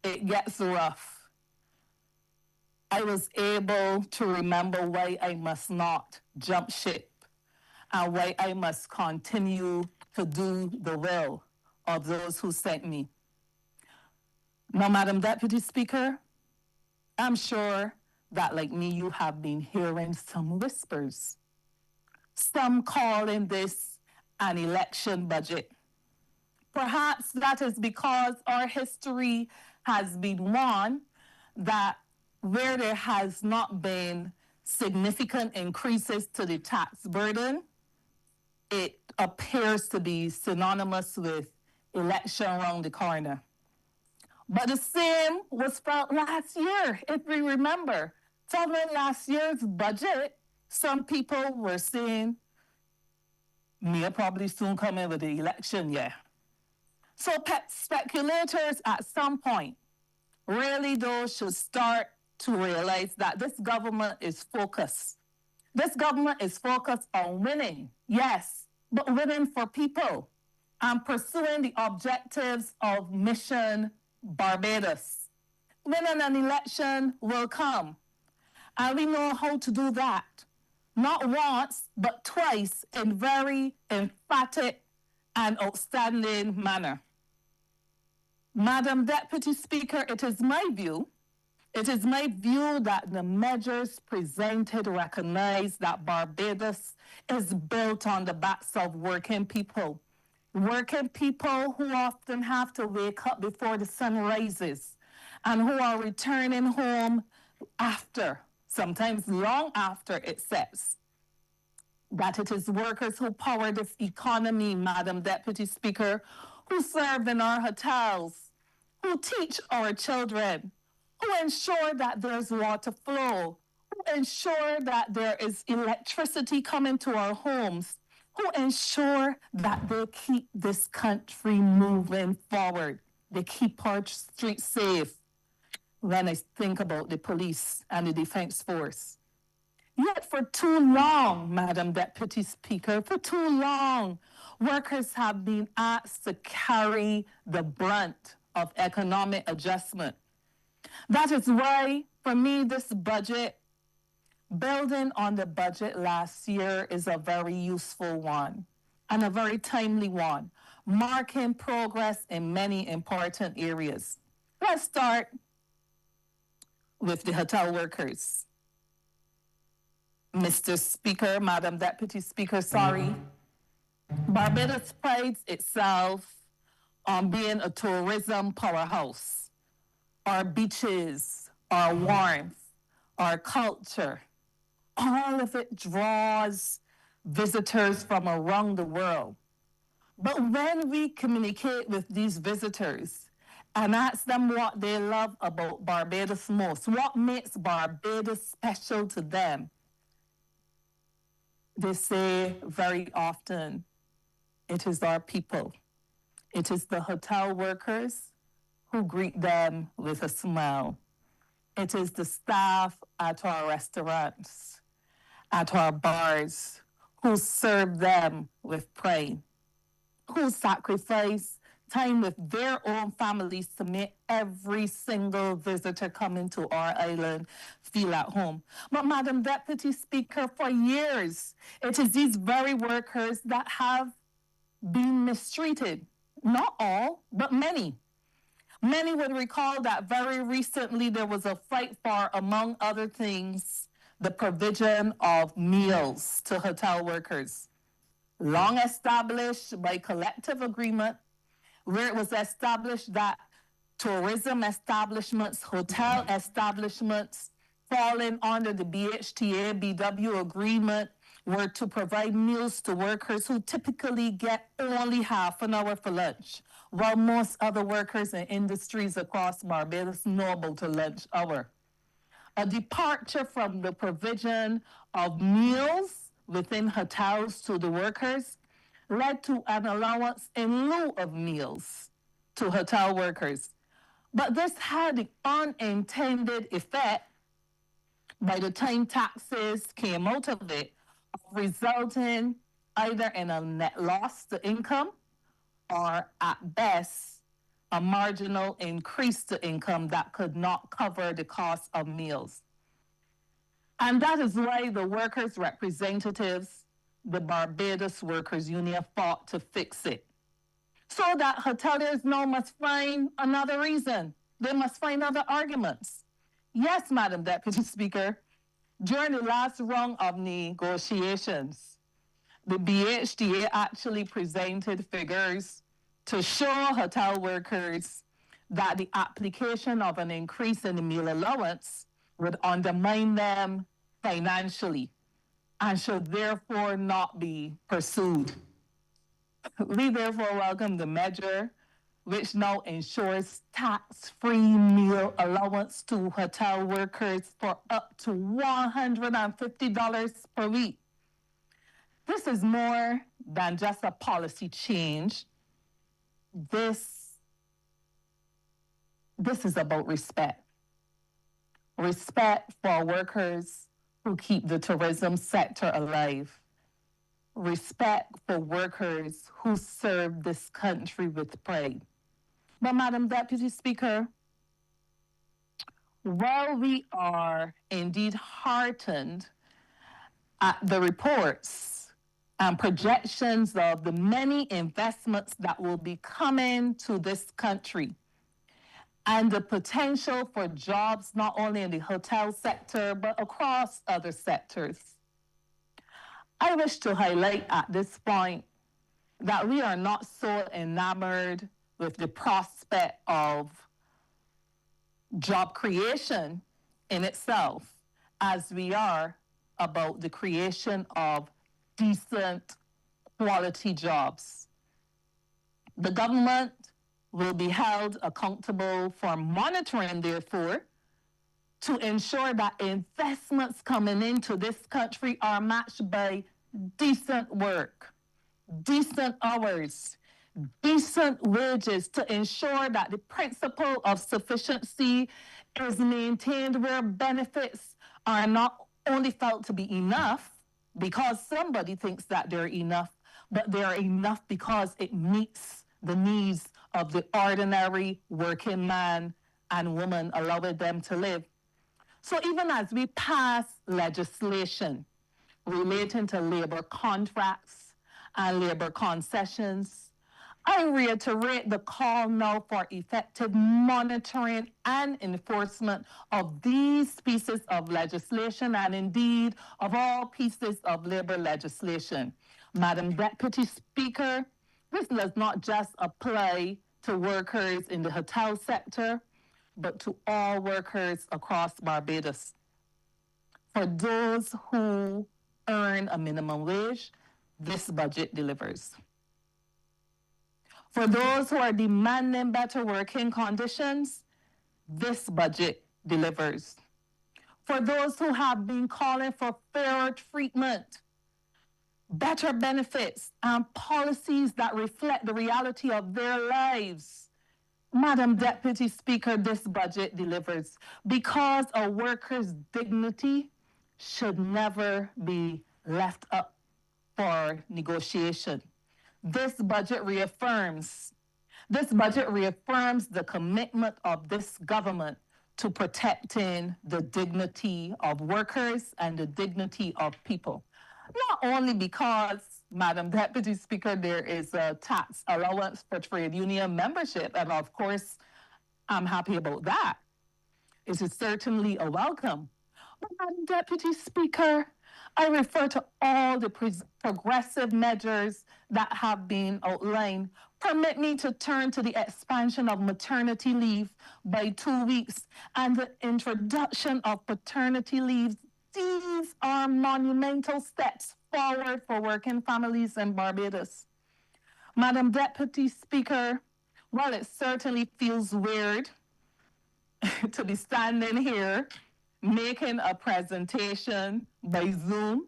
it gets rough, I was able to remember why I must not jump ship and why I must continue to do the will of those who sent me. Now, Madam Deputy Speaker, I'm sure that, like me, you have been hearing some whispers, some calling this an election budget. Perhaps that is because our history has been one that where there has not been significant increases to the tax burden, it appears to be synonymous with election around the corner. But the same was felt last year, if we remember. Following last year's budget, some people were saying, "We'll probably soon come in with the election, yeah." So speculators at some point really though should start to realize that this government is focused. This government is focused on winning, yes, but winning for people and pursuing the objectives of Mission Barbados. Winning an election will come, and we know how to do that. Not once, but twice in very emphatic and outstanding manner. Madam Deputy Speaker, it is my view that the measures presented recognize that Barbados is built on the backs of working people who often have to wake up before the sun rises and who are returning home after, sometimes long after it sets. That it is workers who power this economy, Madam Deputy Speaker, who serve in our hotels, who teach our children, who ensure that there's water flow, who ensure that there is electricity coming to our homes, who ensure that they keep this country moving forward. They keep our streets safe. When I think about the police and the defense force. Yet for too long, Madam Deputy Speaker, for too long, workers have been asked to carry the brunt of economic adjustment. That is why, for me, this budget, building on the budget last year, is a very useful one and a very timely one, marking progress in many important areas. Let's start with the hotel workers. Mr. Speaker, Madam Deputy Speaker, sorry. Barbados prides itself on being a tourism powerhouse. Our beaches, our warmth, our culture, all of it draws visitors from around the world. But when we communicate with these visitors and ask them what they love about Barbados most, what makes Barbados special to them, They say very often, it is our people. It is the hotel workers who greet them with a smile. It is the staff at our restaurants, at our bars, who serve them with pride, who sacrifice time with their own families to make every single visitor coming to our island feel at home. But, Madam Deputy Speaker, for years, it is these very workers that have been mistreated. Not all, but many. Many would recall that very recently there was a fight for, among other things, the provision of meals to hotel workers. Long established by collective agreement, where it was established that tourism establishments, hotel establishments, falling under the BHTA BW agreement were to provide meals to workers who typically get only half an hour for lunch, while most other workers in industries across Barbados know about the lunch hour. A departure from the provision of meals within hotels to the workers led to an allowance in lieu of meals to hotel workers. But this had the unintended effect, by the time taxes came out of it, resulting either in a net loss to income or, at best, a marginal increase to income that could not cover the cost of meals. And that is why the workers' representatives, the Barbados Workers Union, fought to fix it. So that hoteliers now must find another reason. They must find other arguments. Yes, Madam Deputy Speaker, during the last round of negotiations, the BHTA actually presented figures to show hotel workers that the application of an increase in the meal allowance would undermine them financially and should therefore not be pursued. We therefore welcome the measure, which now ensures tax-free meal allowance to hotel workers for up to $150 per week. This is more than just a policy change. This is about respect. Respect for workers who keep the tourism sector alive. Respect for workers who serve this country with pride. But, Madam Deputy Speaker, while we are indeed heartened at the reports and projections of the many investments that will be coming to this country and the potential for jobs not only in the hotel sector but across other sectors, I wish to highlight at this point that we are not so enamored with the prospect of job creation in itself as we are about the creation of decent quality jobs. The government will be held accountable for monitoring, therefore, to ensure that investments coming into this country are matched by decent work, decent hours, decent wages, to ensure that the principle of sufficiency is maintained, where benefits are not only felt to be enough because somebody thinks that they're enough, but they're enough because it meets the needs of the ordinary working man and woman, allowing them to live. So even as we pass legislation relating to labor contracts and labor concessions, I reiterate the call now for effective monitoring and enforcement of these pieces of legislation and indeed of all pieces of labor legislation. Madam Deputy Speaker, this does not just apply to workers in the hotel sector, but to all workers across Barbados. For those who earn a minimum wage, this budget delivers. For those who are demanding better working conditions, this budget delivers. For those who have been calling for fairer treatment better benefits, and policies that reflect the reality of their lives. Madam Deputy Speaker, this budget delivers because a worker's dignity should never be left up for negotiation. This budget reaffirms the commitment of this government to protecting the dignity of workers and the dignity of people. Not only because, Madam Deputy Speaker, there is a tax allowance for trade union membership, and of course, I'm happy about that. It is certainly a welcome. But, Madam Deputy Speaker, I refer to all the progressive measures that have been outlined. Permit me to turn to the expansion of maternity leave by 2 weeks and the introduction of paternity leave. These are monumental steps forward for working families in Barbados. Madam Deputy Speaker, while it certainly feels weird to be standing here making a presentation by Zoom,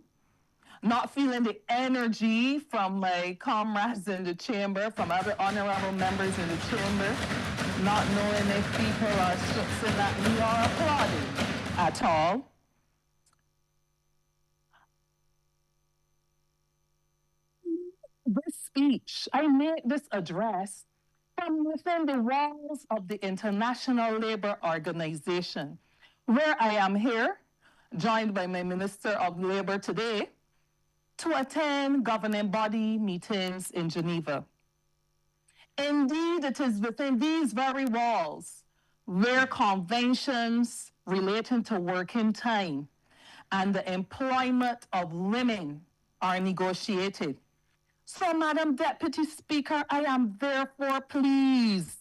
not feeling the energy from my comrades in the chamber, from other honorable members in the chamber, not knowing if people are shooting at me or applauding at all. This speech, I made this address from within the walls of the International Labour Organization, where I am here, joined by my Minister of Labour today, to attend governing body meetings in Geneva. Indeed, it is within these very walls where conventions relating to working time and the employment of women are negotiated. So, Madam Deputy Speaker, I am therefore pleased.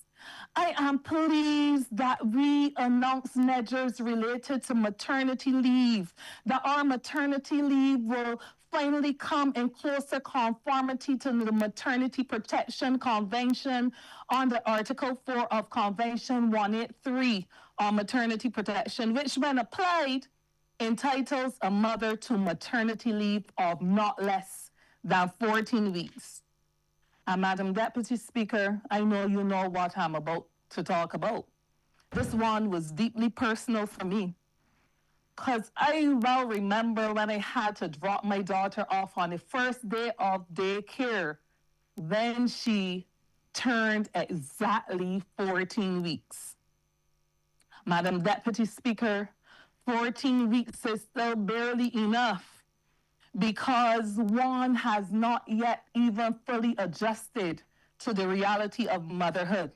I am pleased that we announce measures related to maternity leave, that our maternity leave will finally come in closer conformity to the Maternity Protection Convention under Article 4 of Convention 183 on maternity protection, which, when applied, entitles a mother to maternity leave of not less than 14 weeks. And Madam Deputy Speaker, I know you know what I'm about to talk about. This one was deeply personal for me, because I well remember when I had to drop my daughter off on the first day of daycare when she turned exactly 14 weeks. Madam Deputy Speaker, 14 weeks is still barely enough because one has not yet even fully adjusted to the reality of motherhood.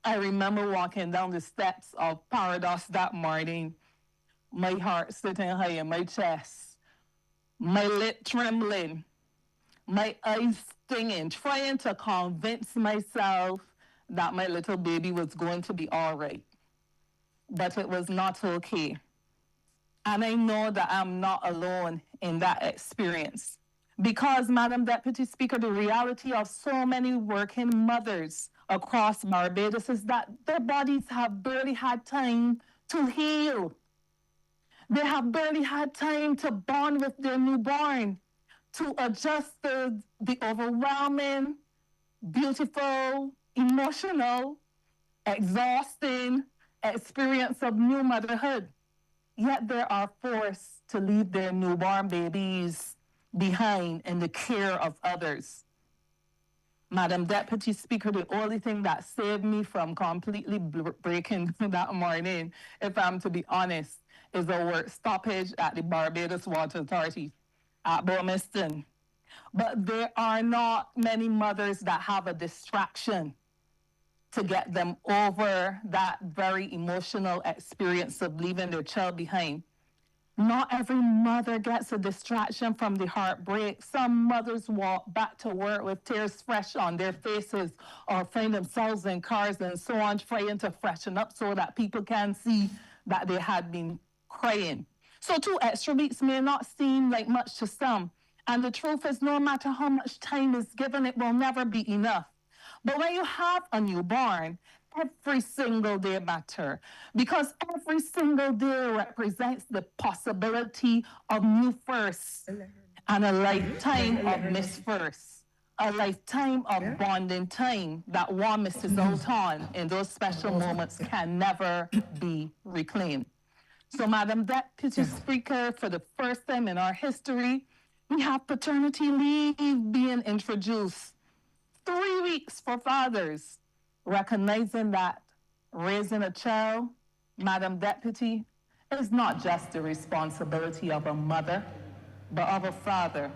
I remember walking down the steps of Paradox that morning, my heart sitting high in my chest, my lip trembling, my eyes stinging, trying to convince myself that my little baby was going to be all right. But it was not okay. And I know that I'm not alone in that experience. Because, Madam Deputy Speaker, the reality of so many working mothers across Barbados is that their bodies have barely had time to heal. They have barely had time to bond with their newborn, to adjust to the overwhelming, beautiful, emotional, exhausting experience of new motherhood. Yet they are forced to leave their newborn babies behind in the care of others. Madam Deputy Speaker, the only thing that saved me from completely breaking that morning, if I'm to be honest, is a work stoppage at the Barbados Water Authority at Burmiston. But there are not many mothers that have a distraction to get them over that very emotional experience of leaving their child behind. Not every mother gets a distraction from the heartbreak. Some mothers walk back to work with tears fresh on their faces or find themselves in cars and so on, trying to freshen up so that people can see that they had been crying. So 2 extra weeks may not seem like much to some. And the truth is, no matter how much time is given, it will never be enough. But when you have a newborn, every single day matters, because every single day represents the possibility of new firsts and a lifetime of Miss First, a lifetime of bonding time that one misses out on in those special moments can never be reclaimed. So, Madam Deputy Speaker, for the first time in our history, we have paternity leave being introduced. 3 weeks for fathers, recognizing that raising a child, Madam Deputy, is not just the responsibility of a mother, but of a father.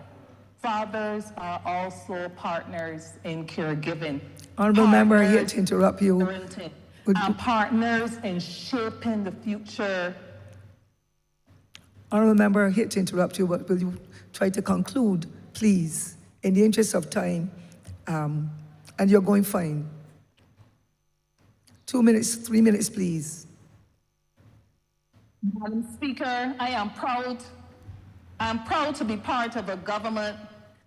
Fathers are also partners in caregiving. Honourable member, I hate to interrupt you. And partners in shaping the future. Honourable member, I hate to interrupt you, but will you try to conclude, please, in the interest of time? And you're going fine. 2 minutes, 3 minutes, please. Madam Speaker, I am proud to be part of a government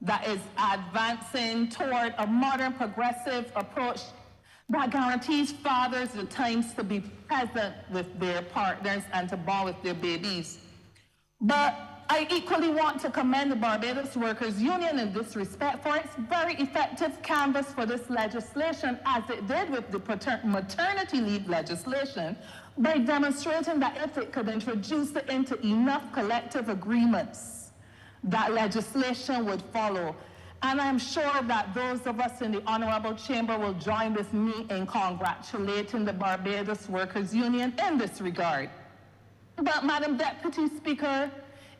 that is advancing toward a modern progressive approach that guarantees fathers the times to be present with their partners and to bond with their babies. But I equally want to commend the Barbados Workers Union in this respect for its very effective canvass for this legislation, as it did with the maternity leave legislation, by demonstrating that if it could introduce it into enough collective agreements, that legislation would follow. And I'm sure that those of us in the Honourable Chamber will join with me in congratulating the Barbados Workers Union in this regard. But, Madam Deputy Speaker,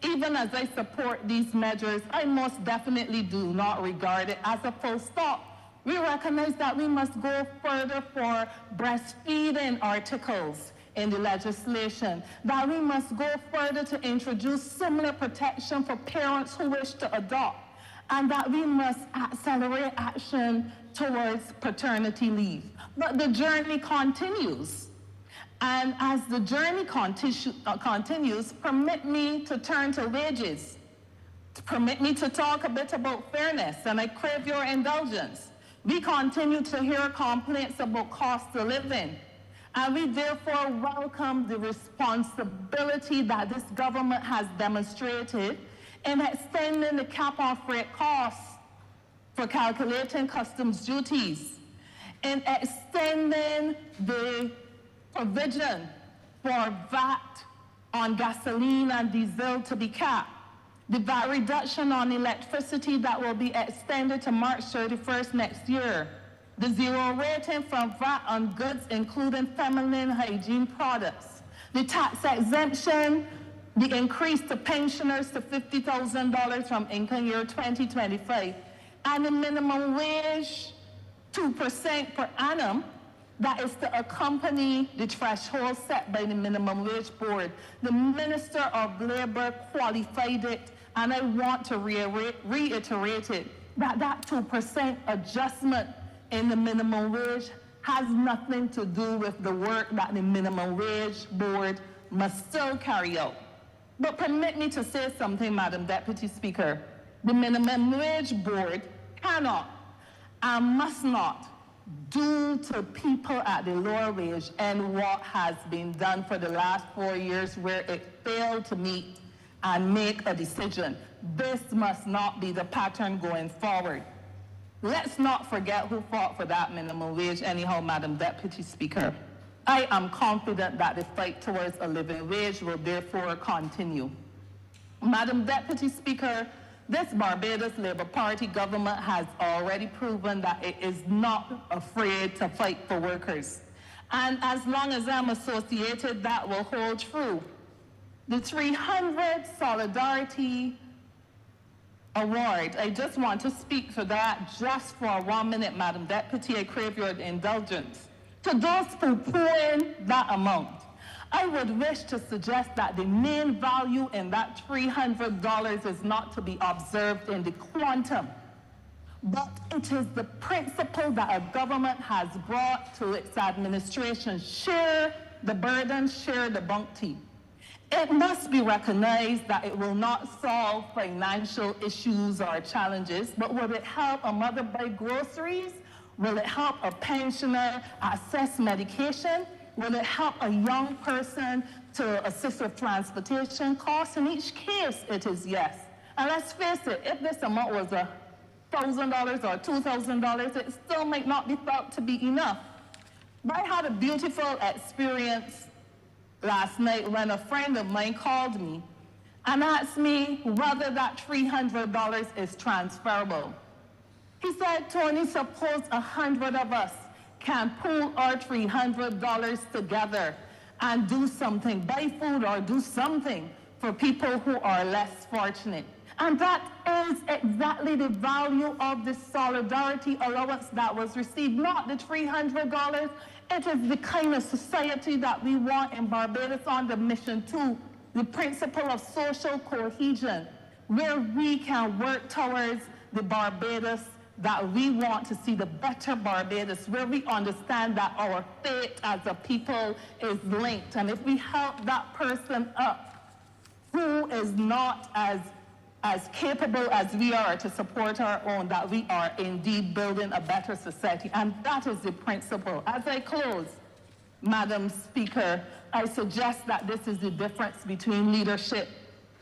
even as I support these measures, I most definitely do not regard it as a full stop. We recognize that we must go further for breastfeeding articles in the legislation, that we must go further to introduce similar protection for parents who wish to adopt, and that we must accelerate action towards paternity leave. But the journey continues. And as the journey continues, permit me to turn to wages. Permit me to talk a bit about fairness, and I crave your indulgence. We continue to hear complaints about cost of living, and we therefore welcome the responsibility that this government has demonstrated in extending the cap on freight costs for calculating customs duties, in extending the provision for VAT on gasoline and diesel to be capped, the VAT reduction on electricity that will be extended to March 31st next year, the zero rating from VAT on goods including feminine hygiene products, the tax exemption, the increase to pensioners to $50,000 from income year 2025, and the minimum wage 2% per annum that is to accompany the threshold set by the Minimum Wage Board. The Minister of Labour qualified it, and I want to reiterate it, that 2% adjustment in the minimum wage has nothing to do with the work that the Minimum Wage Board must still carry out. But permit me to say something, Madam Deputy Speaker. The Minimum Wage Board cannot and must not do to people at the lower wage and what has been done for the last 4 years where it failed to meet and make a decision. This must not be the pattern going forward. Let's not forget who fought for that minimum wage anyhow, Madam Deputy Speaker. I am confident that the fight towards a living wage will therefore continue. Madam Deputy Speaker, this Barbados Labour Party government has already proven that it is not afraid to fight for workers. And as long as I'm associated, that will hold true. The 300 Solidarity Award, I just want to speak for that just for 1 minute, Madam Deputy. I crave your indulgence. To those who pour in that amount, I would wish to suggest that the main value in that $300 is not to be observed in the quantum, but it is the principle that a government has brought to its administration. Share the burden, share the bounty. It must be recognized that it will not solve financial issues or challenges, but will it help a mother buy groceries? Will it help a pensioner access medication? Will it help a young person to assist with transportation costs? In each case, it is yes. And let's face it, if this amount was $1,000 or $2,000, it still might not be thought to be enough. But I had a beautiful experience last night when a friend of mine called me and asked me whether that $300 is transferable. He said, Tony, suppose 100 of us can pool our $300 together and do something, buy food or do something for people who are less fortunate. And that is exactly the value of the solidarity allowance that was received, not the $300. It is the kind of society that we want in Barbados on the mission to the principle of social cohesion, where we can work towards the Barbados that we want to see, the better Barbados, where we understand that our fate as a people is linked. And if we help that person up who is not as capable as we are to support our own, that we are indeed building a better society. And that is the principle. As I close, Madam Speaker, I suggest that this is the difference between leadership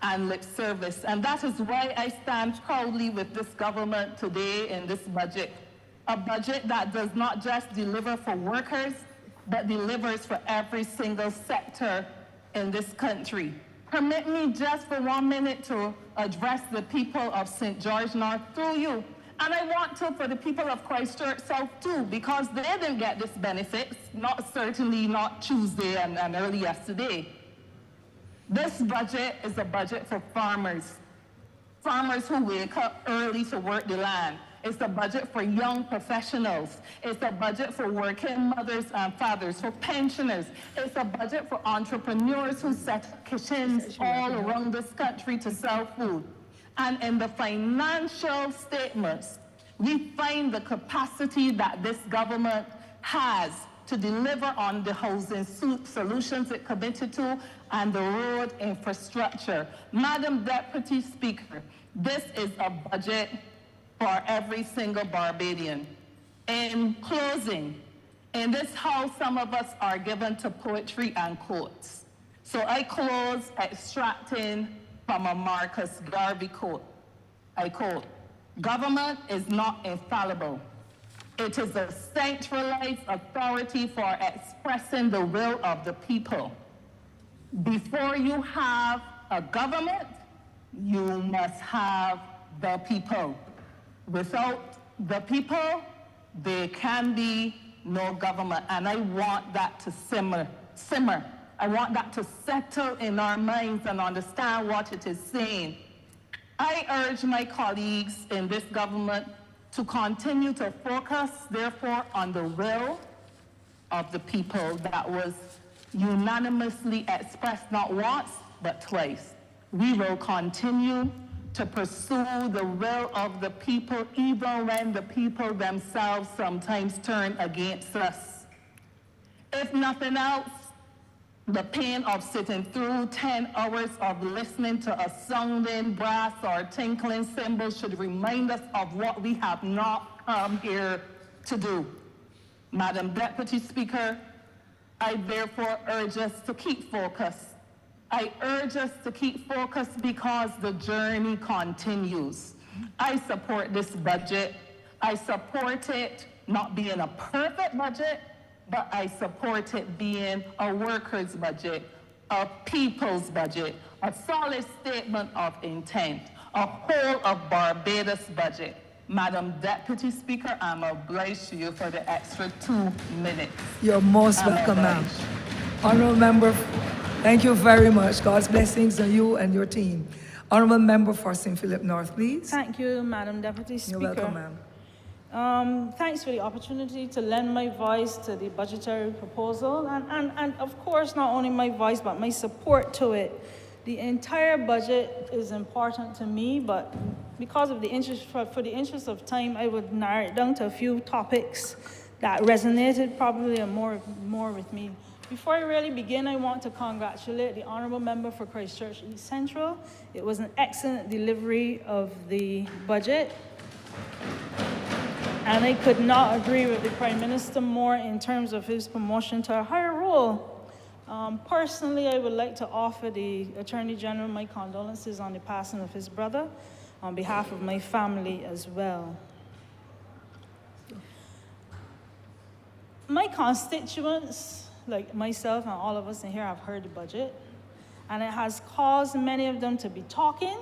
and lip service. And that is why I stand proudly with this government today in this budget. A budget that does not just deliver for workers, but delivers for every single sector in this country. Permit me just for 1 minute to address the people of St. George North through you. And I want to for the people of Christchurch South too, because they didn't get this benefit, certainly not Tuesday and early yesterday. This budget is a budget for farmers. Farmers who wake up early to work the land. It's a budget for young professionals. It's a budget for working mothers and fathers, for pensioners. It's a budget for entrepreneurs who set up kitchens all around this country to sell food. And in the financial statements, we find the capacity that this government has to deliver on the housing solutions it committed to and the road infrastructure. Madam Deputy Speaker, this is a budget for every single Barbadian. In closing, in this house, some of us are given to poetry and quotes. So I close extracting from a Marcus Garvey quote. I quote, "Government is not infallible. It is a centralized authority for expressing the will of the people. Before you have a government, you must have the people. Without the people, there can be no government." And I want that to simmer. I want that to settle in our minds and understand what it is saying. I urge my colleagues in this government to continue to focus, therefore, on the will of the people that was unanimously expressed not once, but twice. We will continue to pursue the will of the people, even when the people themselves sometimes turn against us. If nothing else, the pain of sitting through 10 hours of listening to a sounding brass or tinkling cymbal should remind us of what we have not come here to do. Madam Deputy Speaker, I therefore urge us to keep focused. I urge us to keep focused because the journey continues. I support this budget. I support it not being a perfect budget, but I support it being a workers' budget, a people's budget, a solid statement of intent, a whole of Barbados budget. Madam Deputy Speaker, I'm obliged to you for the extra 2 minutes. You're most welcome, ma'am. Honourable Member, thank you very much. God's blessings on you and your team. Honourable Member for St. Philip North, please. Thank you, Madam Deputy Speaker. You're welcome, ma'am. Thanks for the opportunity to lend my voice to the budgetary proposal and of course not only my voice but my support to it. The entire budget is important to me, but because of the interest, for the interest of time, I would narrow it down to a few topics that resonated probably more with me. Before I really begin, I want to congratulate the Honourable Member for Christchurch East Central. It was an excellent delivery of the budget. And I could not agree with the Prime Minister more in terms of his promotion to a higher role. Personally, I would like to offer the Attorney General my condolences on the passing of his brother on behalf of my family as well. My constituents, like myself and all of us in here, have heard the budget, and it has caused many of them to be talking,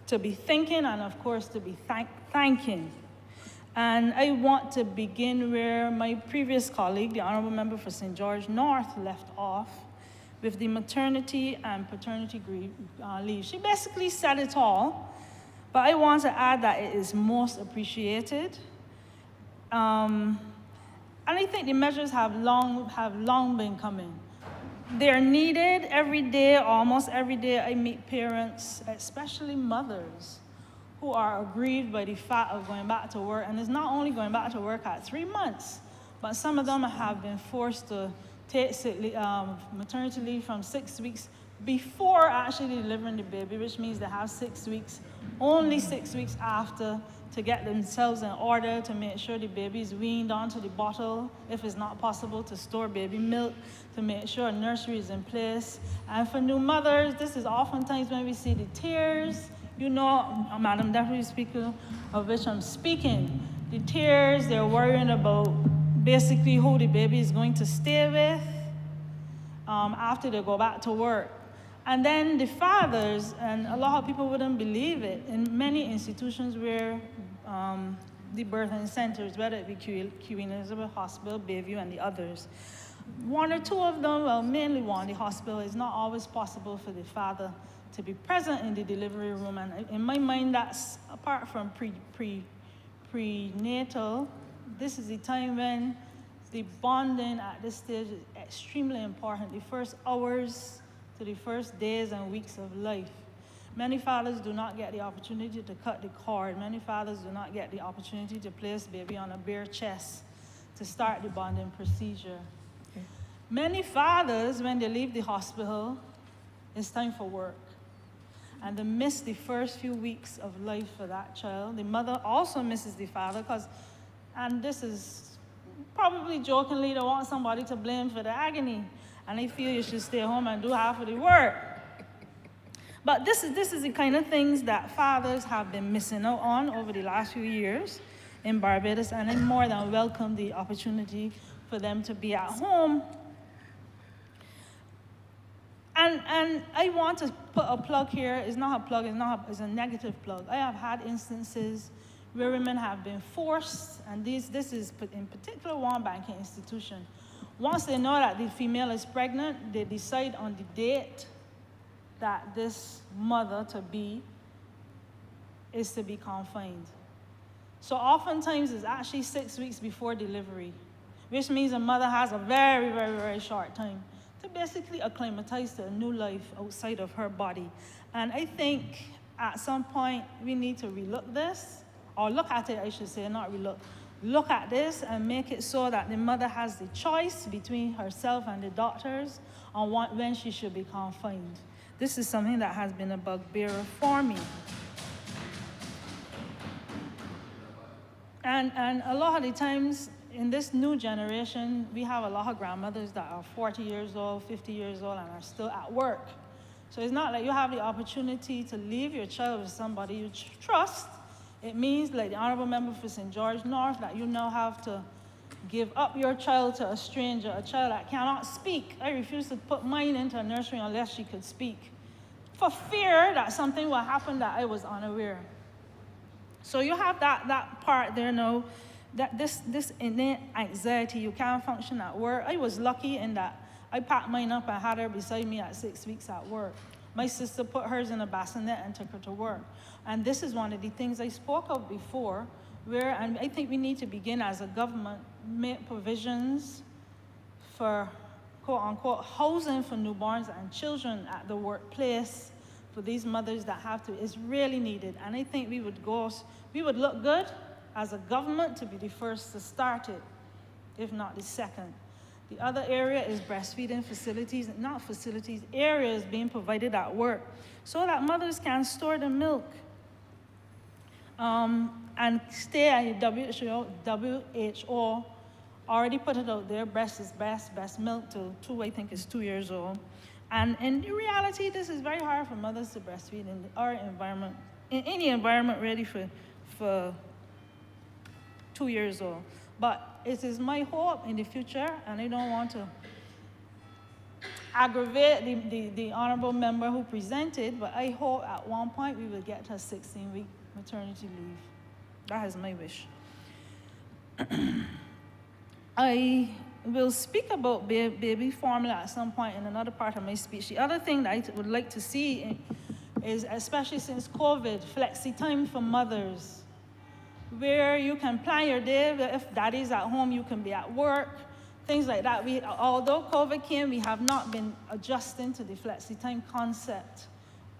to be thinking, and of course to be thanking. And I want to begin where my previous colleague, the Honourable Member for St. George North, left off with the maternity and paternity leave. She basically said it all, but I want to add that it is most appreciated. And I think the measures have long been coming. They're needed every day, almost every day. I meet parents, especially mothers, who are aggrieved by the fact of going back to work. And it's not only going back to work at 3 months, but some of them have been forced to take maternity leave from 6 weeks before actually delivering the baby, which means they have 6 weeks, only 6 weeks after, to get themselves in order, to make sure the baby is weaned onto the bottle, if it's not possible to store baby milk, to make sure a nursery is in place. And for new mothers, this is oftentimes when we see the tears. You know, Madam Deputy Speaker, of which I'm speaking, the tears, they're worrying about basically who the baby is going to stay with after they go back to work. And then the fathers, and a lot of people wouldn't believe it, in many institutions where the birthing centers, whether it be Queen Elizabeth Hospital, Bayview, and the others, one or two of them, well, mainly one, the hospital, is not always possible for the father to be present in the delivery room. And in my mind, that's, apart from prenatal, this is the time when the bonding at this stage is extremely important, the first hours to the first days and weeks of life. Many fathers do not get the opportunity to cut the cord. Many fathers do not get the opportunity to place baby on a bare chest to start the bonding procedure. Okay. Many fathers, when they leave the hospital, it's time for work. And they miss the first few weeks of life for that child. The mother also misses the father because, and this is probably jokingly, they want somebody to blame for the agony. And they feel you should stay home and do half of the work. But this is the kind of things that fathers have been missing out on over the last few years in Barbados, and I more than welcome the opportunity for them to be at home. And I want to put a plug here. It's not a plug, it's a negative plug. I have had instances where women have been forced, and this is in particular one banking institution. Once they know that the female is pregnant, they decide on the date that this mother-to-be is to be confined. So oftentimes it's actually 6 weeks before delivery, which means a mother has a very, very, very short time to basically acclimatize to a new life outside of her body. And I think at some point we need to relook this, or look at it, I should say, not relook. Look at this and make it so that the mother has the choice between herself and the doctors on when she should be confined. This is something that has been a bugbear for me. And a lot of the times, in this new generation, we have a lot of grandmothers that are 40 years old, 50 years old, and are still at work. So it's not like you have the opportunity to leave your child with somebody you trust. It means, like the Honourable Member for St. George North, that you now have to give up your child to a stranger, a child that cannot speak. I refuse to put mine into a nursery unless she could speak, for fear that something will happen that I was unaware. So you have that part there now, that this innate anxiety, you can't function at work. I was lucky in that I packed mine up and had her beside me at 6 weeks at work. My sister put hers in a bassinet and took her to work. And this is one of the things I spoke of before, where, and I think we need to begin as a government, make provisions for quote-unquote housing for newborns and children at the workplace for these mothers that have to, is really needed. And I think we would look good as a government to be the first to start it, if not the second. The other area is breastfeeding facilities, not facilities, areas being provided at work so that mothers can store the milk and stay at WHO already put it out there, breast is best, breast milk till I think is 2 years old. And in reality, this is very hard for mothers to breastfeed in our environment, in any environment ready for 2 years old. But it is my hope in the future, and I don't want to aggravate the honorable member who presented, but I hope at one point we will get to a 16-week maternity leave. That is my wish. I will speak about baby formula at some point in another part of my speech. The other thing that I would like to see is, especially since COVID, flexi time for mothers, where you can plan your day. If daddy's at home, you can be at work, things like that. Although COVID came, we have not been adjusting to the flexi time concept.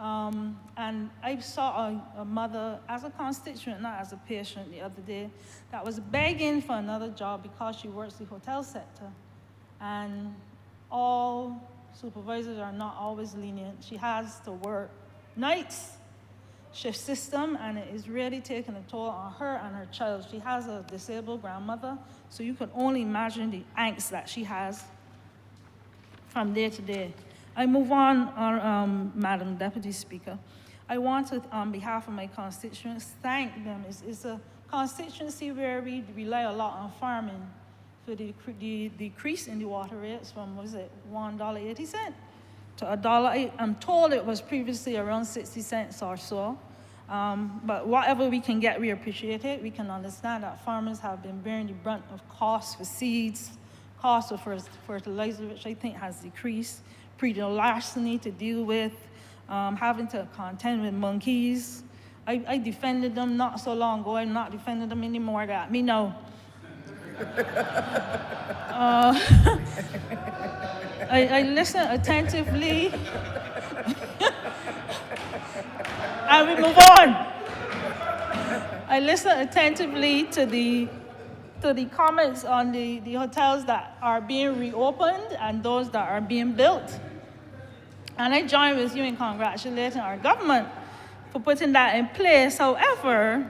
And I saw a mother as a constituent, not as a patient, the other day, that was begging for another job because she works the hotel sector. And all supervisors are not always lenient. She has to work nights, shift system, and it is really taking a toll on her and her child. She has a disabled grandmother, so you can only imagine the angst that she has from day to day. I move on, Madam Deputy Speaker. I want to, on behalf of my constituents, thank them. It's a constituency where we rely a lot on farming for the decrease in the water rates from, what is it, $1.80 to $1. I'm told it was previously around 60 cents or so. But whatever we can get, we appreciate it. We can understand that farmers have been bearing the brunt of costs for seeds, costs of fertilizer, which I think has decreased, larceny to deal with, having to contend with monkeys. I defended them not so long ago. I'm not defending them anymore. That me know. I listen attentively. And we move on. I listen attentively to the comments on the hotels that are being reopened and those that are being built. And I join with you in congratulating our government for putting that in place. However,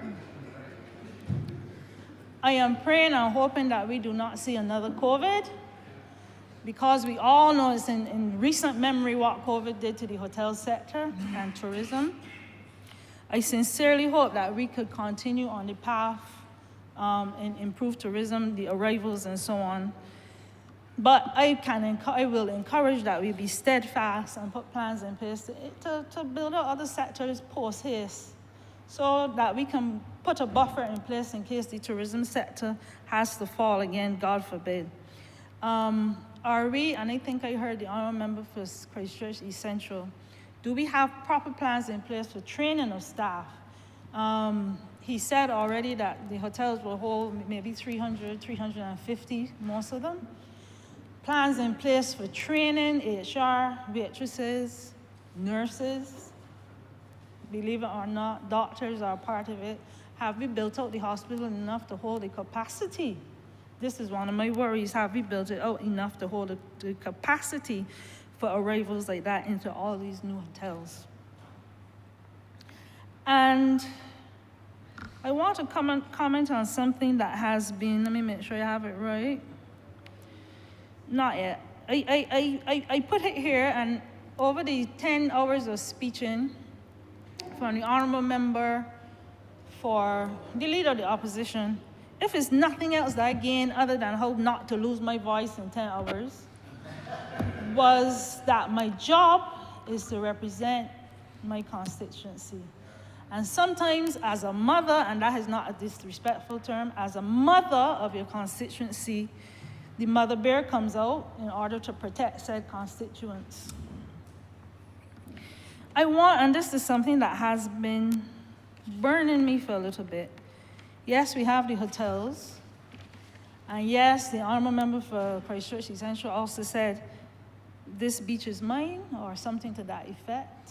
I am praying and hoping that we do not see another COVID, because we all know it's in recent memory what COVID did to the hotel sector and tourism. I sincerely hope that we could continue on the path and improve tourism, the arrivals, and so on. But I will encourage that we be steadfast and put plans in place to build out other sectors post-haste, so that we can put a buffer in place in case the tourism sector has to fall again, God forbid. Are we, and I think I heard the honourable member for Christchurch East Central, do we have proper plans in place for training of staff? He said already that the hotels will hold maybe 300, 350, most of them. Plans in place for training, HR, waitresses, nurses, believe it or not, doctors are part of it. Have we built out the hospital enough to hold the capacity? This is one of my worries. Have we built it out enough to hold the capacity for arrivals like that into all these new hotels? And I want to comment on something that has been, let me make sure I have it right. Not yet. I put it here, and over the 10 hours of speeching from the honourable member for the leader of the opposition, if it's nothing else that I gained other than how not to lose my voice in 10 hours, was that my job is to represent my constituency. And sometimes as a mother, and that is not a disrespectful term, as a mother of your constituency, the mother bear comes out in order to protect said constituents. I want, and this is something that has been burning me for a little bit. Yes, we have the hotels. And yes, the honourable member for Christchurch East Central also said, this beach is mine, or something to that effect.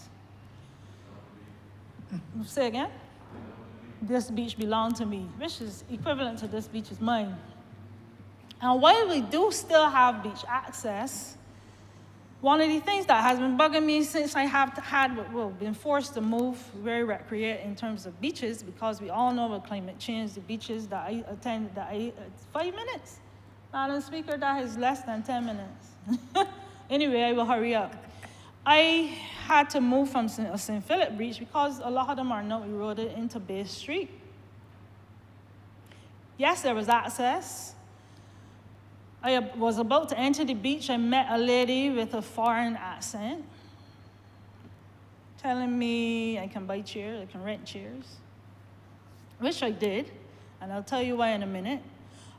Say again? This beach belonged to me, which is equivalent to this beach is mine. And while we do still have beach access, one of the things that has been bugging me since I have been forced to move where I recreate in terms of beaches, because we all know with climate change, the beaches that I attend, 5 minutes Madam Speaker, that is less than 10 minutes. Anyway, I will hurry up. I had to move from St. Philip Beach because a lot of them are now eroded into Bay Street. Yes, there was access. I was about to enter the beach. I met a lady with a foreign accent telling me I can buy chairs, I can rent chairs, which I did, and I'll tell you why in a minute.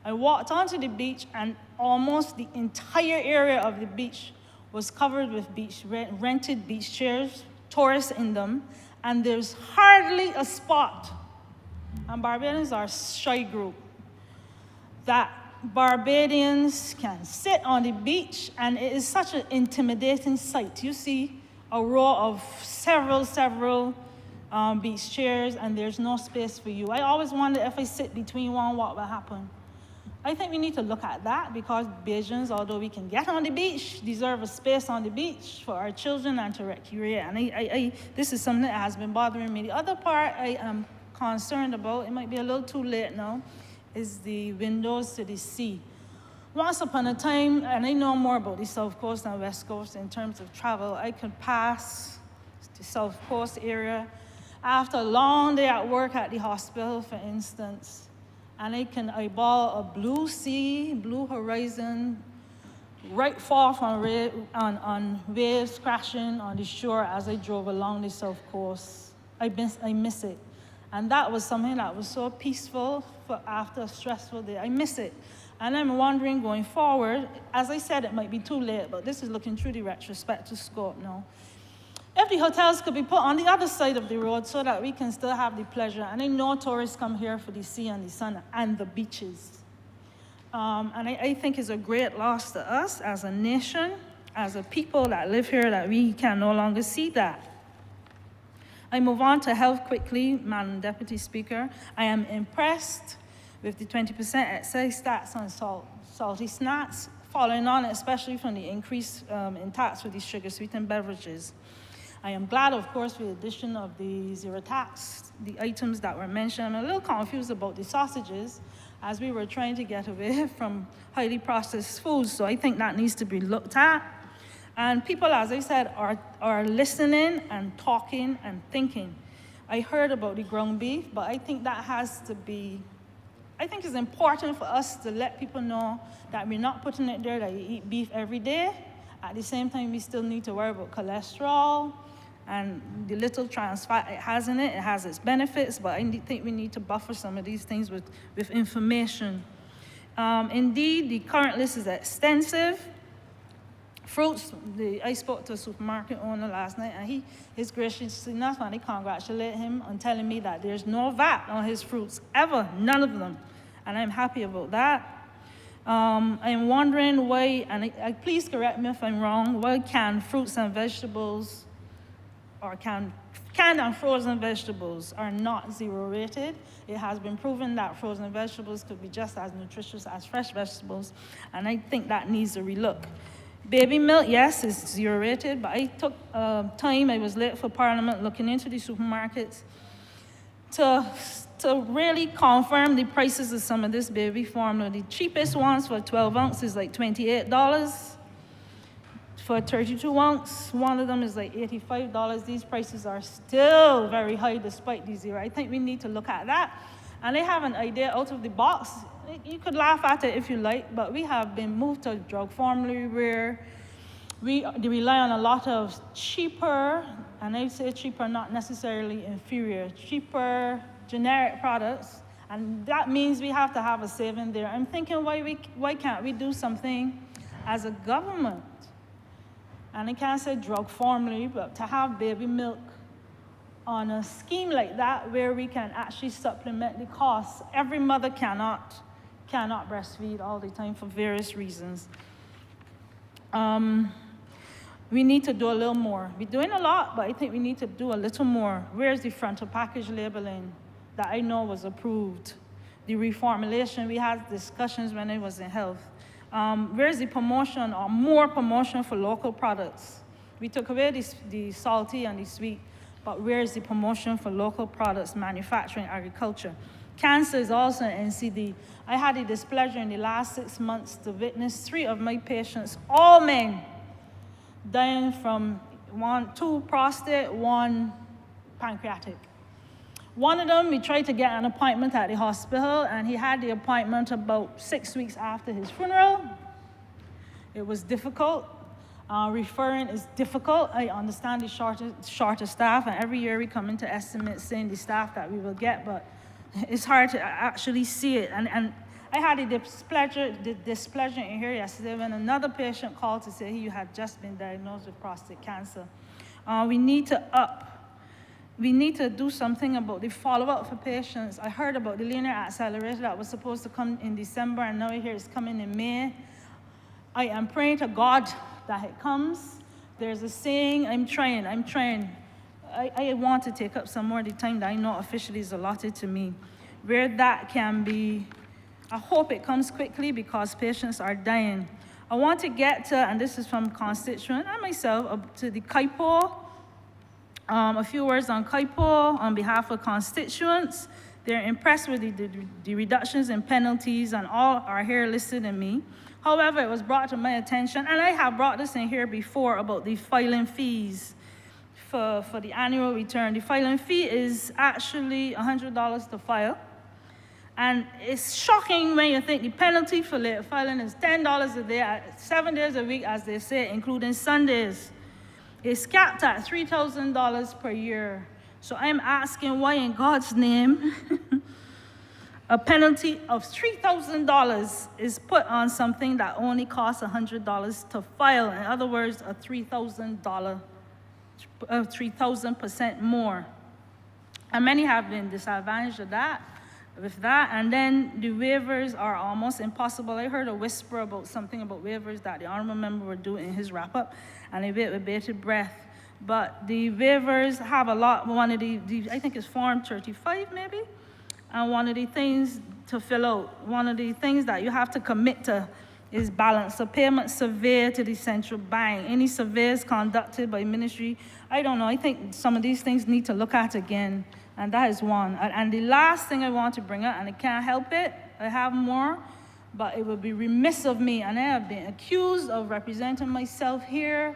I walked onto the beach, and almost the entire area of the beach was covered with rented beach chairs, tourists in them, and there's hardly a spot, and Barbadians are a shy group, that Barbadians can sit on the beach, and it is such an intimidating sight. You see a row of several beach chairs, and there's no space for you. I always wonder if I sit between one, what will happen? I think we need to look at that because Bajans, although we can get on the beach, deserve a space on the beach for our children and to recreate. And this is something that has been bothering me. The other part I am concerned about, it might be a little too late now, is the windows to the sea. Once upon a time, and I know more about the South Coast and West Coast in terms of travel, I could pass the South Coast area after a long day at work at the hospital, for instance, and I can eyeball a blue sea, blue horizon, right far from on waves crashing on the shore as I drove along the South Coast. I miss it. And that was something that was so peaceful for after a stressful day. I miss it. And I'm wondering going forward, as I said, it might be too late, but this is looking through the retrospective scope now. If the hotels could be put on the other side of the road so that we can still have the pleasure. And I know tourists come here for the sea and the sun and the beaches. And I think it's a great loss to us as a nation, as a people that live here, that we can no longer see that. I move on to health quickly, Madam Deputy Speaker. I am impressed with the 20% excise tax on salty snacks, following on especially from the increase in tax for these sugar-sweetened beverages. I am glad, of course, with the addition of the zero tax, the items that were mentioned. I'm a little confused about the sausages, as we were trying to get away from highly processed foods, so I think that needs to be looked at. And people, as I said, are listening and talking and thinking. I heard about the ground beef, but I think that has to be, I think it's important for us to let people know that we're not putting it there that you eat beef every day. At the same time, we still need to worry about cholesterol and the little trans fat it has in it. It has its benefits, but I think we need to buffer some of these things with information. Indeed, the current list is extensive. Fruits, I spoke to a supermarket owner last night, and he's gracious enough, and I congratulate him on telling me that there's no VAT on his fruits, ever, none of them. And I'm happy about that. I'm wondering why, and please correct me if I'm wrong, why canned fruits and vegetables, or canned and frozen vegetables are not zero rated. It has been proven that frozen vegetables could be just as nutritious as fresh vegetables, and I think that needs a relook. Baby milk, yes, is zero rated, but I took time, I was late for Parliament, looking into the supermarkets to really confirm the prices of some of this baby formula. The cheapest ones for 12 ounces is like $28. For 32 ounce, one of them is like $85. These prices are still very high despite the zero. I think we need to look at that. And I have an idea out of the box. You could laugh at it if you like, but we have been moved to a drug formulary where we rely on a lot of cheaper, and I say cheaper, not necessarily inferior, cheaper generic products, and that means we have to have a saving there. I'm thinking, why can't we do something as a government? And I can't say drug formulary, but to have baby milk on a scheme like that where we can actually supplement the costs. Every mother cannot breastfeed all the time for various reasons. We need to do a little more. We're doing a lot, but I think we need to do a little more. Where's the front of package labeling that I know was approved? The reformulation, we had discussions when I was in health. Where's the promotion or more promotion for local products? We took away the salty and the sweet, but where's the promotion for local products, manufacturing, agriculture? Cancer is also an NCD. I had the displeasure in the last 6 months to witness 3 of my patients, all men, dying from 2 prostate, 1 pancreatic. One of them, we tried to get an appointment at the hospital, and he had the appointment about 6 weeks after his funeral. It was difficult. Referring is difficult. I understand the shorter staff, and every year we come into estimates saying the staff that we will get, but it's hard to actually see it. And I had the displeasure in here yesterday when another patient called to say he had just been diagnosed with prostate cancer. We need to do something about the follow-up for patients. I heard about the linear accelerator that was supposed to come in December, and now I hear it's coming in May. I am praying to God that it comes. There's a saying, I'm trying. I want to take up some more of the time that I know officially is allotted to me, where that can be. I hope it comes quickly because patients are dying. I want to get to, and this is from constituent and myself, up to the KIPO. A few words on KIPO on behalf of constituents. They're impressed with the reductions in penalties, and all are here listed in me. However, it was brought to my attention, and I have brought this in here before about the filing fees for the annual return. The filing fee is actually $100 to file. And it's shocking when you think the penalty for late filing is $10 a day, 7 days a week, as they say, including Sundays. It's capped at $3,000 per year. So I'm asking why in God's name a penalty of $3,000 is put on something that only costs $100 to file. In other words, a $3,000% more. And many have been disadvantaged with that. And then the waivers are almost impossible. I heard a whisper about something about waivers that the honorable member would do in his wrap-up, and I wait with bated breath. But the waivers have a lot. One of the I think it's Form 35 maybe, and one of the things to fill out, one of the things that you have to commit to is balance of payment survey to the central bank. Any surveys conducted by ministry, I don't know, I think some of these things need to look at again, and that is one. And the last thing I want to bring up, and I can't help it, I have more, but it would be remiss of me, and I have been accused of representing myself here.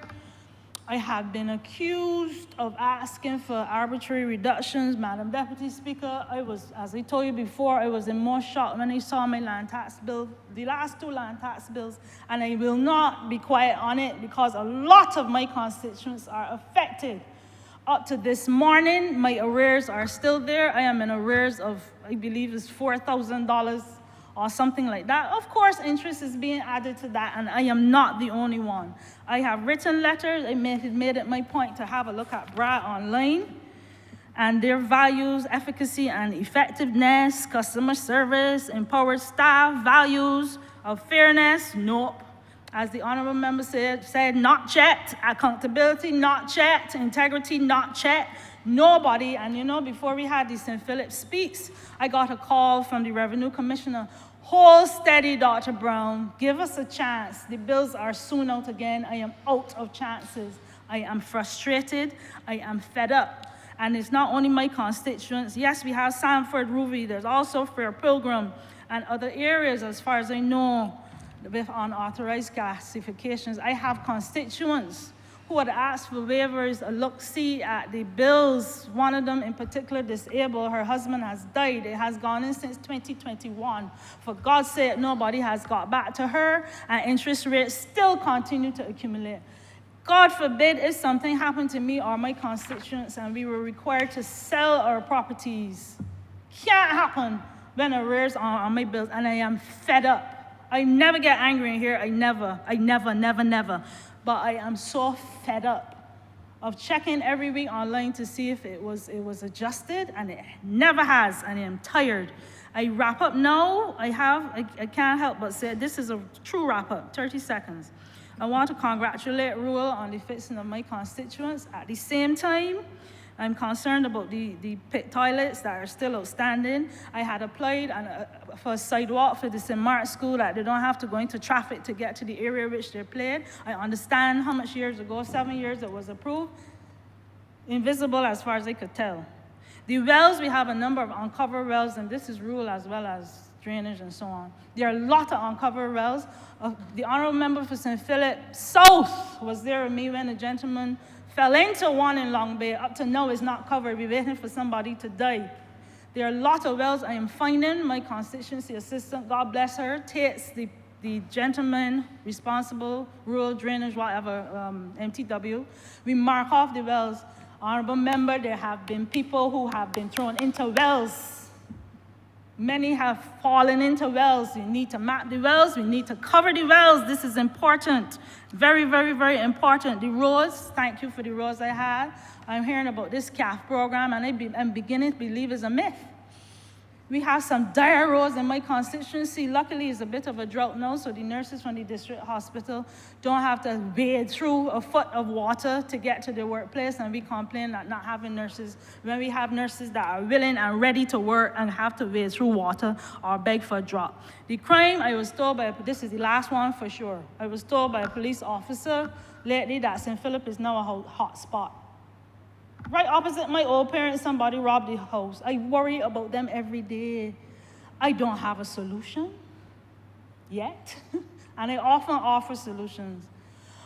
I have been accused of asking for arbitrary reductions. Madam Deputy Speaker, as I told you before, I was in more shock when I saw my land tax bill, the last 2 land tax bills, and I will not be quiet on it because a lot of my constituents are affected. Up to this morning, my arrears are still there. I am in arrears of, I believe it's $4,000 or something like that. Of course, interest is being added to that, and I am not the only one. I have written letters. I made it my point to have a look at BRA online and their values, efficacy and effectiveness, customer service, empowered staff, values of fairness, nope. As the honorable member said, not checked. Accountability, not checked. Integrity, not checked. Nobody, and you know, before we had the St. Philip Speaks, I got a call from the Revenue Commissioner. Hold steady, Dr. Brown. Give us a chance. The bills are soon out again. I am out of chances. I am frustrated. I am fed up. And it's not only my constituents. Yes, we have Sanford, Ruby. There's also Fair Pilgrim and other areas, as far as I know, with unauthorized gasifications. I have constituents who had asked for waivers, a look-see at the bills. One of them in particular, disabled. Her husband has died. It has gone in since 2021. For God's sake, nobody has got back to her, and interest rates still continue to accumulate. God forbid if something happened to me or my constituents and we were required to sell our properties. Can't happen when arrears on my bills, and I am fed up. I never get angry in here. I never. But I am so fed up of checking every week online to see if it was adjusted, and it never has, and I am tired. I wrap up now. I can't help but say this is a true wrap up, 30 seconds. I want to congratulate Ruel on the fixing of my constituents. At the same time, I'm concerned about the pit toilets that are still outstanding. I had applied for a sidewalk for the St. Mark's School that they don't have to go into traffic to get to the area which they're played. I understand how much years ago, 7 years it was approved. Invisible as far as I could tell. The wells, we have a number of uncovered wells, and this is rural as well as drainage and so on. There are a lot of uncovered wells. The honourable member for St. Philip South was there with me when a gentleman fell into one in Long Bay. Up to now, it's not covered. We're waiting for somebody to die. There are a lot of wells I am finding. My constituency assistant, God bless her, takes the gentleman responsible, rural drainage, whatever, MTW. We mark off the wells. Honourable member, there have been people who have been thrown into wells. Many have fallen into wells. We need to map the wells. We need to cover the wells. This is important. Very, very, very important. The roads, thank you for the roads I had. I'm hearing about this CAF program, and I'm beginning to believe it's a myth. We have some dire roads in my constituency. Luckily, it's a bit of a drought now, so the nurses from the district hospital don't have to wade through a foot of water to get to their workplace, and we complain that not having nurses, when we have nurses that are willing and ready to work and have to wade through water or beg for a drop. The crime, I was told by, this is the last one for sure, I was told by a police officer lately that St. Philip is now a hot spot. Right opposite my old parents, somebody robbed the house. I worry about them every day. I don't have a solution yet, and I often offer solutions.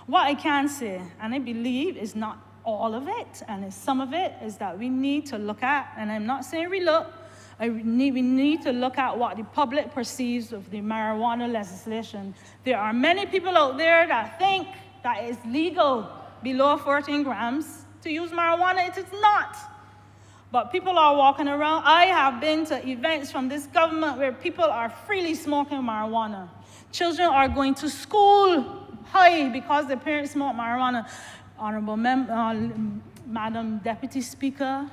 What I can say, and I believe is not all of it, and some of it, is that we need to look at, and I'm not saying we need to look at what the public perceives of the marijuana legislation. There are many people out there that think that it's legal below 14 grams to use marijuana. It is not. But people are walking around. I have been to events from this government where people are freely smoking marijuana. Children are going to school high because their parents smoke marijuana. Honourable Madam Deputy Speaker,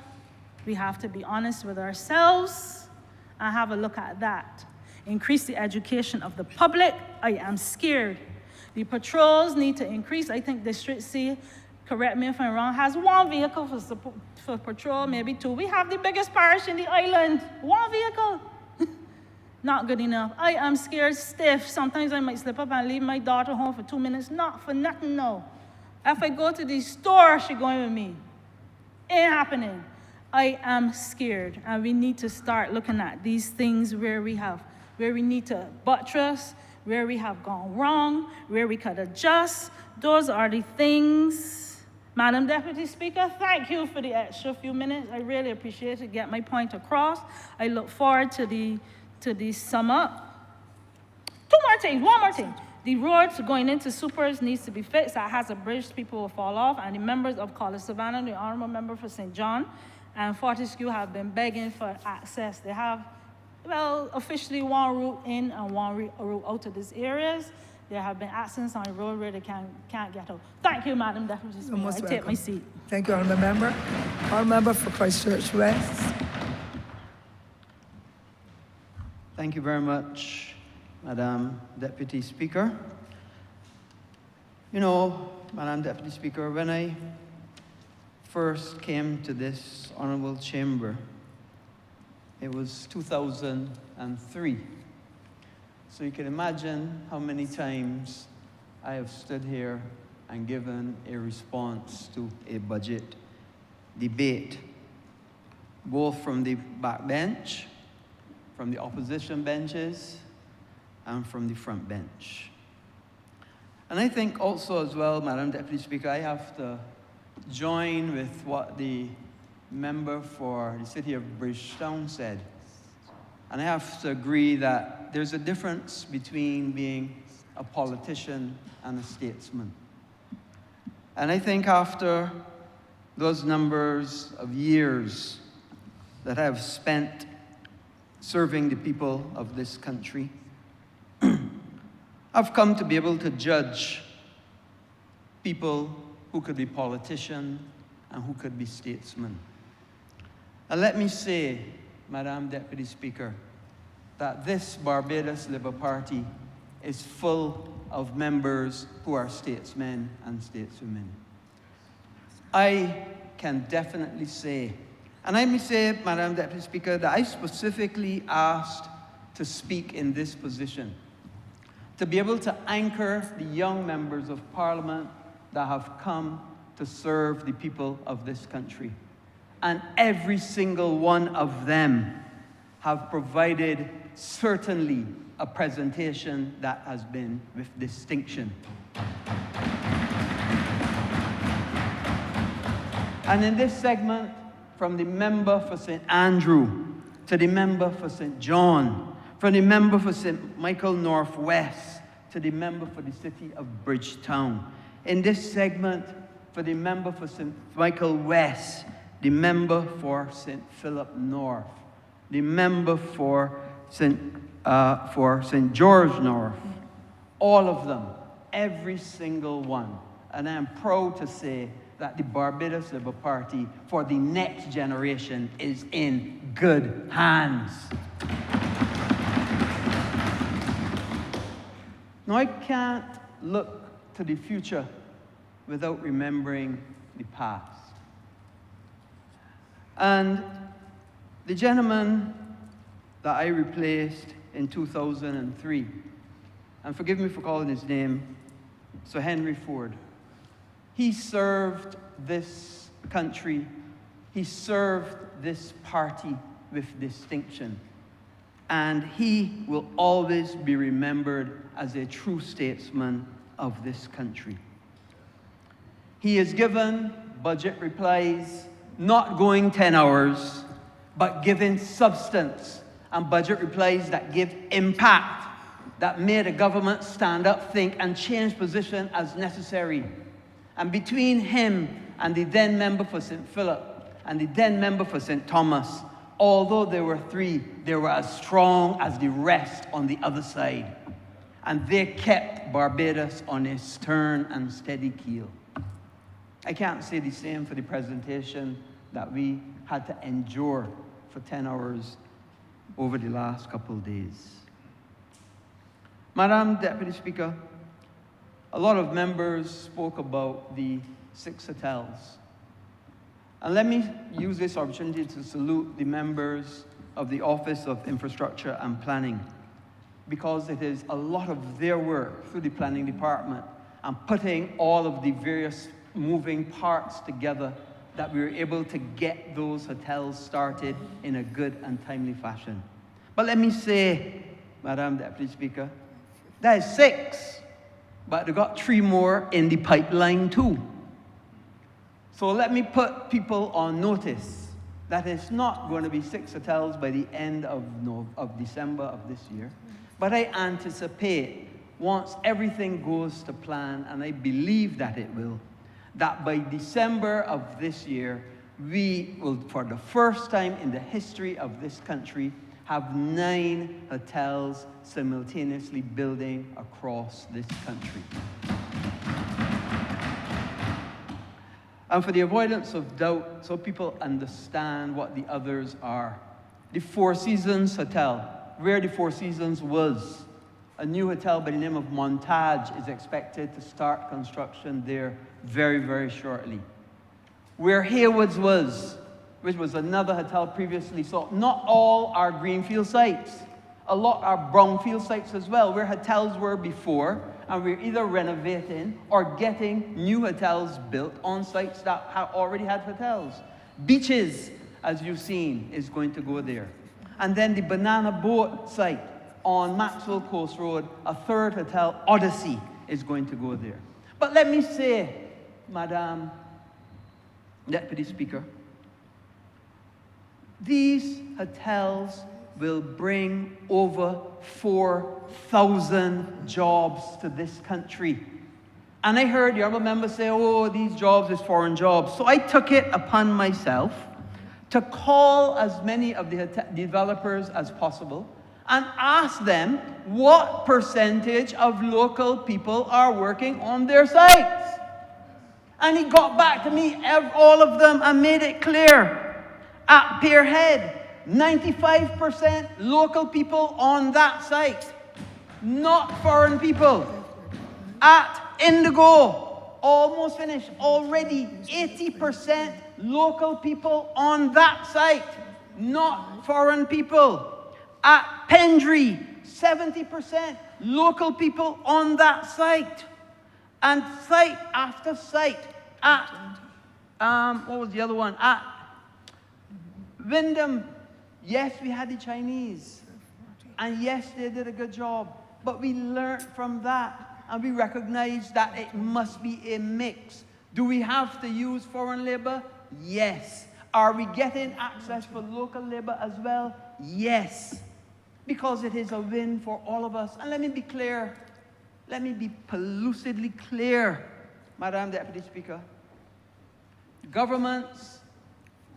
we have to be honest with ourselves and have a look at that. Increase the education of the public. I am scared. The patrols need to increase. I think District C, correct me if I'm wrong, has one vehicle for patrol, maybe two. We have the biggest parish in the island. One vehicle. Not good enough. I am scared stiff. Sometimes I might slip up and leave my daughter home for 2 minutes. Not for nothing, no. If I go to the store, she going with me. Ain't happening. I am scared. And we need to start looking at these things where we need to buttress, where we have gone wrong, where we could adjust. Those are the things. Madam Deputy Speaker, thank you for the extra few minutes. I really appreciate it, get my point across. I look forward to the sum up. One more thing. The roads going into supers needs to be fixed. That has a bridge, people will fall off, and the members of College Savannah, the honourable member for St. John, and Fortescue have been begging for access. They have, well, officially one route in and one route out of these areas. There have been accidents on the road where they can't get out. Thank you, Madam Deputy Speaker. I take my seat. Thank you, Honourable Member. Honourable Member for Christchurch West. Thank you very much, Madam Deputy Speaker. You know, Madam Deputy Speaker, when I first came to this honourable chamber, it was 2003. So you can imagine how many times I have stood here and given a response to a budget debate, both from the backbench, from the opposition benches, and from the front bench. And I think also as well, Madam Deputy Speaker, I have to join with what the member for the city of Bridgetown said. And I have to agree that there's a difference between being a politician and a statesman. And I think after those numbers of years that I've spent serving the people of this country, I've come to be able to judge people who could be politicians and who could be statesmen. And let me say, Madam Deputy Speaker, that this Barbados Labour Party is full of members who are statesmen and stateswomen. I can definitely say, and I may say, Madam Deputy Speaker, that I specifically asked to speak in this position, to be able to anchor the young members of Parliament that have come to serve the people of this country, and every single one of them have provided certainly a presentation that has been with distinction. And in this segment, from the member for St. Andrew to the member for St. John, from the member for St. Michael Northwest to the member for the city of Bridgetown. In this segment, for the member for St. Michael West, the member for St. Philip North, the member for St. George North, all of them, every single one. And I'm proud to say that the Barbados Labour Party for the next generation is in good hands. Now, I can't look to the future without remembering the past. And the gentleman that I replaced in 2003, and forgive me for calling his name, Sir Henry Ford, he served this country, he served this party with distinction. And he will always be remembered as a true statesman of this country. He has given budget replies, not going 10 hours, but giving substance, and budget replies that give impact, that made a government stand up, think, and change position as necessary. And between him and the then member for St. Philip and the then member for St. Thomas, although there were three, they were as strong as the rest on the other side. And they kept Barbados on a stern and steady keel. I can't say the same for the presentation that we had to endure for 10 hours over the last couple of days. Madam Deputy Speaker, a lot of members spoke about the 6 hotels. And let me use this opportunity to salute the members of the Office of Infrastructure and Planning, because it is a lot of their work through the planning department and putting all of the various moving parts together that we were able to get those hotels started in a good and timely fashion. But let me say, Madam Deputy Speaker, that is 6, but they got 3 more in the pipeline too. So let me put people on notice that it's not going to be 6 hotels by the end of December of this year. But I anticipate, once everything goes to plan, and I believe that it will, that by December of this year, we will, for the first time in the history of this country, have 9 hotels simultaneously building across this country. And for the avoidance of doubt, so people understand what the others are, the Four Seasons Hotel, where the Four Seasons was, a new hotel by the name of Montage is expected to start construction there very, very shortly. Where Haywood's was, which was another hotel previously, so not all are greenfield sites. A lot are brownfield sites as well, where hotels were before, and we're either renovating or getting new hotels built on sites that already had hotels. Beaches, as you've seen, is going to go there. And then the Banana Boat site on Maxwell Coast Road, a 3rd hotel, Odyssey, is going to go there. But let me say, Madam Deputy Speaker, these hotels will bring over 4,000 jobs to this country. And I heard the honourable member say, oh, these jobs is foreign jobs. So I took it upon myself to call as many of the developers as possible and ask them what percentage of local people are working on their sites. And he got back to me, all of them, and made it clear. At Pierhead, 95% local people on that site, not foreign people. At Indigo, almost finished, already 80% local people on that site, not foreign people. At Pendry, 70% local people on that site. And site after site. At, what was the other one? At Wyndham, yes, we had the Chinese. And yes, they did a good job. But we learned from that. And we recognized that it must be a mix. Do we have to use foreign labor? Yes. Are we getting access for local labor as well? Yes. Because it is a win for all of us. And let me be clear. Let me be pellucidly clear, Madam Deputy Speaker. Governments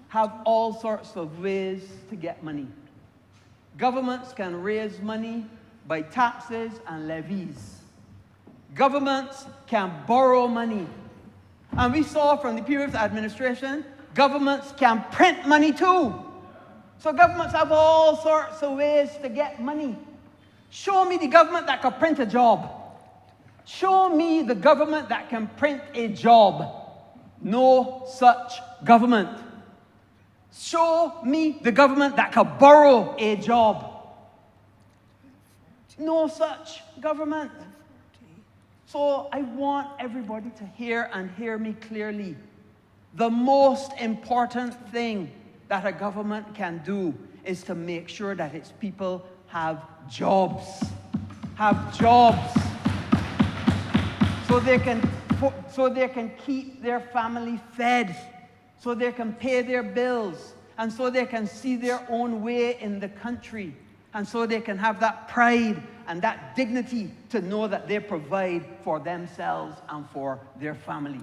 have all sorts of ways to get money. Governments can raise money by taxes and levies. Governments can borrow money. And we saw from the previous administration, governments can print money too. So governments have all sorts of ways to get money. Show me the government that can print a job. Show me the government that can print a job. No such government. Show me the government that can borrow a job. No such government. So I want everybody to hear and hear me clearly. The most important thing that a government can do is to make sure that its people have jobs. Have jobs. So they can keep their family fed. So they can pay their bills. And so they can see their own way in the country. And so they can have that pride and that dignity to know that they provide for themselves and for their family.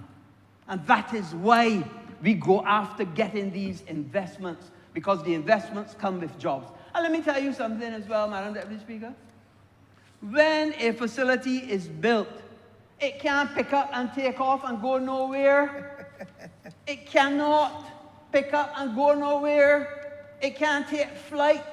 And that is why we go after getting these investments, because the investments come with jobs. And let me tell you something as well, Madam Deputy Speaker. When a facility is built, it can't pick up and take off and go nowhere. It cannot pick up and go nowhere. It can't take flight.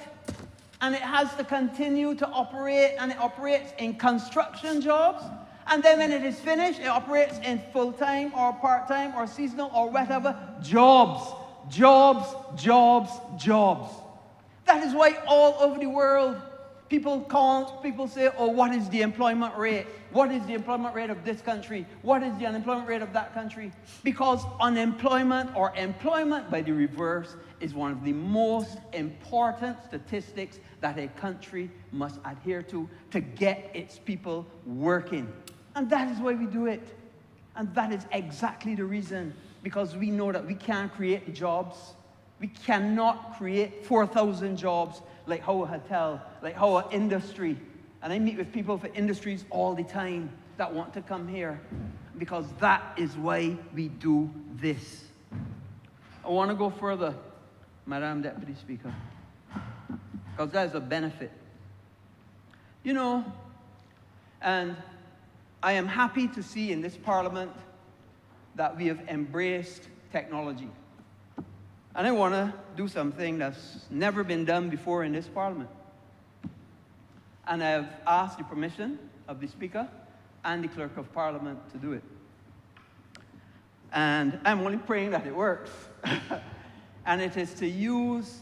And it has to continue to operate, and it operates in construction jobs. And then when it is finished, it operates in full-time or part-time or seasonal or whatever. Jobs, jobs, jobs, jobs. That is why all over the world, people say, oh, what is the employment rate? What is the employment rate of this country? What is the unemployment rate of that country? Because unemployment, or employment by the reverse, is one of the most important statistics that a country must adhere to get its people working. And that is why we do it. And that is exactly the reason, because we know that we can't create jobs. We cannot create 4,000 jobs like our hotel, like our industry. And I meet with people for industries all the time that want to come here, because that is why we do this. I want to go further, Madam Deputy Speaker, because there's a benefit. You know, and I am happy to see in this Parliament that we have embraced technology. And I want to do something that's never been done before in this Parliament. And I have asked the permission of the Speaker and the Clerk of Parliament to do it. And I'm only praying that it works. And it is to use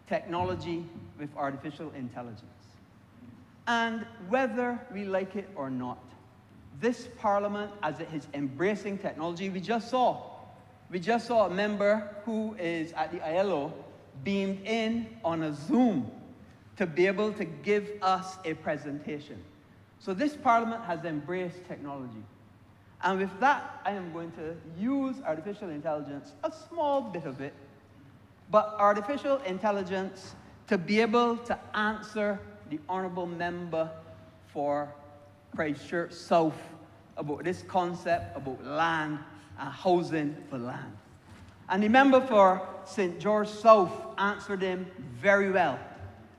technology with artificial intelligence. And whether we like it or not, this Parliament, as it is embracing technology, we just saw a member who is at the ILO beamed in on a Zoom to be able to give us a presentation. So this Parliament has embraced technology. And with that, I am going to use artificial intelligence, a small bit of it, but artificial intelligence to be able to answer the Honourable Member for Christchurch South about this concept about land and housing for land. And the member for St. George South answered him very well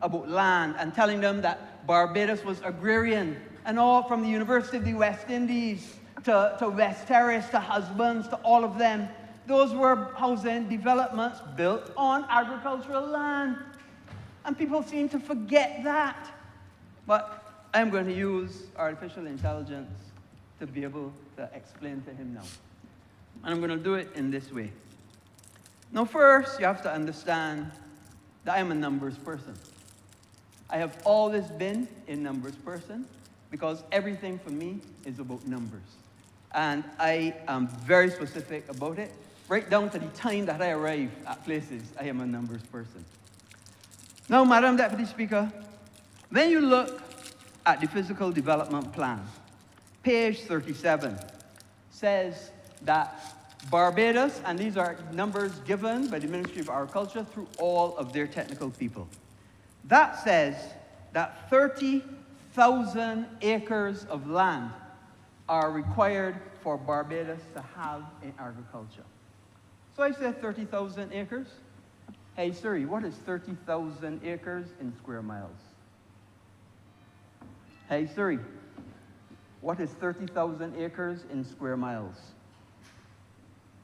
about land and telling them that Barbados was agrarian, and all from the University of the West Indies to West Terrace to Husbands to all of them. Those were housing developments built on agricultural land. And people seem to forget that. But I'm going to use artificial intelligence to be able to explain to him now. And I'm going to do it in this way. Now, first, you have to understand that I'm a numbers person. I have always been a numbers person because everything for me is about numbers. And I am very specific about it. right down to the time that I arrive at places, I am a numbers person. Now, Madam Deputy Speaker, when you look at the physical development plan, page 37 says that Barbados, and these are numbers given by the Ministry of Agriculture through all of their technical people, that says that 30,000 acres of land are required for Barbados to have in agriculture. So I said 30,000 acres. Hey Siri, what is 30,000 acres in square miles? Hey Siri, what is 30,000 acres in square miles?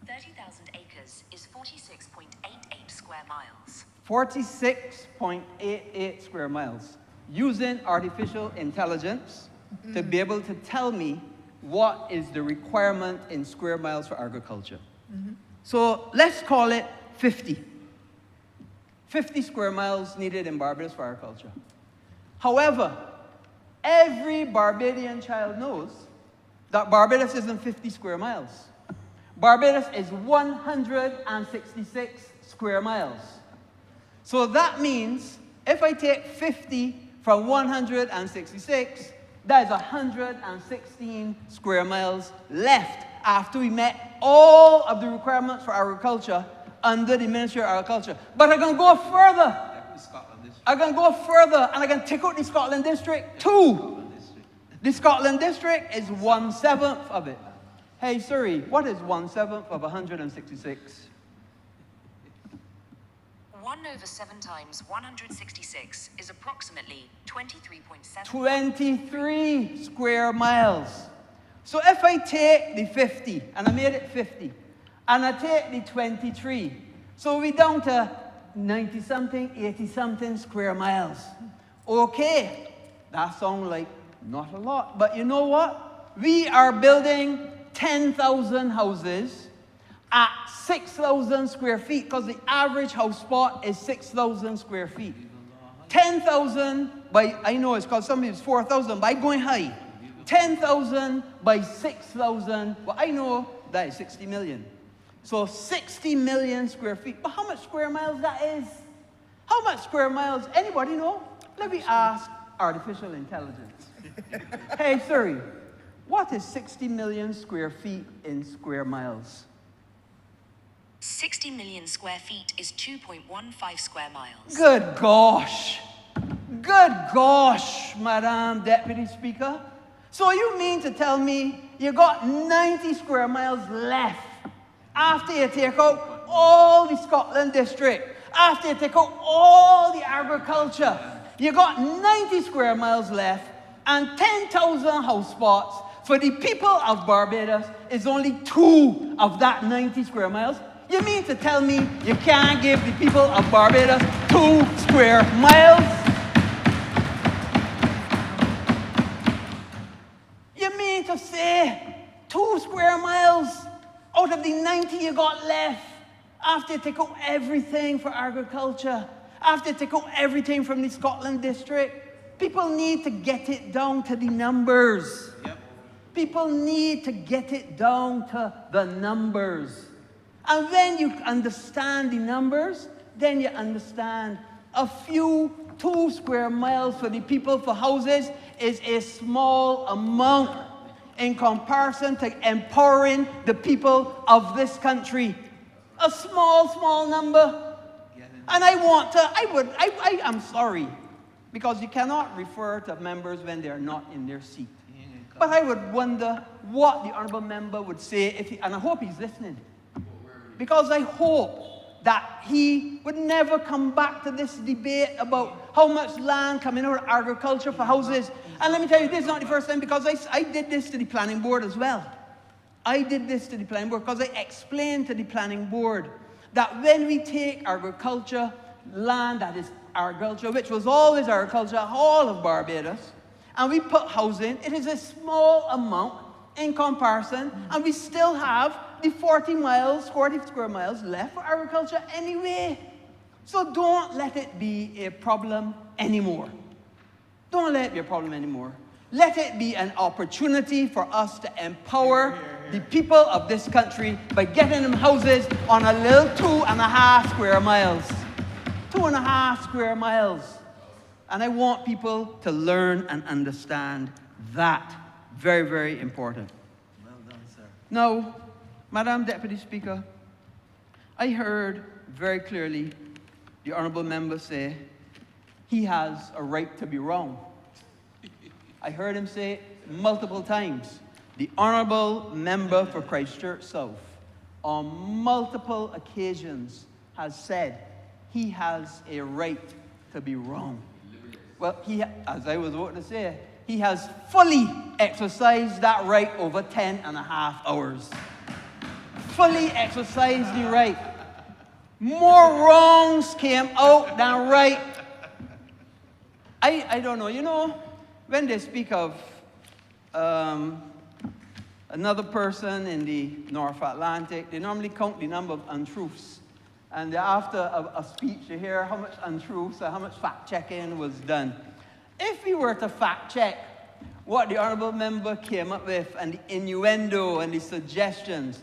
30,000 acres is 46.88 square miles. 46.88 square miles. Using artificial intelligence to be able to tell me what is the requirement in square miles for agriculture. So let's call it 50. 50 square miles needed in Barbados for agriculture. However, every Barbadian child knows that Barbados isn't 50 square miles. Barbados is 166 square miles. So that means if I take 50 from 166, that is 116 square miles left after we met all of the requirements for agriculture under the Ministry of Agriculture. But I'm going to go further. I'm going to go further, and I can take out the Scotland District too. The Scotland District is 1/7 of it. Hey Siri, what is 1/7 of 166? 1/7 times 166 is approximately 23.7. 23 square miles. So if I take the 50, and I made it 50, and I take the 23, so we're down to 90-something, 80-something square miles. Okay, that sounds like not a lot, but you know what? We are building 10,000 houses at 6,000 square feet, because the average house spot is 6,000 square feet. 10,000 by, I know it's called something, it's 4,000, but I'm going high. 10,000 by 6,000, well, I know that is 60 million. So 60 million square feet. But how much square miles that is? How much square miles? Anybody know? Let me ask artificial intelligence. Hey Siri, what is 60 million square feet in square miles? 60 million square feet is 2.15 square miles. Good gosh. Good gosh, Madam Deputy Speaker. So you mean to tell me you got 90 square miles left after you take out all the Scotland District, after you take out all the agriculture, you got 90 square miles left, and 10,000 house spots for the people of Barbados is only 2 of that 90 square miles? You mean to tell me you can't give the people of Barbados 2 square miles? You mean to say 2 square miles out of the 90 you got left after you take out everything for agriculture, after you take out everything from the Scotland District? People need to get it down to the numbers. Yep. People need to get it down to the numbers. And when you understand the numbers, then you understand a few 2 square miles for the people for houses is a small amount in comparison to empowering the people of this country. A small, small number. And I'm sorry, because you cannot refer to members when they're not in their seat. But I would wonder what the honourable member would say if he, and I hope he's listening, because I hope that he would never come back to this debate about how much land coming out of agriculture for houses. And let me tell you, this is not the first time, because I did this to the planning board as well. I did this to the planning board because I explained to the planning board that when we take agriculture, land that is agriculture, which was always agriculture, all of Barbados, and we put housing, it is a small amount in comparison, and we still have the 40 square miles left for agriculture anyway. So don't let it be a problem anymore. Don't let it be a problem anymore. Let it be an opportunity for us to empower the people of this country by getting them houses on a little 2.5 square miles. 2.5 square miles. And I want people to learn and understand that. Very, very important. Well done, sir. Now, Madam Deputy Speaker, I heard very clearly the honourable member say he has a right to be wrong. I heard him say it multiple times. The honourable member for Christchurch South on multiple occasions has said he has a right to be wrong. Well, as I was about to say, he has fully exercised that right over 10.5 hours. Fully exercised the right. More wrongs came out than right. I don't know, you know, when they speak of another person in the North Atlantic, they normally count the number of untruths. And after a speech, you hear how much untruths or how much fact-checking was done. If we were to fact-check what the honourable member came up with and the innuendo and the suggestions,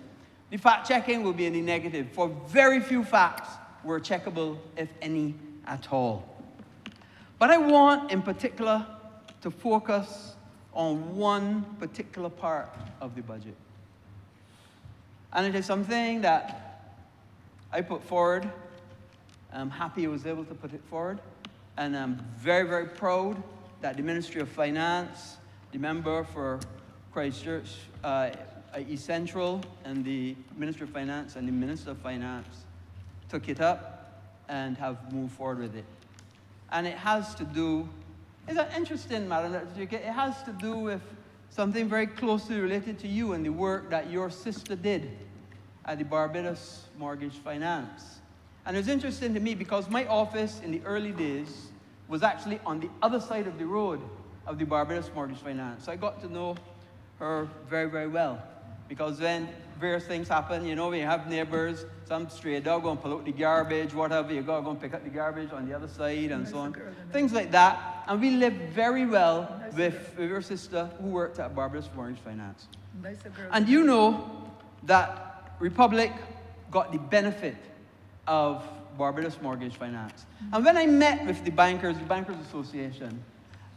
the fact-checking will be in the negative. For very few facts were checkable, if any at all. But I want, in particular, to focus on one particular part of the budget. And it is something that I put forward. I'm happy I was able to put it forward. And I'm very, very proud that the Ministry of Finance, the member for Christchurch East Central, and the Ministry of Finance and the Minister of Finance took it up and have moved forward with it. And it has to do, it's an interesting matter, it has to do with something very closely related to you and the work that your sister did at the Barbados Mortgage Finance. And it was interesting to me because my office in the early days was actually on the other side of the road of the Barbados Mortgage Finance. So I got to know her very, very well. Because when various things happen, you know, when you have neighbors, some stray dog going to pull out the garbage, whatever, you got to go and pick up the garbage on the other side and so on. Things like that. And we lived very well with your sister who worked at Barbados Mortgage Finance. And you know that Republic got the benefit of Barbados Mortgage Finance. And when I met with the Bankers Association,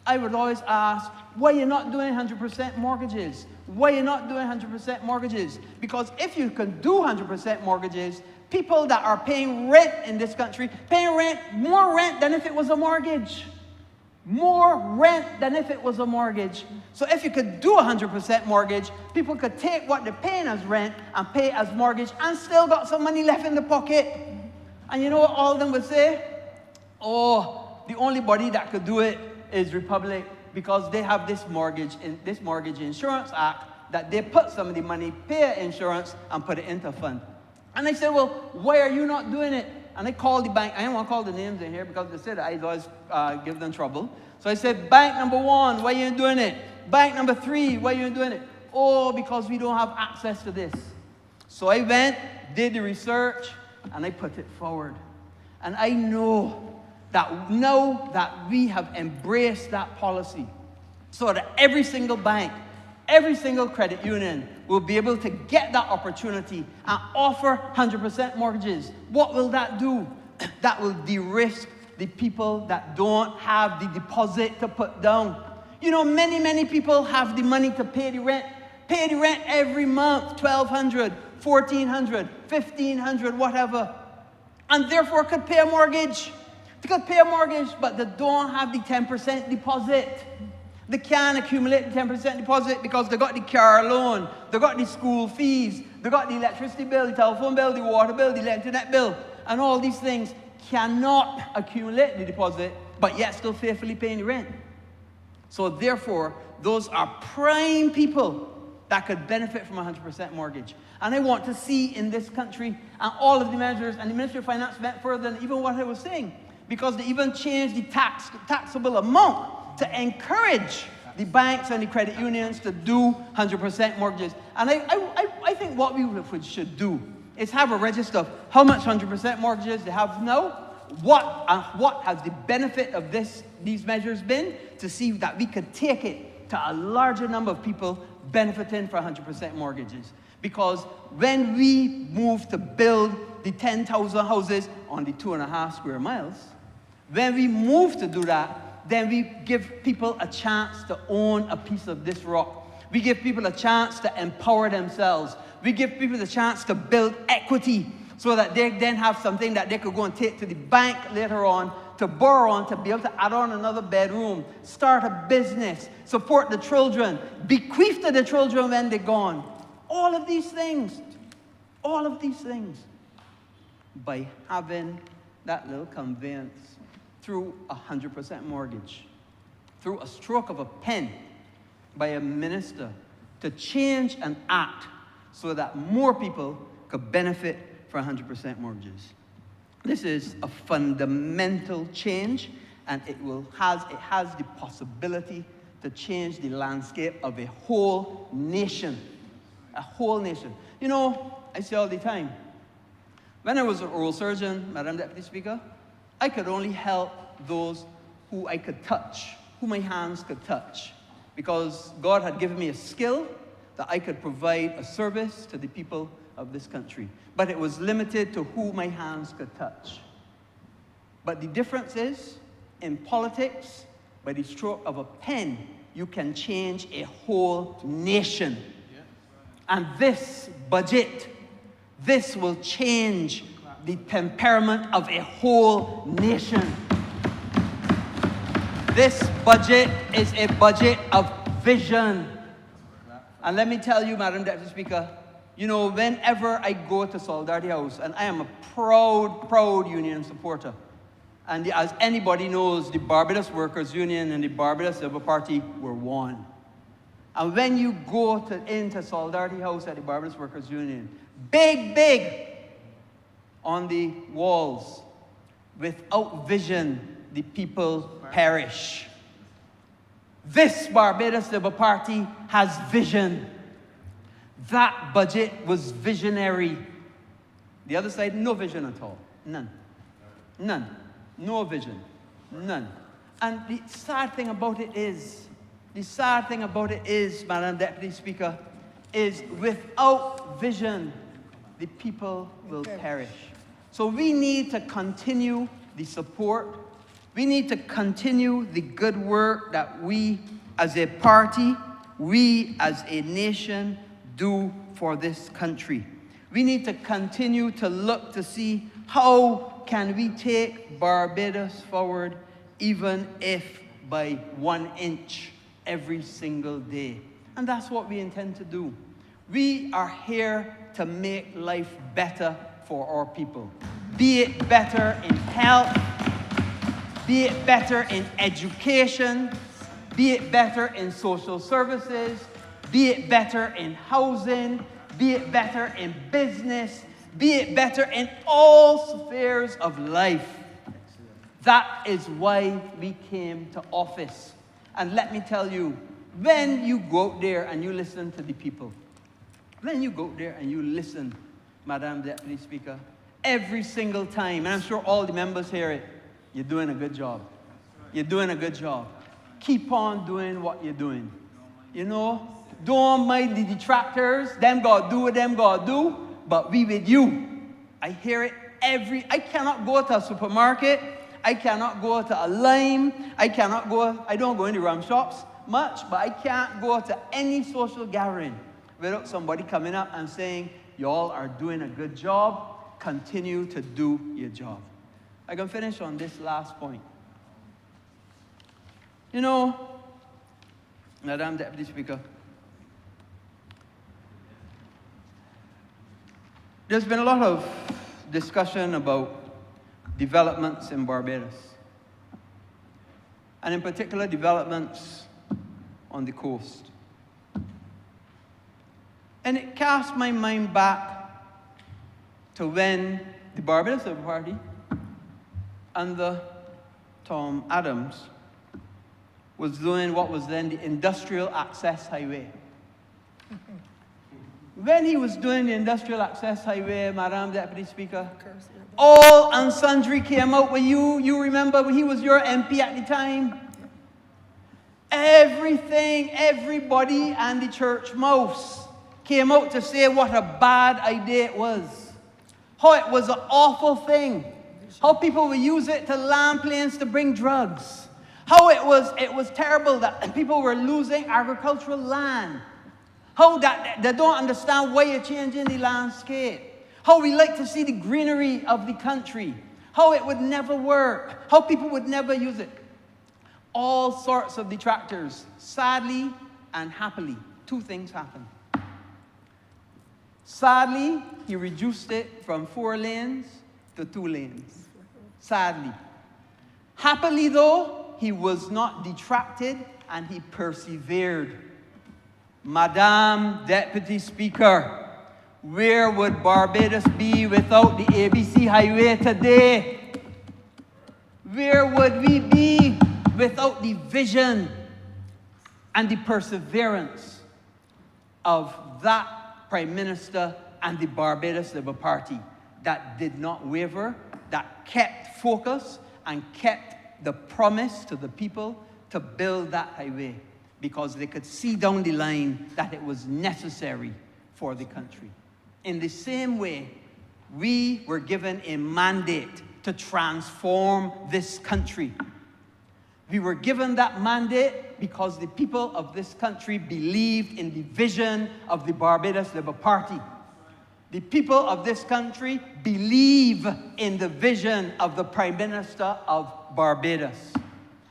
I would always ask, why are you not doing 100% mortgages? Why are you not doing 100% mortgages? Because if you can do 100% mortgages, people that are paying rent in this country, paying rent, more rent than if it was a mortgage. More rent than if it was a mortgage. So if you could do 100% mortgage, people could take what they're paying as rent and pay as mortgage and still got some money left in the pocket. And you know what all of them would say? Oh, the only body that could do it is Republic, because they have this mortgage insurance act that they put some of the money, pay insurance, and put it into a fund. And I said, well, why are you not doing it? And I called the bank. I don't want to call the names in here because they said I'd always give them trouble. So I said, bank number 1, why are you doing it? Bank number 3, why are you doing it? Oh, because we don't have access to this. So I went, did the research, and I put it forward. And I know that now that we have embraced that policy, so that every single bank, every single credit union will be able to get that opportunity and offer 100% mortgages. What will that do? That will de-risk the people that don't have the deposit to put down. You know, many, many people have the money to pay the rent every month, $1,200, $1,400, $1,500, whatever, and therefore could pay a mortgage. They could pay a mortgage, but they don't have the 10% deposit. They can't accumulate the 10% deposit because they got the car loan, they got the school fees, they got the electricity bill, the telephone bill, the water bill, the internet bill, and all these things cannot accumulate the deposit, but yet still faithfully paying the rent. So therefore, those are prime people that could benefit from a 100% mortgage. And I want to see in this country, and all of the measures, and the Ministry of Finance went further than even what I was saying, because they even changed the taxable amount to encourage the banks and the credit unions to do 100% mortgages. And I think what we should do is have a register of how much 100% mortgages they have now, what has the benefit of these measures been, to see that we could take it to a larger number of people benefiting for 100% mortgages. Because when we move to build the 10,000 houses on the 2.5 square miles, when we move to do that, then we give people a chance to own a piece of this rock. We give people a chance to empower themselves. We give people the chance to build equity so that they then have something that they could go and take to the bank later on, to borrow on, to be able to add on another bedroom, start a business, support the children, bequeath to the children when they're gone. All of these things, by having that little conveyance through 100% mortgage, through a stroke of a pen by a minister to change an act so that more people could benefit from 100% mortgages. This is a fundamental change, and it has the possibility to change the landscape of a whole nation. A whole nation. You know, I say all the time, when I was an oral surgeon, Madam Deputy Speaker, I could only help those who I could touch, who my hands could touch, because God had given me a skill that I could provide a service to the people of this country. But it was limited to who my hands could touch. But the difference is, in politics, by the stroke of a pen, you can change a whole nation. And this budget, this will change the temperament of a whole nation. This budget is a budget of vision. And let me tell you, Madam Deputy Speaker, you know, whenever I go to Solidarity House, and I am a proud union supporter, and as anybody knows, the Barbados Workers' Union and the Barbados Labour Party were one. And when you go into Solidarity House at the Barbados Workers' Union, big on the walls, without vision, the people perish. This Barbados Labour Party has vision. That budget was visionary. The other side, no vision at all. None. No vision. None. And the sad thing about it is, Madam Deputy Speaker, is without vision, the people will perish. So we need to continue the support. We need to continue the good work that we as a party, we as a nation do for this country. We need to continue to look to see how can we take Barbados forward, even if by 1 inch every single day. And that's what we intend to do. We are here to make life better for our people. Be it better in health, be it better in education, be it better in social services, be it better in housing, be it better in business, be it better in all spheres of life. That is why we came to office. And let me tell you, when you go out there and you listen to the people, when you go out there and you listen, Madam Deputy Speaker, every single time, and I'm sure all the members hear it, you're doing a good job. You're doing a good job. Keep on doing what you're doing. You know, don't mind the detractors. Them God do what them God do, but we with you. I hear it I cannot go to a supermarket. I cannot go to a Lime. I don't go in the rum shops much, but I can't go to any social gathering without somebody coming up and saying, y'all are doing a good job. Continue to do your job. I can finish on this last point. You know, Madam Deputy Speaker, there's been a lot of discussion about developments in Barbados, and in particular developments on the coast. And it cast my mind back to when the Barbados Labour Party under Tom Adams was doing what was then the Industrial Access Highway. When he was doing the Industrial Access Highway, Madam Deputy Speaker, all and sundry came out with you. You remember when he was your MP at the time? Everything, everybody, and the church mouse came out to say what a bad idea it was. How it was an awful thing. How people would use it to land planes to bring drugs. How it was terrible that people were losing agricultural land. How that they don't understand why you're changing the landscape. How we like to see the greenery of the country. How it would never work. How people would never use it. All sorts of detractors. Sadly and happily, two things happened. Sadly, he reduced it from 4 lanes to 2 lanes. Sadly. Happily, though, he was not detracted and he persevered. Madam Deputy Speaker, where would Barbados be without the ABC Highway today? Where would we be without the vision and the perseverance of that Prime Minister and the Barbados Labour Party that did not waver, that kept focus and kept the promise to the people to build that highway because they could see down the line that it was necessary for the country. In the same way, we were given a mandate to transform this country. We were given that mandate because the people of this country believed in the vision of the Barbados Labour Party. The people of this country believe in the vision of the Prime Minister of Barbados.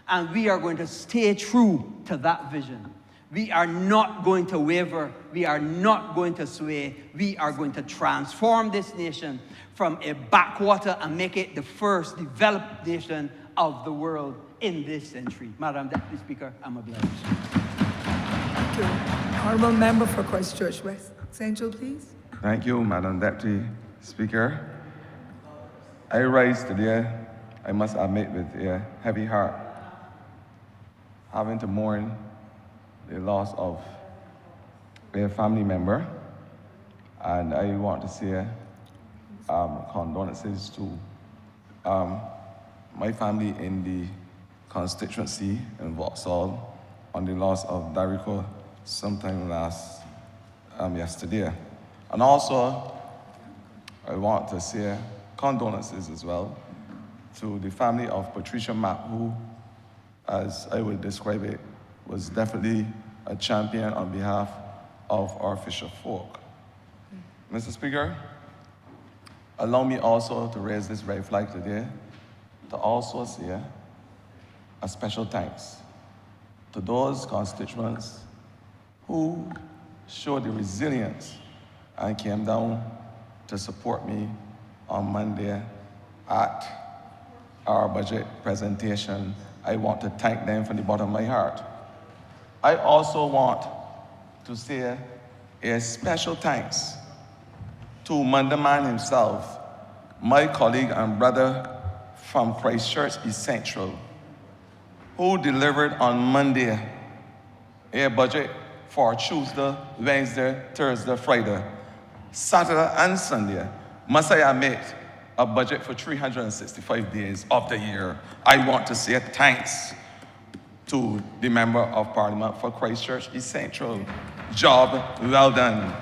And we are going to stay true to that vision. We are not going to waver. We are not going to sway. We are going to transform this nation from a backwater and make it the first developed nation of the world in this century. Madam Deputy Speaker, I'm obliged. Thank you. Honourable Member for Christchurch West Central, please. Thank you, Madam Deputy Speaker. I rise today, I must admit, with a heavy heart, having to mourn the loss of a family member. And I want to say condolences to my family in the constituency in Vauxhall on the loss of Dariko sometime yesterday. And also, I want to say condolences as well to the family of Patricia Mack, who, as I would describe it, was definitely a champion on behalf of our fisher folk. Mr. Speaker, allow me also to raise this red flag today to also say a special thanks to those constituents who showed the resilience and came down to support me on Monday at our budget presentation. I want to thank them from the bottom of my heart. I also want to say a special thanks to Mandaman himself, my colleague and brother from Christchurch East Central, who delivered on Monday a budget for Tuesday, Wednesday, Thursday, Friday, Saturday, and Sunday. Must I admit, a budget for 365 days of the year. I want to say thanks to the Member of Parliament for Christchurch East Central. Job well done.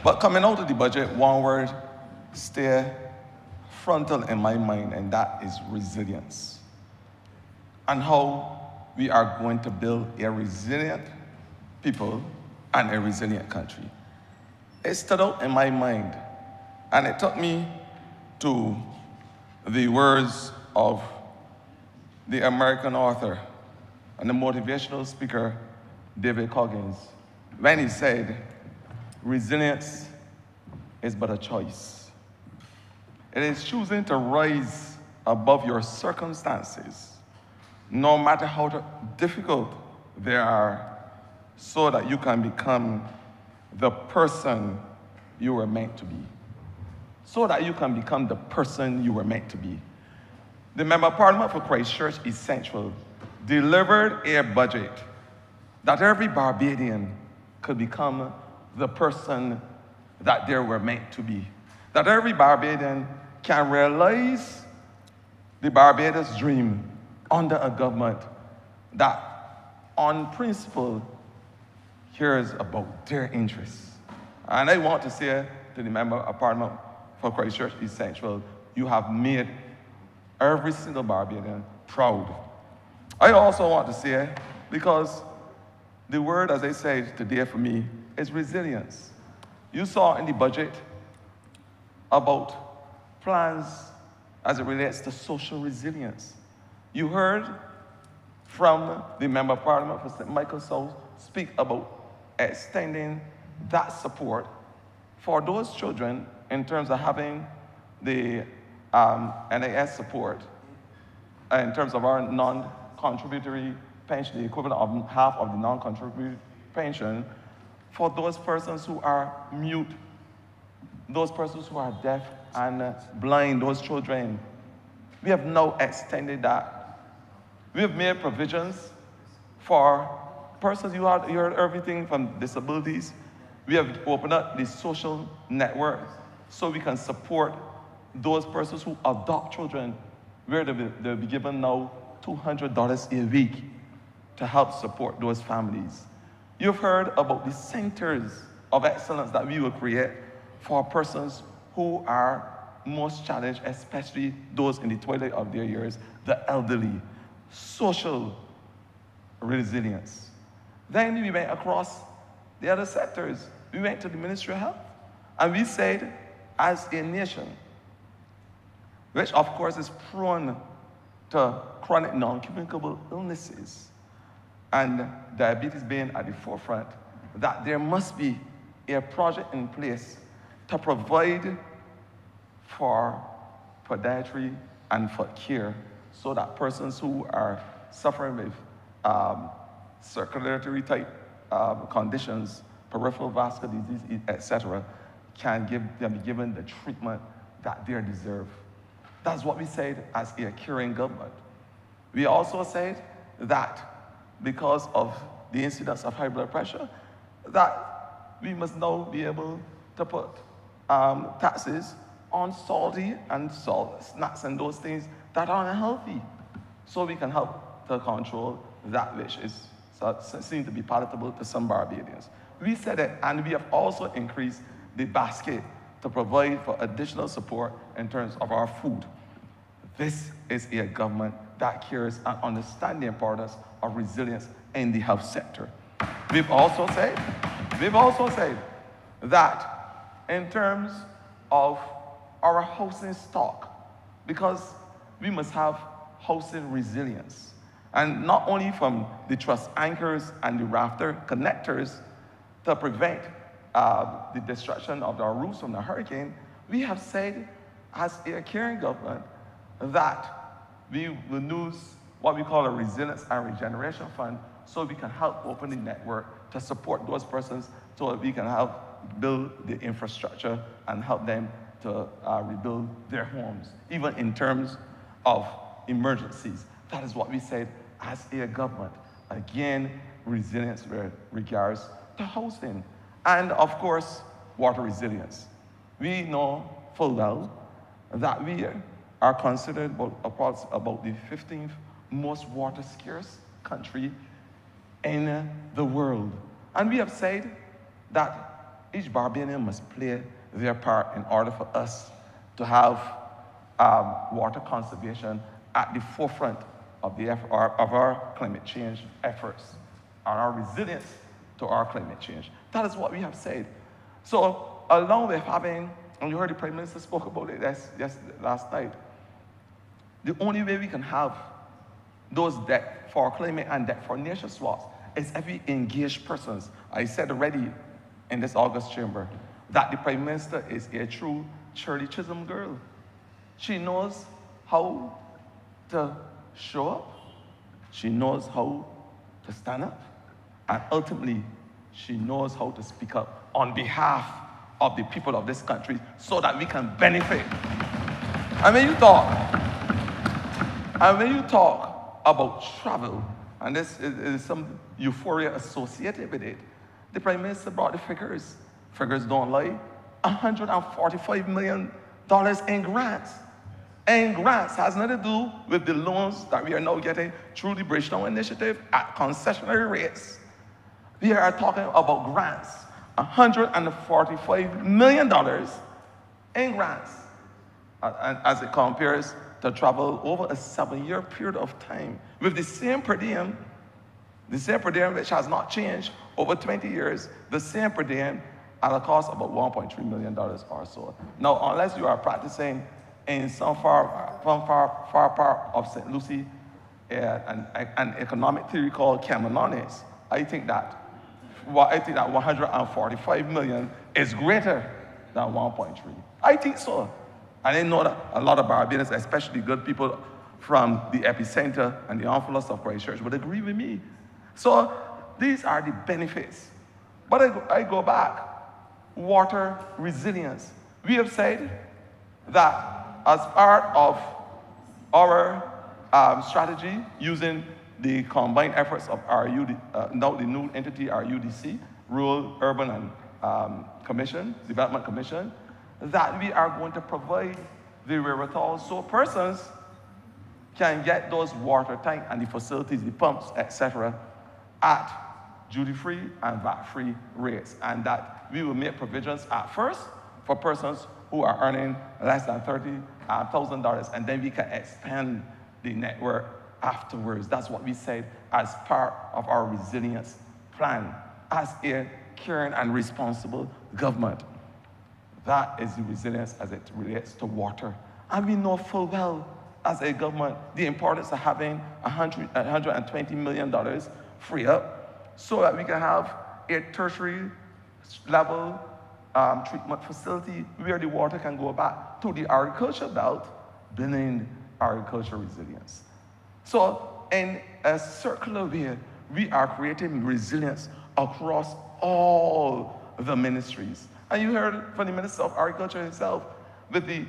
But coming out of the budget, one word stay frontal in my mind, and that is resilience. And how we are going to build a resilient people and a resilient country. It stood out in my mind, and it took me to the words of the American author and the motivational speaker, David Coggins, when he said, resilience is but a choice. It is choosing to rise above your circumstances, no matter how difficult they are, so that you can become the person you were meant to be. So that you can become the person you were meant to be. The Member of Parliament for Christchurch East Central delivered a budget that every Barbadian could become the person that they were meant to be. That every Barbadian can realize the Barbados dream under a government that, on principle, cares about their interests. And I want to say to the Member of Parliament for Christchurch East Central, you have made every single Barbadian proud. I also want to say, because the word, as I said today for me, is resilience. You saw in the budget about plans as it relates to social resilience. You heard from the Member of Parliament for St. Michael South speak about extending that support for those children in terms of having the NIS support in terms of our non-contributory pension, the equivalent of half of the non-contributory pension for those persons who are mute, those persons who are deaf and blind, those children. We have now extended that. We have made provisions for persons, you heard everything from disabilities. We have opened up the social network so we can support those persons who adopt children, where they'll be given now $200 a week to help support those families. You've heard about the centers of excellence that we will create for persons who are most challenged, especially those in the twilight of their years, the elderly. Social resilience. Then we went across the other sectors. We went to the Ministry of Health, and we said, as a nation, which of course is prone to chronic non-communicable illnesses, and diabetes being at the forefront, that there must be a project in place to provide for podiatry and for care so that persons who are suffering with circulatory type conditions, peripheral vascular disease, etc., can be given the treatment that they deserve. That's what we said as a caring government. We also said that because of the incidence of high blood pressure, that we must now be able to put taxes on salty and salt snacks and those things that are unhealthy, so we can help to control that which is seems to be palatable to some Barbadians. We said it, and we have also increased the basket to provide for additional support in terms of our food. This is a government that cares and understands the importance of resilience in the health sector. We've also said that in terms of our housing stock, because we must have housing resilience, and not only from the truss anchors and the rafter connectors to prevent the destruction of our roofs from the hurricane, we have said as a caring government that we will use what we call a resilience and regeneration fund so we can help open the network to support those persons so that we can help build the infrastructure and help them to rebuild their homes, even in terms of emergencies. That is what we said as a government. Again, resilience with regards to housing. And of course, water resilience. We know full well that we are considered about the 15th most water scarce country in the world. And we have said that each Barbadian must play their part in order for us to have water conservation at the forefront of our climate change efforts and our resilience to our climate change. That is what we have said. So along with having, and you heard the Prime Minister spoke about it last night, the only way we can have those debt for climate and debt for nation swaps is if we engage persons. I said already in this August chamber that the Prime Minister is a true Shirley Chisholm girl. She knows how to show up, she knows how to stand up, and ultimately, she knows how to speak up on behalf of the people of this country so that we can benefit. And when you talk about travel, and this is some euphoria associated with it, the Prime Minister brought the figures. Figures don't lie. $145 million in grants. And grants has nothing to do with the loans that we are now getting through the Bridgetown Initiative at concessionary rates. We are talking about grants, $145 million in grants, and as it compares to travel over a 7-year period of time with the same per diem which has not changed over 20 years, the same per diem at a cost of about $1.3 million or so. Now, unless you are practicing in some far part of St. Lucie, an economic theory called Cameronics, I think that 145 million is greater than 1.3. I think so. And I know that a lot of Barbadians, especially good people from the epicenter and the envelopes of Christchurch, would agree with me. So these are the benefits. But I go back. Water resilience. We have said that as part of our strategy, using the combined efforts of now the new entity, RUDC, Rural, Urban and Development Commission, that we are going to provide the wherewithal so persons can get those water tanks and the facilities, the pumps, etc., at duty-free and VAT-free rates, and that we will make provisions at first for persons who are earning less than $30,000, and then we can expand the network afterwards. That's what we said as part of our resilience plan as a caring and responsible government. That is the resilience as it relates to water. And we know full well as a government the importance of having $120 million free up so that we can have a tertiary level treatment facility where the water can go back to the agriculture belt, building agricultural resilience. So in a circular way, we are creating resilience across all the ministries. And you heard from the Minister of Agriculture himself with the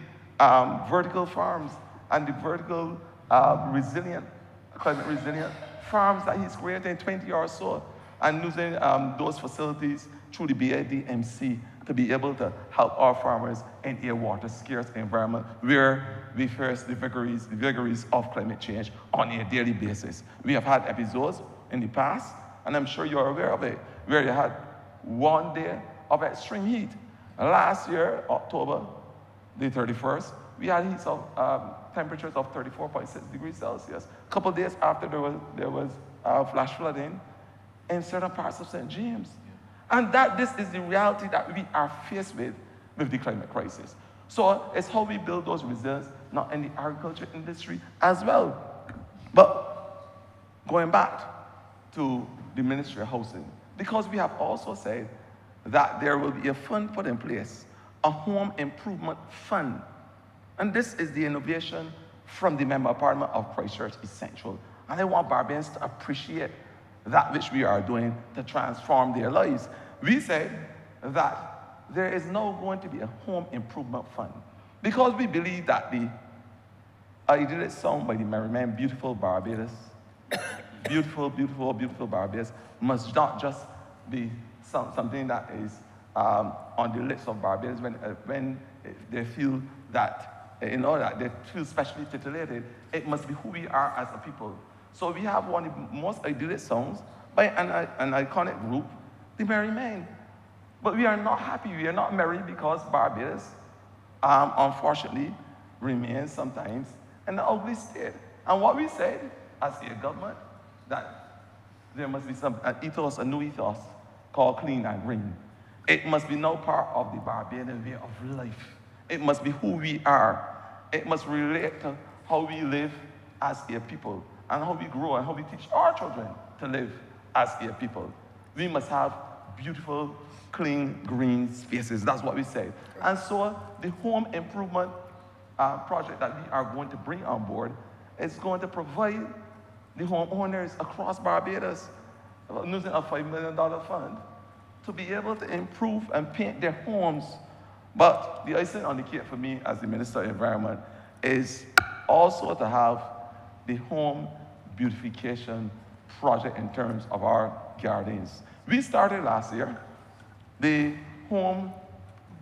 vertical farms and the vertical climate resilient farms that he's creating 20 or so, and using those facilities through the BIDMC to be able to help our farmers in a water scarce environment where we face the vagaries of climate change on a daily basis. We have had episodes in the past, and I'm sure you're aware of it, where you had one day of extreme heat. Last year, October the 31st, we had heats of temperatures of 34.6 degrees Celsius. A couple of days after, there was flash flooding in certain parts of St. James. And this is the reality that we are faced with the climate crisis. So it's how we build those resilience, not in the agriculture industry as well. But going back to the Ministry of Housing, because we have also said that there will be a fund put in place, a home improvement fund. And this is the innovation from the Member of Parliament of Christchurch Essential. And I want Barbadians to appreciate that which we are doing to transform their lives. We said that there is now going to be a home improvement fund because we believe that I did it song by the Merryman, Beautiful Barbados, beautiful, beautiful, beautiful Barbados, must not just be something that is on the lips of Barbadians when they feel that, that they feel specially titillated. It must be who we are as a people. So we have one of the most idyllic songs by an iconic group, the Merry Men. But we are not happy, we are not merry because Barbados, unfortunately, remains sometimes in an ugly state. And what we said as a government, that there must be a new ethos called clean and green. It must be now part of the Barbadian way of life. It must be who we are. It must relate to how we live as a people, and how we grow and how we teach our children to live as a people. We must have beautiful, clean, green spaces. That's what we say. And so the home improvement project that we are going to bring on board is going to provide the homeowners across Barbados using a $5 million fund to be able to improve and paint their homes. But the icing on the cake for me as the Minister of Environment is also to have the home beautification project in terms of our gardens. We started last year the home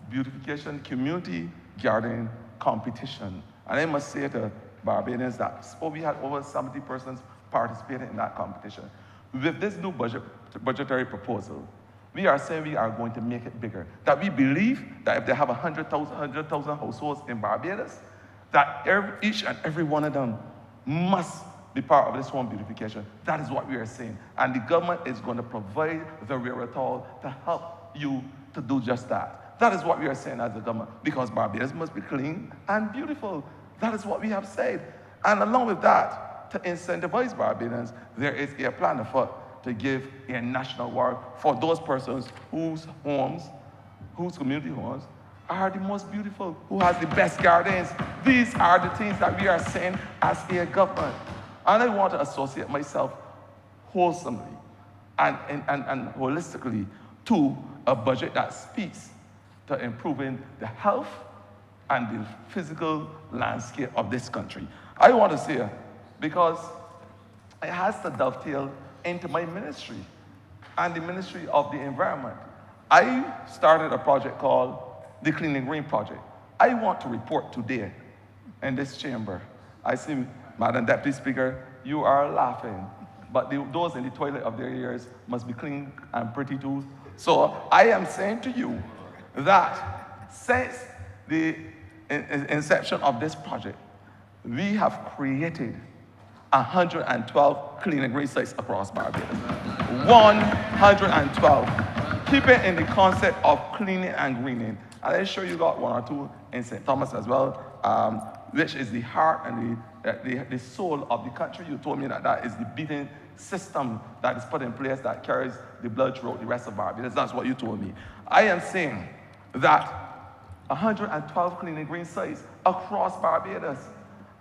beautification community garden competition. And I must say to Barbadians that we had over 70 persons participating in that competition. With this new budget budgetary proposal, we are saying we are going to make it bigger. That we believe that if they have 100,000 households in Barbados, that each and every one of them must be part of this home beautification. That is what we are saying. And the government is going to provide the wherewithal to help you to do just that. That is what we are saying as a government, because Barbados must be clean and beautiful. That is what we have said. And along with that, to incentivize Barbadians, there is a plan afoot to give a national award for those persons whose homes, whose community homes, are the most beautiful, who has the best gardens. These are the things that we are saying as a government. And I want to associate myself wholesomely and holistically to a budget that speaks to improving the health and the physical landscape of this country. I want to say, because it has to dovetail into my ministry and the Ministry of the Environment. I started a project called the Clean and Green Project. I want to report today in this chamber. I see, Madam Deputy Speaker, you are laughing, but those in the toilet of their ears must be clean and pretty too. So I am saying to you that since the inception of this project, we have created 112 clean and green sites across Barbados. 112. Keep it in the concept of cleaning and greening. And I'm sure you got one or two in St. Thomas as well, which is the heart and the soul of the country. You told me that that is the beating system that is put in place that carries the blood throughout the rest of Barbados. That's what you told me. I am saying that 112 clean and green sites across Barbados.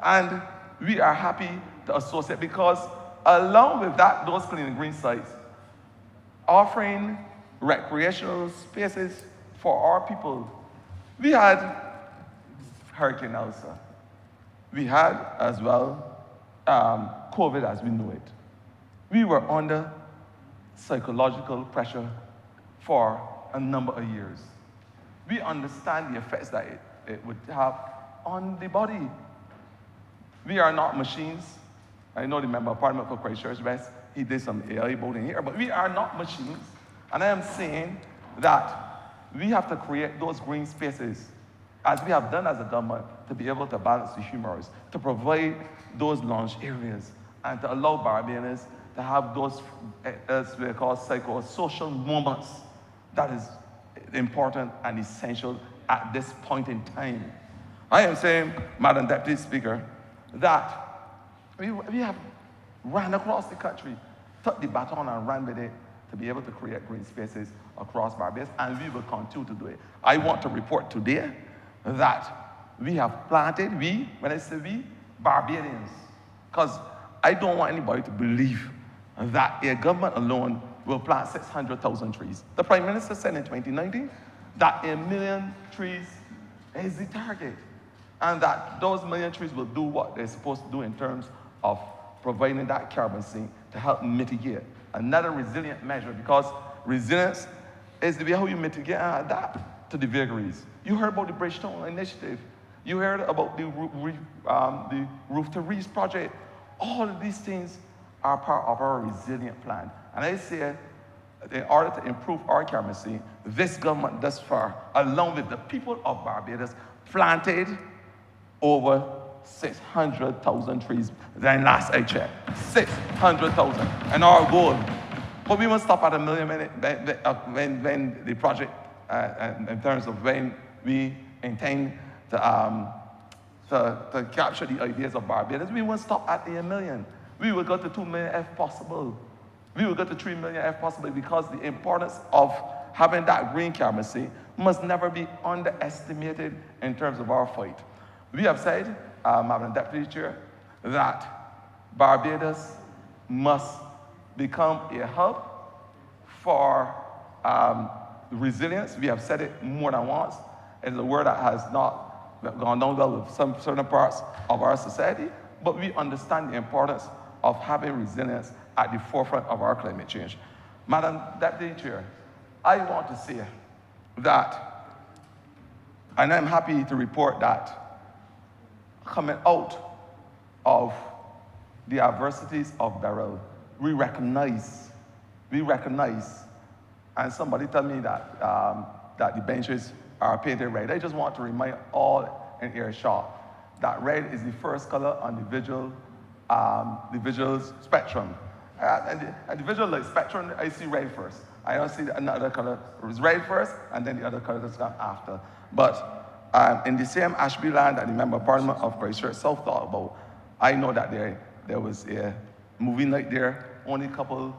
And we are happy to associate, because along with that, those clean and green sites, offering recreational spaces for our people. We had Hurricane Elsa. We had as well COVID as we know it. We were under psychological pressure for a number of years. We understand the effects that it would have on the body. We are not machines. I know the Member of Parliament for Christchurch West, he did some AI voting here, but we are not machines. And I am saying that we have to create those green spaces, as we have done as a government, to be able to balance the humors, to provide those launch areas, and to allow Barbadians to have those, as we call psychosocial moments. That is important and essential at this point in time. I am saying, Madam Deputy Speaker, that we have ran across the country, took the baton and ran with it to be able to create green spaces across Barbados, and we will continue to do it. I want to report today that we have planted, when I say we, Barbadians, because I don't want anybody to believe that a government alone will plant 600,000 trees. The Prime Minister said in 2019 that 1 million trees is the target, and that those 1 million trees will do what they're supposed to do in terms of providing that carbon sink to help mitigate. Another resilient measure, because resilience is the way how you mitigate and adapt to the vagaries. You heard about the Bridgestone initiative. You heard about the Roof to Reach project. All of these things are part of our resilient plan. And I say, in order to improve our carbon sink, this government thus far, along with the people of Barbados, planted over 600,000 trees. Then last I checked, 600,000. And our goal, but we won't stop at 1 million when the project, in terms of when we intend to capture the ideas of Barbados, we won't stop at the 1 million. We will go to 2 million if possible. We will go to 3 million if possible, because the importance of having that green carbon sink must never be underestimated in terms of our fight. We have said, Madam Deputy Chair, that Barbados must become a hub for resilience. We have said it more than once. It's a word that has not gone down well with some certain parts of our society, but we understand the importance of having resilience at the forefront of our climate change. Madam Deputy Chair, I want to say that, and I'm happy to report that coming out of the adversities of Beryl, we recognize we recognize, and somebody tell me that, that the benches are painted red. I just want to remind all in earshot that red is the first color on the visual spectrum. And the visual like, spectrum, I see red first. I don't see another color. It was red first, and then the other colors come after. But in the same Ashby land that the Member of Parliament of Christchurch South thought about, I know that there was a movie night there only a couple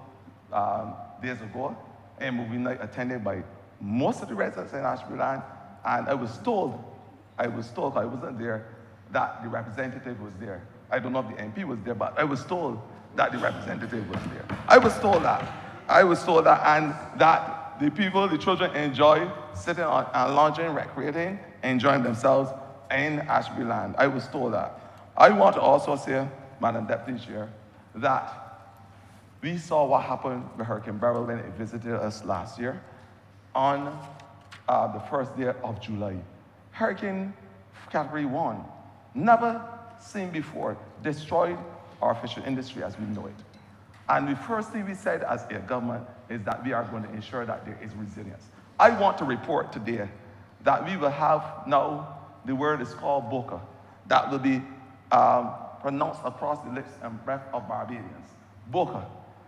days ago, a movie night attended by most of the residents in Ashby land, and I was told, I wasn't there, that the representative was there. I don't know if the MP was there, but I was told that the representative was there. I was told that, and that the people, the children enjoy sitting on and lounging, recreating, enjoying themselves in Ashby land. I was told that. I want to also say, Madam Deputy Chair, that we saw what happened with Hurricane Beryl when it visited us last year on the first day of July. Hurricane Category 1, never seen before, destroyed our fishing industry as we know it. And the first thing we said as a government is that we are going to ensure that there is resilience. I want to report today that we will have now, the word is called Boca, that will be pronounced across the lips and breath of Barbadians. Boca,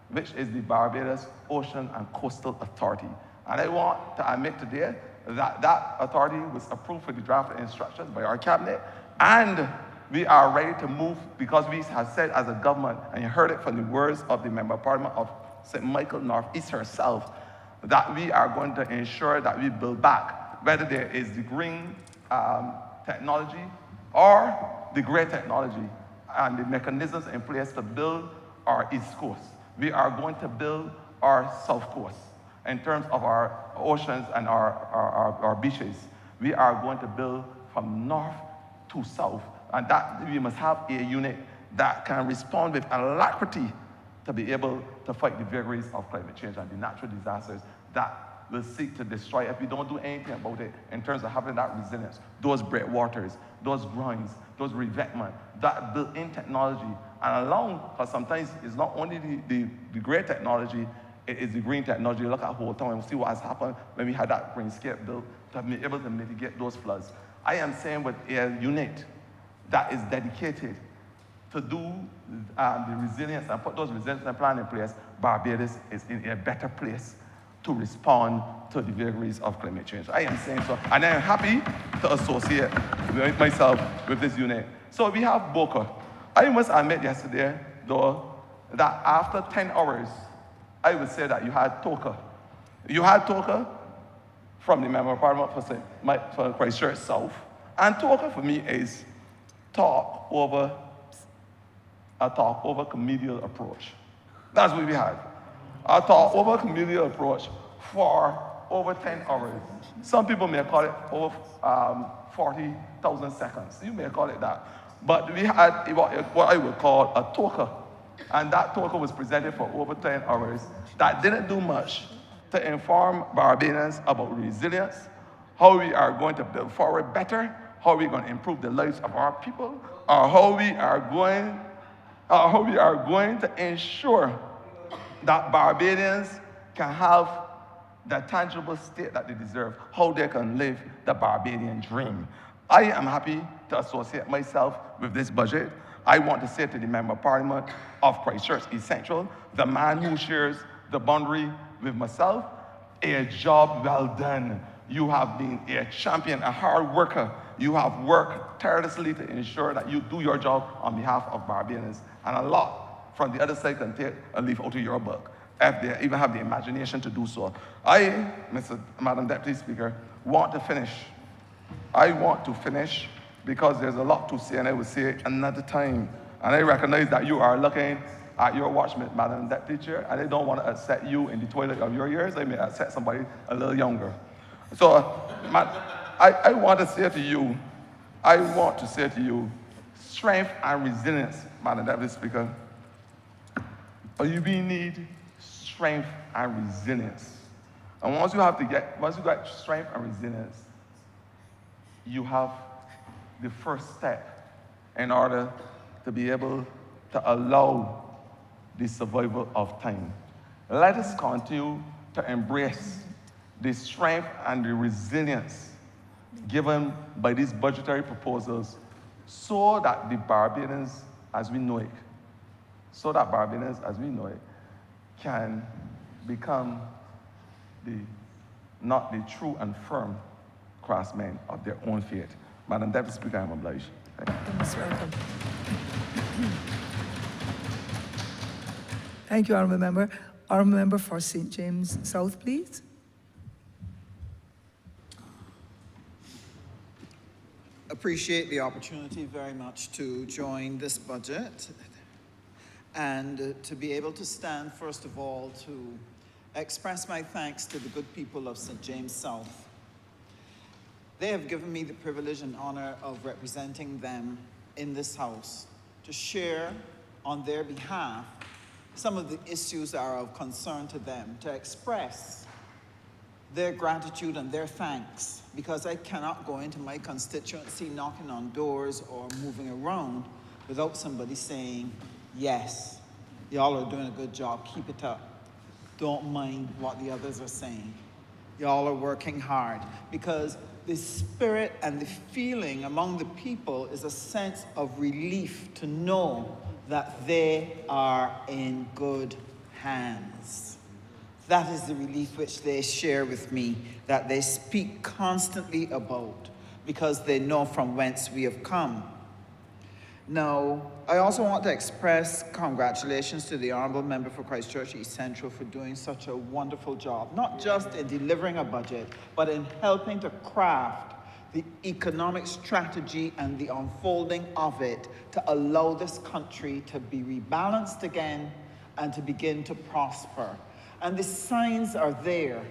which is the Barbados Ocean and Coastal Authority. And I want to admit today that that authority was approved for the draft instructions by our cabinet, and we are ready to move because we have said as a government, and you heard it from the words of the Member of Parliament of St. Michael Northeast herself, that we are going to ensure that we build back, whether there is the green technology or the gray technology, and the mechanisms in place to build our East Coast. We are going to build our South Coast in terms of our oceans and our beaches. We are going to build from north to south, and that we must have a unit that can respond with alacrity to be able to fight the vagaries of climate change and the natural disasters that will seek to destroy if we don't do anything about it in terms of having that resilience, those breakwaters, those groins, those revetment, that built-in technology, and along, because sometimes it's not only the great technology, it is the green technology. Look at whole town and see what has happened when we had that greenscape built to be able to mitigate those floods. I am saying with a unit that is dedicated to do the resilience and put those resilience plans in place, Barbados is in a better place to respond to the vagaries of climate change. I am saying so, and I am happy to associate myself with this unit. So we have Boca. I must admit yesterday, though, that after 10 hours, I would say that you had Toka. You had Toka from the Member of Parliament for Christchurch South, and Toka for me is a talk over comedial approach. That's what we had. A talk over comedial approach for over 10 hours. Some people may call it over 40,000 seconds. You may call it that. But we had what I would call a Toka. And that Toka was presented for over 10 hours that didn't do much to inform Barbadians about resilience, how we are going to build forward better, how we're going to improve the lives of our people, or how we are going to ensure that Barbadians can have the tangible state that they deserve, how they can live the Barbadian dream. I am happy to associate myself with this budget. I want to say to the Member of Parliament of Christchurch East Central, the man who shares the boundary with myself, a job well done. You have been a champion, a hard worker. You have worked tirelessly to ensure that you do your job on behalf of Barbadians. And a lot from the other side can take a leaf out of your book, if they even have the imagination to do so. I, Madam Deputy Speaker, want to finish. I want to finish because there's a lot to say, and I will say it another time. And I recognize that you are looking at your watch, Madam Deputy Chair, and I don't want to upset you in the toilet of your years. I may upset somebody a little younger. So, I want to say to you, strength and resilience, Madam Deputy Speaker. You need strength and resilience. And once you got strength and resilience, you have the first step in order to be able to allow the survival of time. Let us continue to embrace the strength and the resilience given by these budgetary proposals so that the Barbadians, as we know it, can become not the true and firm craftsmen of their own fate. Madam Deputy Speaker, I am obliged. Thank you. Most welcome. Thank you, Honourable Member. Honourable Member for St. James South, please. Appreciate the opportunity very much to join this budget and to be able to stand, first of all, to express my thanks to the good people of St. James South. They have given me the privilege and honor of representing them in this House to share on their behalf some of the issues that are of concern to them, to express their gratitude and their thanks, because I cannot go into my constituency knocking on doors or moving around without somebody saying, yes, y'all are doing a good job, keep it up. Don't mind what the others are saying. Y'all are working hard, because the spirit and the feeling among the people is a sense of relief to know that they are in good hands. That is the relief which they share with me, that they speak constantly about, because they know from whence we have come. Now, I also want to express congratulations to the Honourable Member for Christchurch East Central for doing such a wonderful job, not just in delivering a budget, but in helping to craft the economic strategy and the unfolding of it to allow this country to be rebalanced again and to begin to prosper. And the signs are there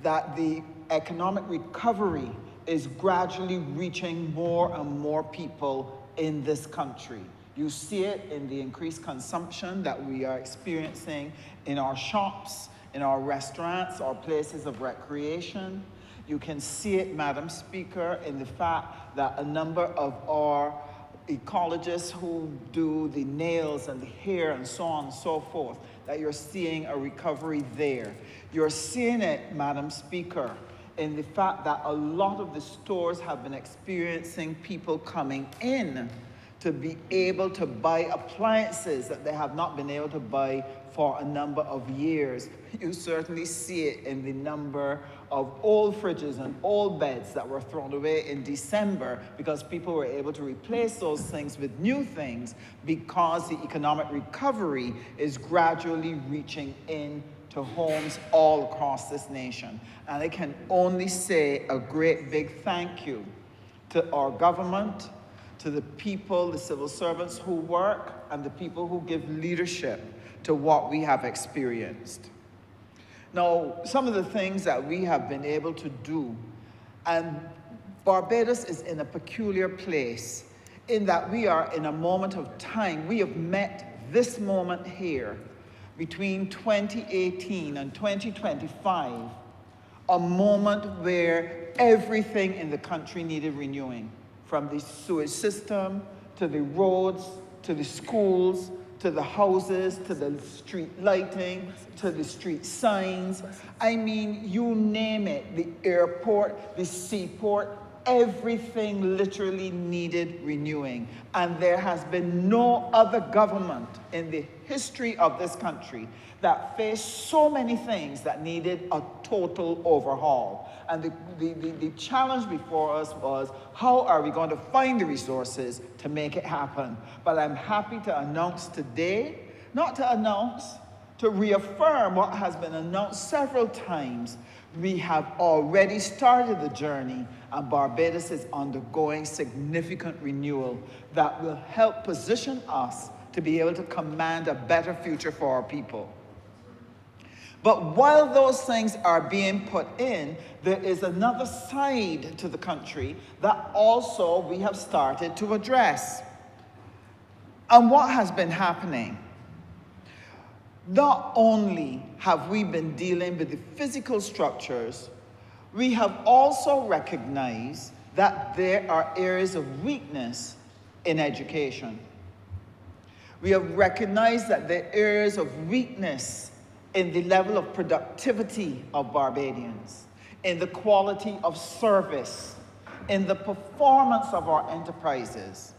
that the economic recovery is gradually reaching more and more people in this country. You see it in the increased consumption that we are experiencing in our shops, in our restaurants, our places of recreation. You can see it, Madam Speaker, in the fact that a number of our ecologists who do the nails and the hair and so on and so forth, that you're seeing a recovery there. You're seeing it, Madam Speaker, in the fact that a lot of the stores have been experiencing people coming in to be able to buy appliances that they have not been able to buy for a number of years. You certainly see it in the number of old fridges and old beds that were thrown away in December, because people were able to replace those things with new things, because the economic recovery is gradually reaching in to homes all across this nation. And I can only say a great big thank you to our government, to the people, the civil servants who work, and the people who give leadership to what we have experienced. Now, some of the things that we have been able to do, and Barbados is in a peculiar place in that we are in a moment of time. We have met this moment here between 2018 and 2025, a moment where everything in the country needed renewing, from the sewage system, to the roads, to the schools, to the houses, to the street lighting, to the street signs. I mean, you name it, the airport, the seaport, everything literally needed renewing. And there has been no other government in the history of this country that faced so many things that needed a total overhaul. And the challenge before us was, how are we going to find the resources to make it happen? But I'm happy to announce today, not to announce, to reaffirm what has been announced several times. We have already started the journey, and Barbados is undergoing significant renewal that will help position us to be able to command a better future for our people. But while those things are being put in, there is another side to the country that also we have started to address. And what has been happening? Not only have we been dealing with the physical structures, we have also recognized that there are areas of weakness in education. We have recognized that there are areas of weakness in the level of productivity of Barbadians, in the quality of service, in the performance of our enterprises.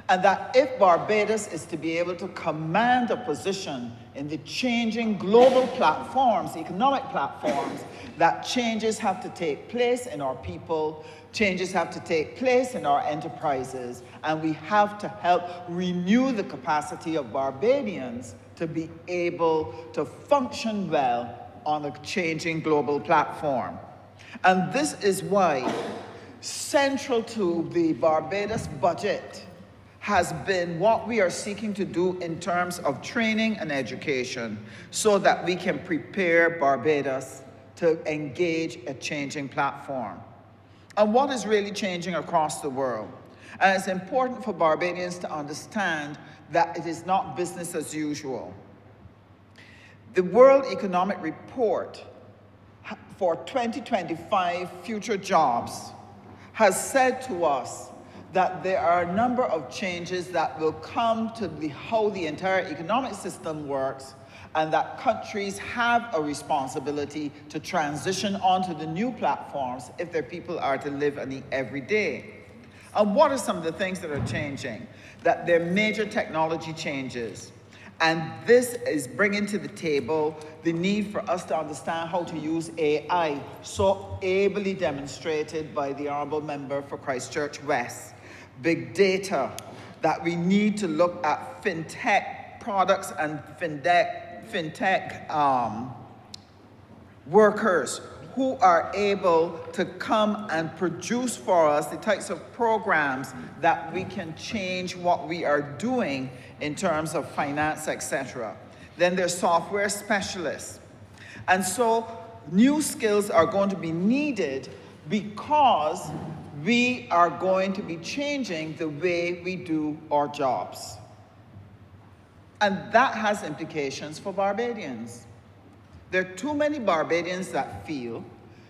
And that if Barbados is to be able to command a position in the changing global platforms, economic platforms, that changes have to take place in our people, changes have to take place in our enterprises, and we have to help renew the capacity of Barbadians to be able to function well on a changing global platform. And this is why central to the Barbados budget has been what we are seeking to do in terms of training and education so that we can prepare Barbados to engage a changing platform. And what is really changing across the world? And it's important for Barbadians to understand that it is not business as usual. The World Economic Report for 2025 future jobs has said to us that there are a number of changes that will come to how the entire economic system works, and that countries have a responsibility to transition onto the new platforms if their people are to live in the everyday. And what are some of the things that are changing? That there are major technology changes. And this is bringing to the table the need for us to understand how to use AI, so ably demonstrated by the Honourable Member for Christchurch West. Big data, that we need to look at fintech products and fintech workers who are able to come and produce for us the types of programs that we can change what we are doing in terms of finance, etc. Then there's software specialists. And so new skills are going to be needed because we are going to be changing the way we do our jobs. And that has implications for Barbadians. There are too many Barbadians that feel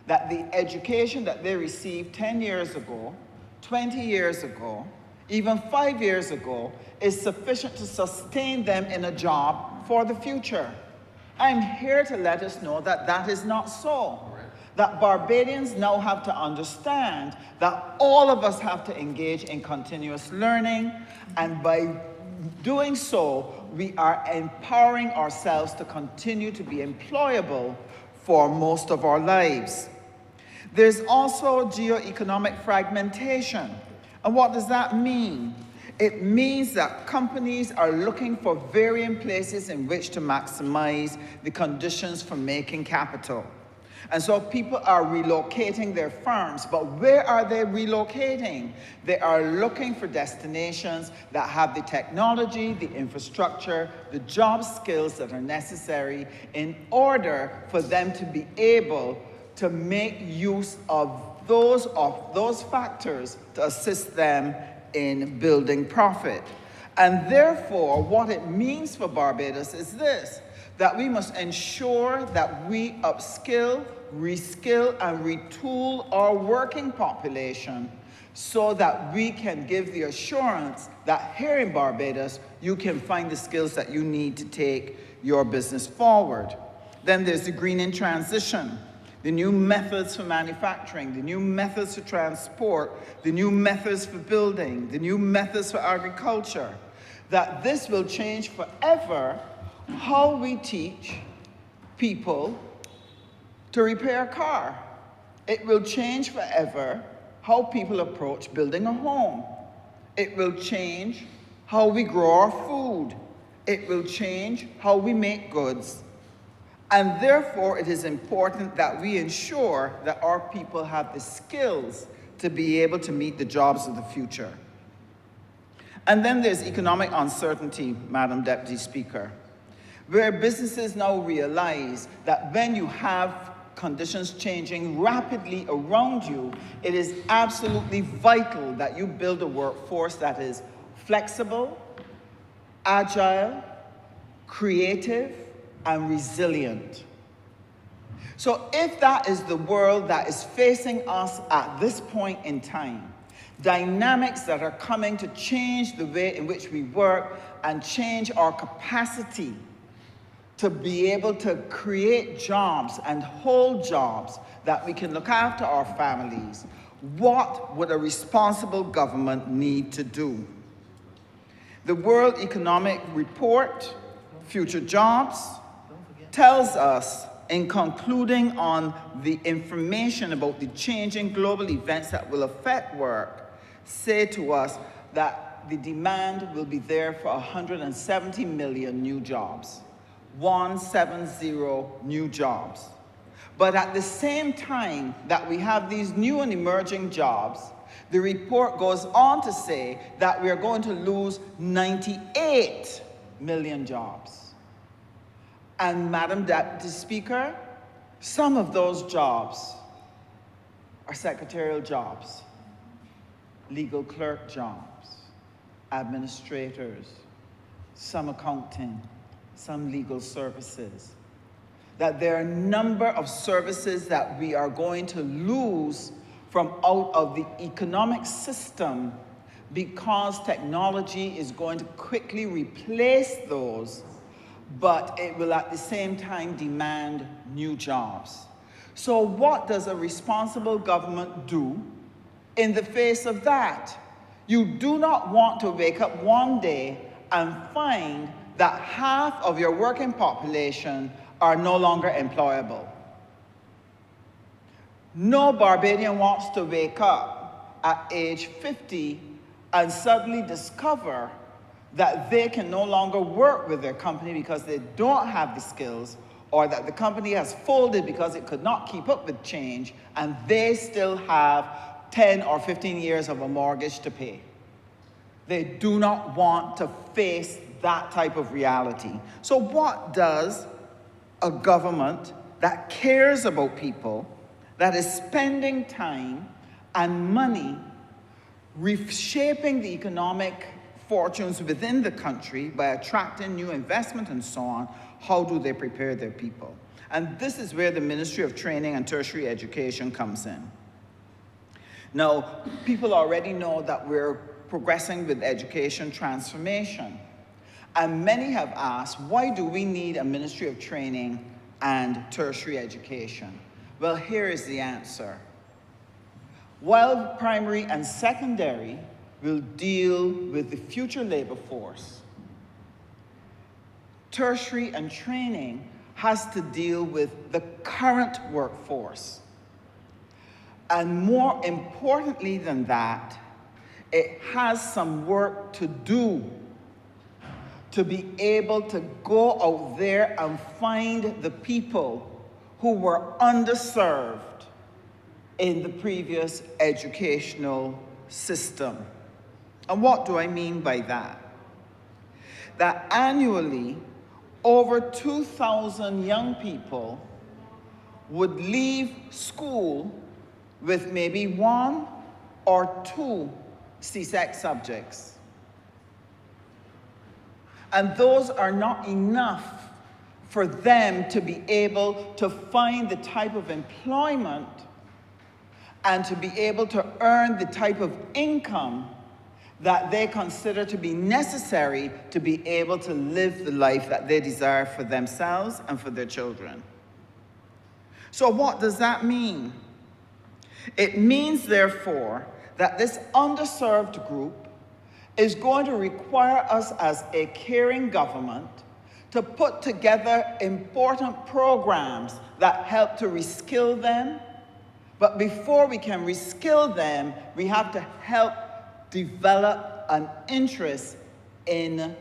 that the education that they received 10 years ago, 20 years ago, even 5 years ago, is sufficient to sustain them in a job for the future. I'm here to let us know that that is not so. That Barbadians now have to understand that all of us have to engage in continuous learning, and by doing so, we are empowering ourselves to continue to be employable for most of our lives. There's also geo-economic fragmentation. And what does that mean? It means that companies are looking for varying places in which to maximize the conditions for making capital. And so people are relocating their firms, but where are they relocating? They are looking for destinations that have the technology, the infrastructure, the job skills that are necessary in order for them to be able to make use of those factors to assist them in building profit. And therefore, what it means for Barbados is this, that we must ensure that we upskill, reskill, and retool our working population so that we can give the assurance that here in Barbados, you can find the skills that you need to take your business forward. Then there's the greening transition, the new methods for manufacturing, the new methods for transport, the new methods for building, the new methods for agriculture, that this will change forever how we teach people to repair a car. It will change forever how people approach building a home. It will change how we grow our food. It will change how we make goods. And therefore, it is important that we ensure that our people have the skills to be able to meet the jobs of the future. And then there's economic uncertainty, Madam Deputy Speaker, where businesses now realize that when you have conditions changing rapidly around you, it is absolutely vital that you build a workforce that is flexible, agile, creative, and resilient. So if that is the world that is facing us at this point in time, dynamics that are coming to change the way in which we work and change our capacity to be able to create jobs and hold jobs that we can look after our families, what would a responsible government need to do? The World Economic Report, Future Jobs, tells us, in concluding on the information about the changing global events that will affect work, say to us that the demand will be there for 170 million new jobs. 170 new jobs. But at the same time that we have these new and emerging jobs, the report goes on to say that we are going to lose 98 million jobs. And Madam Deputy Speaker, some of those jobs are secretarial jobs, legal clerk jobs, administrators, some accounting, some legal services. That there are a number of services that we are going to lose from out of the economic system because technology is going to quickly replace those, but it will at the same time demand new jobs. So what does a responsible government do in the face of that? You do not want to wake up one day and find that half of your working population are no longer employable. No Barbadian wants to wake up at age 50 and suddenly discover that they can no longer work with their company because they don't have the skills, or that the company has folded because it could not keep up with change, and they still have 10 or 15 years of a mortgage to pay. They do not want to face that type of reality. So what does a government that cares about people, that is spending time and money reshaping the economic fortunes within the country by attracting new investment and so on, how do they prepare their people? And this is where the Ministry of Training and Tertiary Education comes in. Now, people already know that we're progressing with education transformation. And many have asked, why do we need a Ministry of Training and Tertiary Education? Well, here is the answer. While primary and secondary will deal with the future labor force, tertiary and training has to deal with the current workforce. And more importantly than that, it has some work to do to be able to go out there and find the people who were underserved in the previous educational system. And what do I mean by that? That annually, over 2,000 young people would leave school with maybe 1 or 2 CSEC subjects. And those are not enough for them to be able to find the type of employment and to be able to earn the type of income that they consider to be necessary to be able to live the life that they desire for themselves and for their children. So what does that mean? It means, therefore, that this underserved group is going to require us as a caring government to put together important programs that help to reskill them. But before we can reskill them, we have to help develop an interest in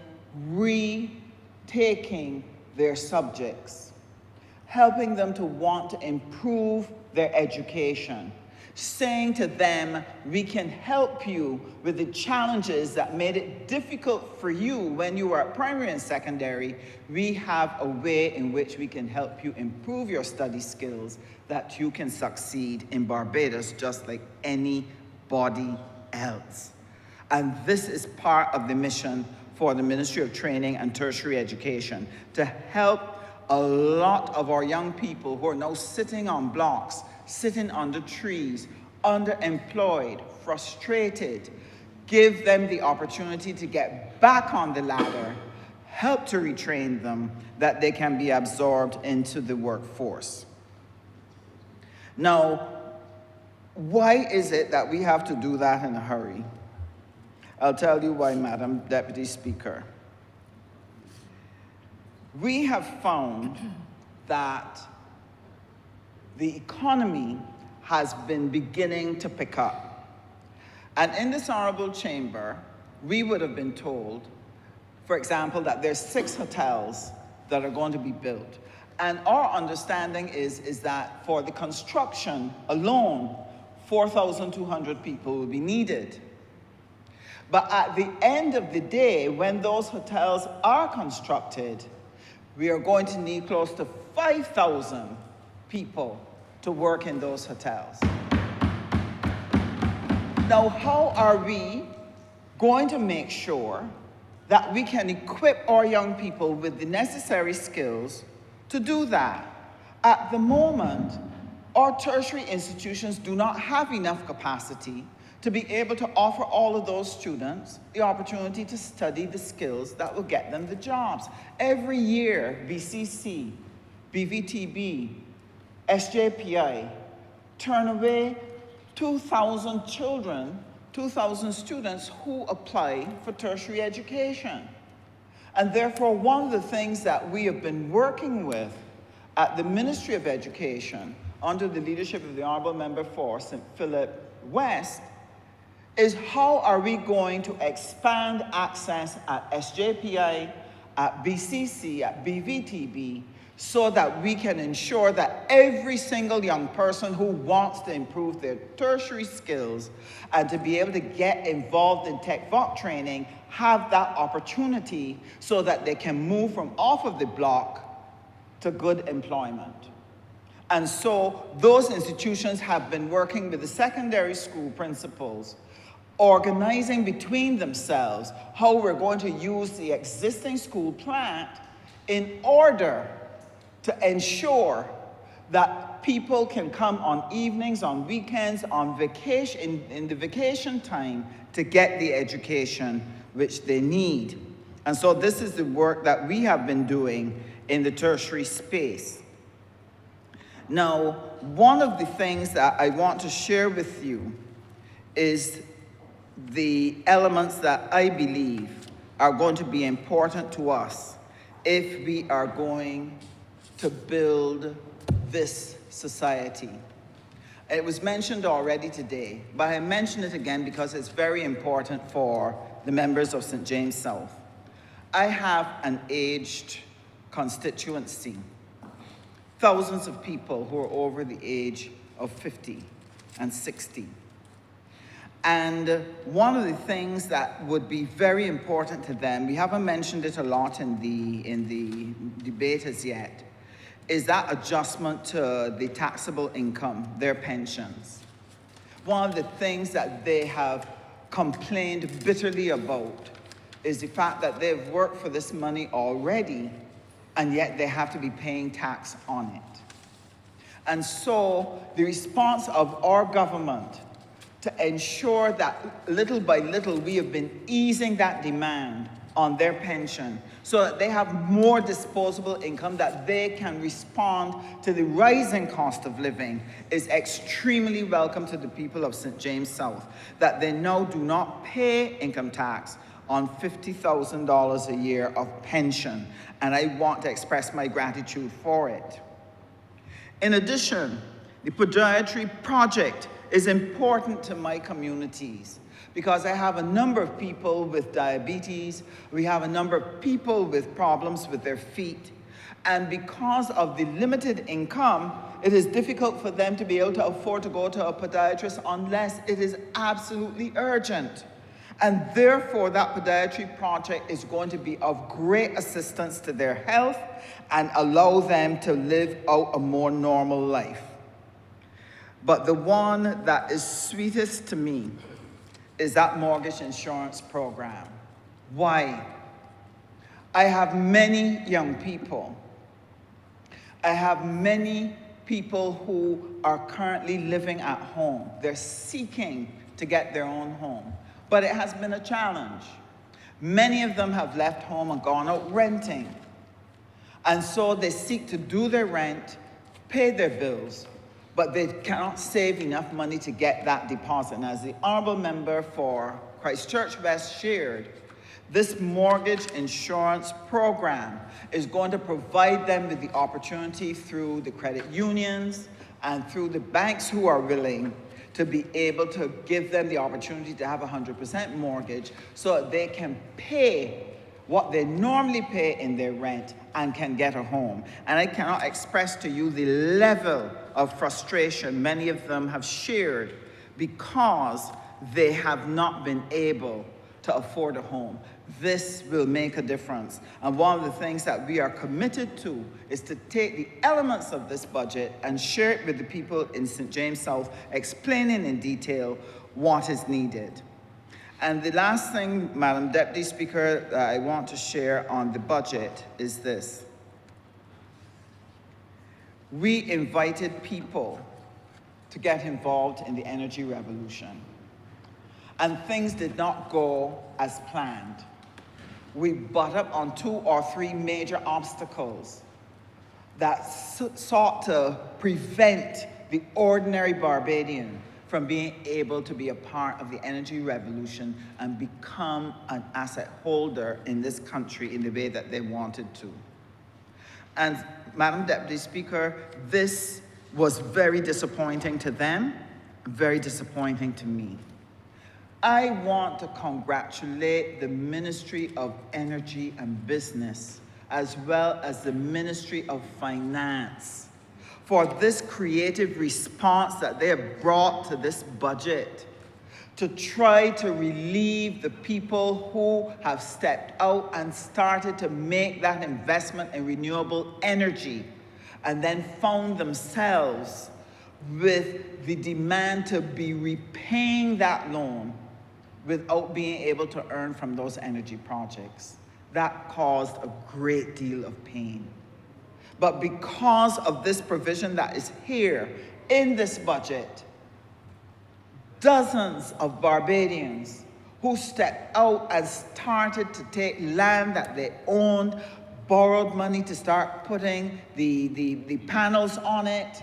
retaking their subjects, helping them to want to improve their education, saying to them, we can help you with the challenges that made it difficult for you when you were at primary and secondary. We have a way in which we can help you improve your study skills that you can succeed in Barbados just like anybody else. And this is part of the mission for the Ministry of Training and Tertiary Education, to help a lot of our young people who are now sitting on blocks, sitting under trees, underemployed, frustrated, give them the opportunity to get back on the ladder, help to retrain them, that they can be absorbed into the workforce. Now, why is it that we have to do that in a hurry? I'll tell you why, Madam Deputy Speaker. We have found that the economy has been beginning to pick up. And in this honorable chamber, we would have been told, for example, that there's 6 hotels that are going to be built. And our understanding is that for the construction alone, 4,200 people will be needed. But at the end of the day, when those hotels are constructed, we are going to need close to 5,000 people to work in those hotels. Now, how are we going to make sure that we can equip our young people with the necessary skills to do that? At the moment, our tertiary institutions do not have enough capacity to be able to offer all of those students the opportunity to study the skills that will get them the jobs. Every year, BCC, BVTB, SJPI turn away 2,000 children, 2,000 students who apply for tertiary education. And therefore, one of the things that we have been working with at the Ministry of Education under the leadership of the Honourable Member for St. Philip West is how are we going to expand access at SJPI, at BCC, at BVTB, so that we can ensure that every single young person who wants to improve their tertiary skills and to be able to get involved in tech voc training have that opportunity so that they can move from off of the block to good employment. And so those institutions have been working with the secondary school principals, organizing between themselves how we're going to use the existing school plant in order to ensure that people can come on evenings, on weekends, on vacation, in the vacation time to get the education which they need. And so this is the work that we have been doing in the tertiary space. Now, one of the things that I want to share with you is the elements that I believe are going to be important to us if we are going to build this society. It was mentioned already today, but I mention it again because it's very important for the members of St. James South. I have an aged constituency, thousands of people who are over the age of 50 and 60. And one of the things that would be very important to them, we haven't mentioned it a lot in the debate as yet, is that adjustment to the taxable income, their pensions. One of the things that they have complained bitterly about is the fact that they've worked for this money already, and yet they have to be paying tax on it. And so the response of our government to ensure that little by little we have been easing that demand on their pension so that they have more disposable income, that they can respond to the rising cost of living, is extremely welcome to the people of St. James South, that they now do not pay income tax on $50,000 a year of pension. And I want to express my gratitude for it. In addition, the podiatry project is important to my communities because I have a number of people with diabetes, we have a number of people with problems with their feet, and because of the limited income, it is difficult for them to be able to afford to go to a podiatrist unless it is absolutely urgent. And therefore, that podiatry project is going to be of great assistance to their health and allow them to live out a more normal life. But the one that is sweetest to me is that mortgage insurance program. Why? I have many young people. I have many people who are currently living at home. They're seeking to get their own home. But it has been a challenge Many of them have left home and gone out renting. And so they seek to do their rent, pay their bills, but they cannot save enough money to get that deposit. And as the Honourable Member for Christchurch West shared, this mortgage insurance program is going to provide them with the opportunity through the credit unions and through the banks who are willing to be able to give them the opportunity to have a 100% mortgage so that they can pay what they normally pay in their rent and can get a home. And I cannot express to you the level of frustration many of them have shared because they have not been able to afford a home. This will make a difference. And one of the things that we are committed to is to take the elements of this budget and share it with the people in St. James South, explaining in detail what is needed. And the last thing, Madam Deputy Speaker, that I want to share on the budget is this. We invited people to get involved in the energy revolution, and things did not go as planned. We butt up on 2 or 3 major obstacles that sought to prevent the ordinary Barbadian from being able to be a part of the energy revolution and become an asset holder in this country in the way that they wanted to. And Madam Deputy Speaker, this was very disappointing to them, very disappointing to me. I want to congratulate the Ministry of Energy and Business, as well as the Ministry of Finance, for this creative response that they have brought to this budget to try to relieve the people who have stepped out and started to make that investment in renewable energy and then found themselves with the demand to be repaying that loan without being able to earn from those energy projects. That caused a great deal of pain. But because of this provision that is here in this budget, dozens of Barbadians who stepped out and started to take land that they owned, borrowed money to start putting the panels on it,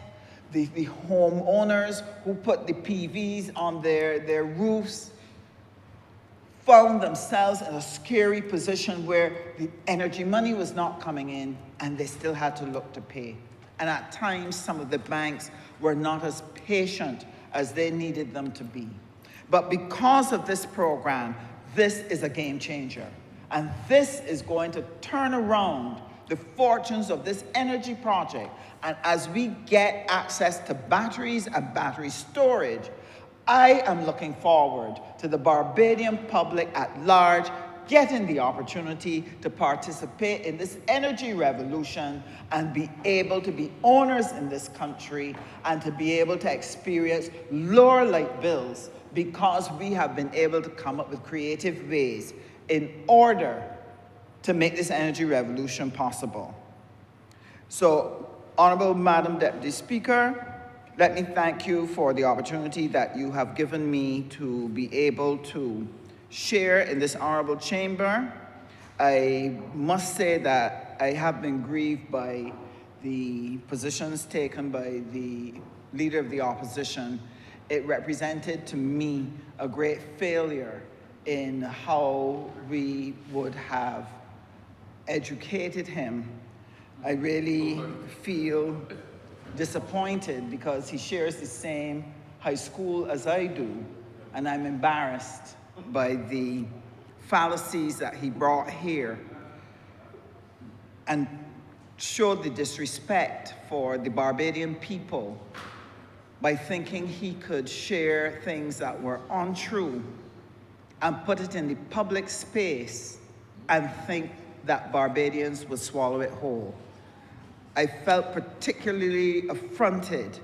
the homeowners who put the PVs on their roofs, found themselves in a scary position where the energy money was not coming in and they still had to look to pay. And at times, some of the banks were not as patient as they needed them to be. But because of this program, this is a game changer. And this is going to turn around the fortunes of this energy project. And as we get access to batteries and battery storage, I am looking forward to the Barbadian public at large getting the opportunity to participate in this energy revolution and be able to be owners in this country and to be able to experience lower light bills because we have been able to come up with creative ways in order to make this energy revolution possible. So, Honourable Madam Deputy Speaker, let me thank you for the opportunity that you have given me to be able to share in this honourable chamber. I must say that I have been grieved by the positions taken by the Leader of the Opposition. It represented to me a great failure in how we would have educated him. I really feel disappointed because he shares the same high school as I do, and I'm embarrassed by the fallacies that he brought here and showed the disrespect for the Barbadian people by thinking he could share things that were untrue and put it in the public space and think that Barbadians would swallow it whole. I felt particularly affronted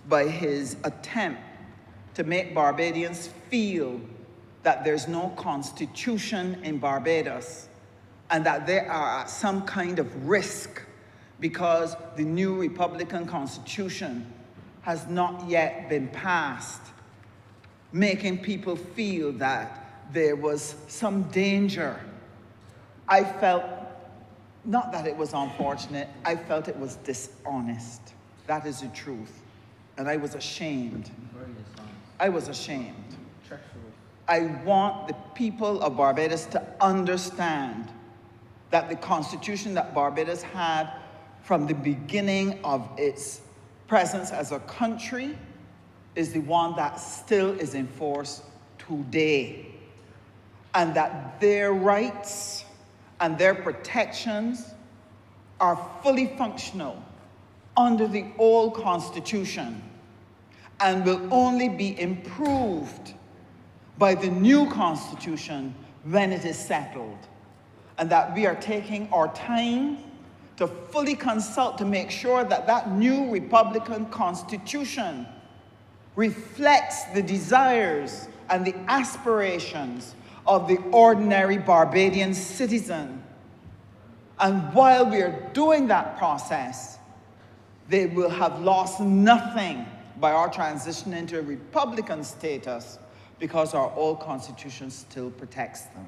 by his attempt to make Barbadians feel that there's no constitution in Barbados and that they are at some kind of risk because the new Republican Constitution has not yet been passed, making people feel that there was some danger. I felt, not that it was unfortunate, I felt it was dishonest. That is the truth. And I was ashamed. I was ashamed. I want the people of Barbados to understand that the constitution that Barbados had from the beginning of its presence as a country is the one that still is in force today. And that their rights and their protections are fully functional under the old constitution and will only be improved by the new constitution when it is settled. And that we are taking our time to fully consult to make sure that that new Republican constitution reflects the desires and the aspirations of the ordinary Barbadian citizen. And while we are doing that process, they will have lost nothing by our transition into a Republican status because our old constitution still protects them.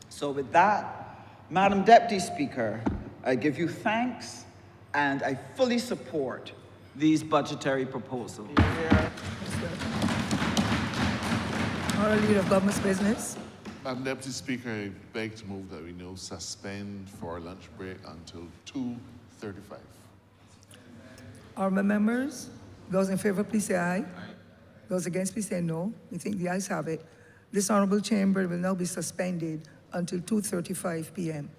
So with that, Madam Deputy Speaker, I give you thanks and I fully support these budgetary proposals. Honourable Leader of Government's Business. Madam Deputy Speaker, I beg to move that we now suspend for our lunch break until 2:35. Honourable members, those in favour, please say aye. Those against, please say no. We think the ayes have it. This honourable chamber will now be suspended until 2:35 p.m.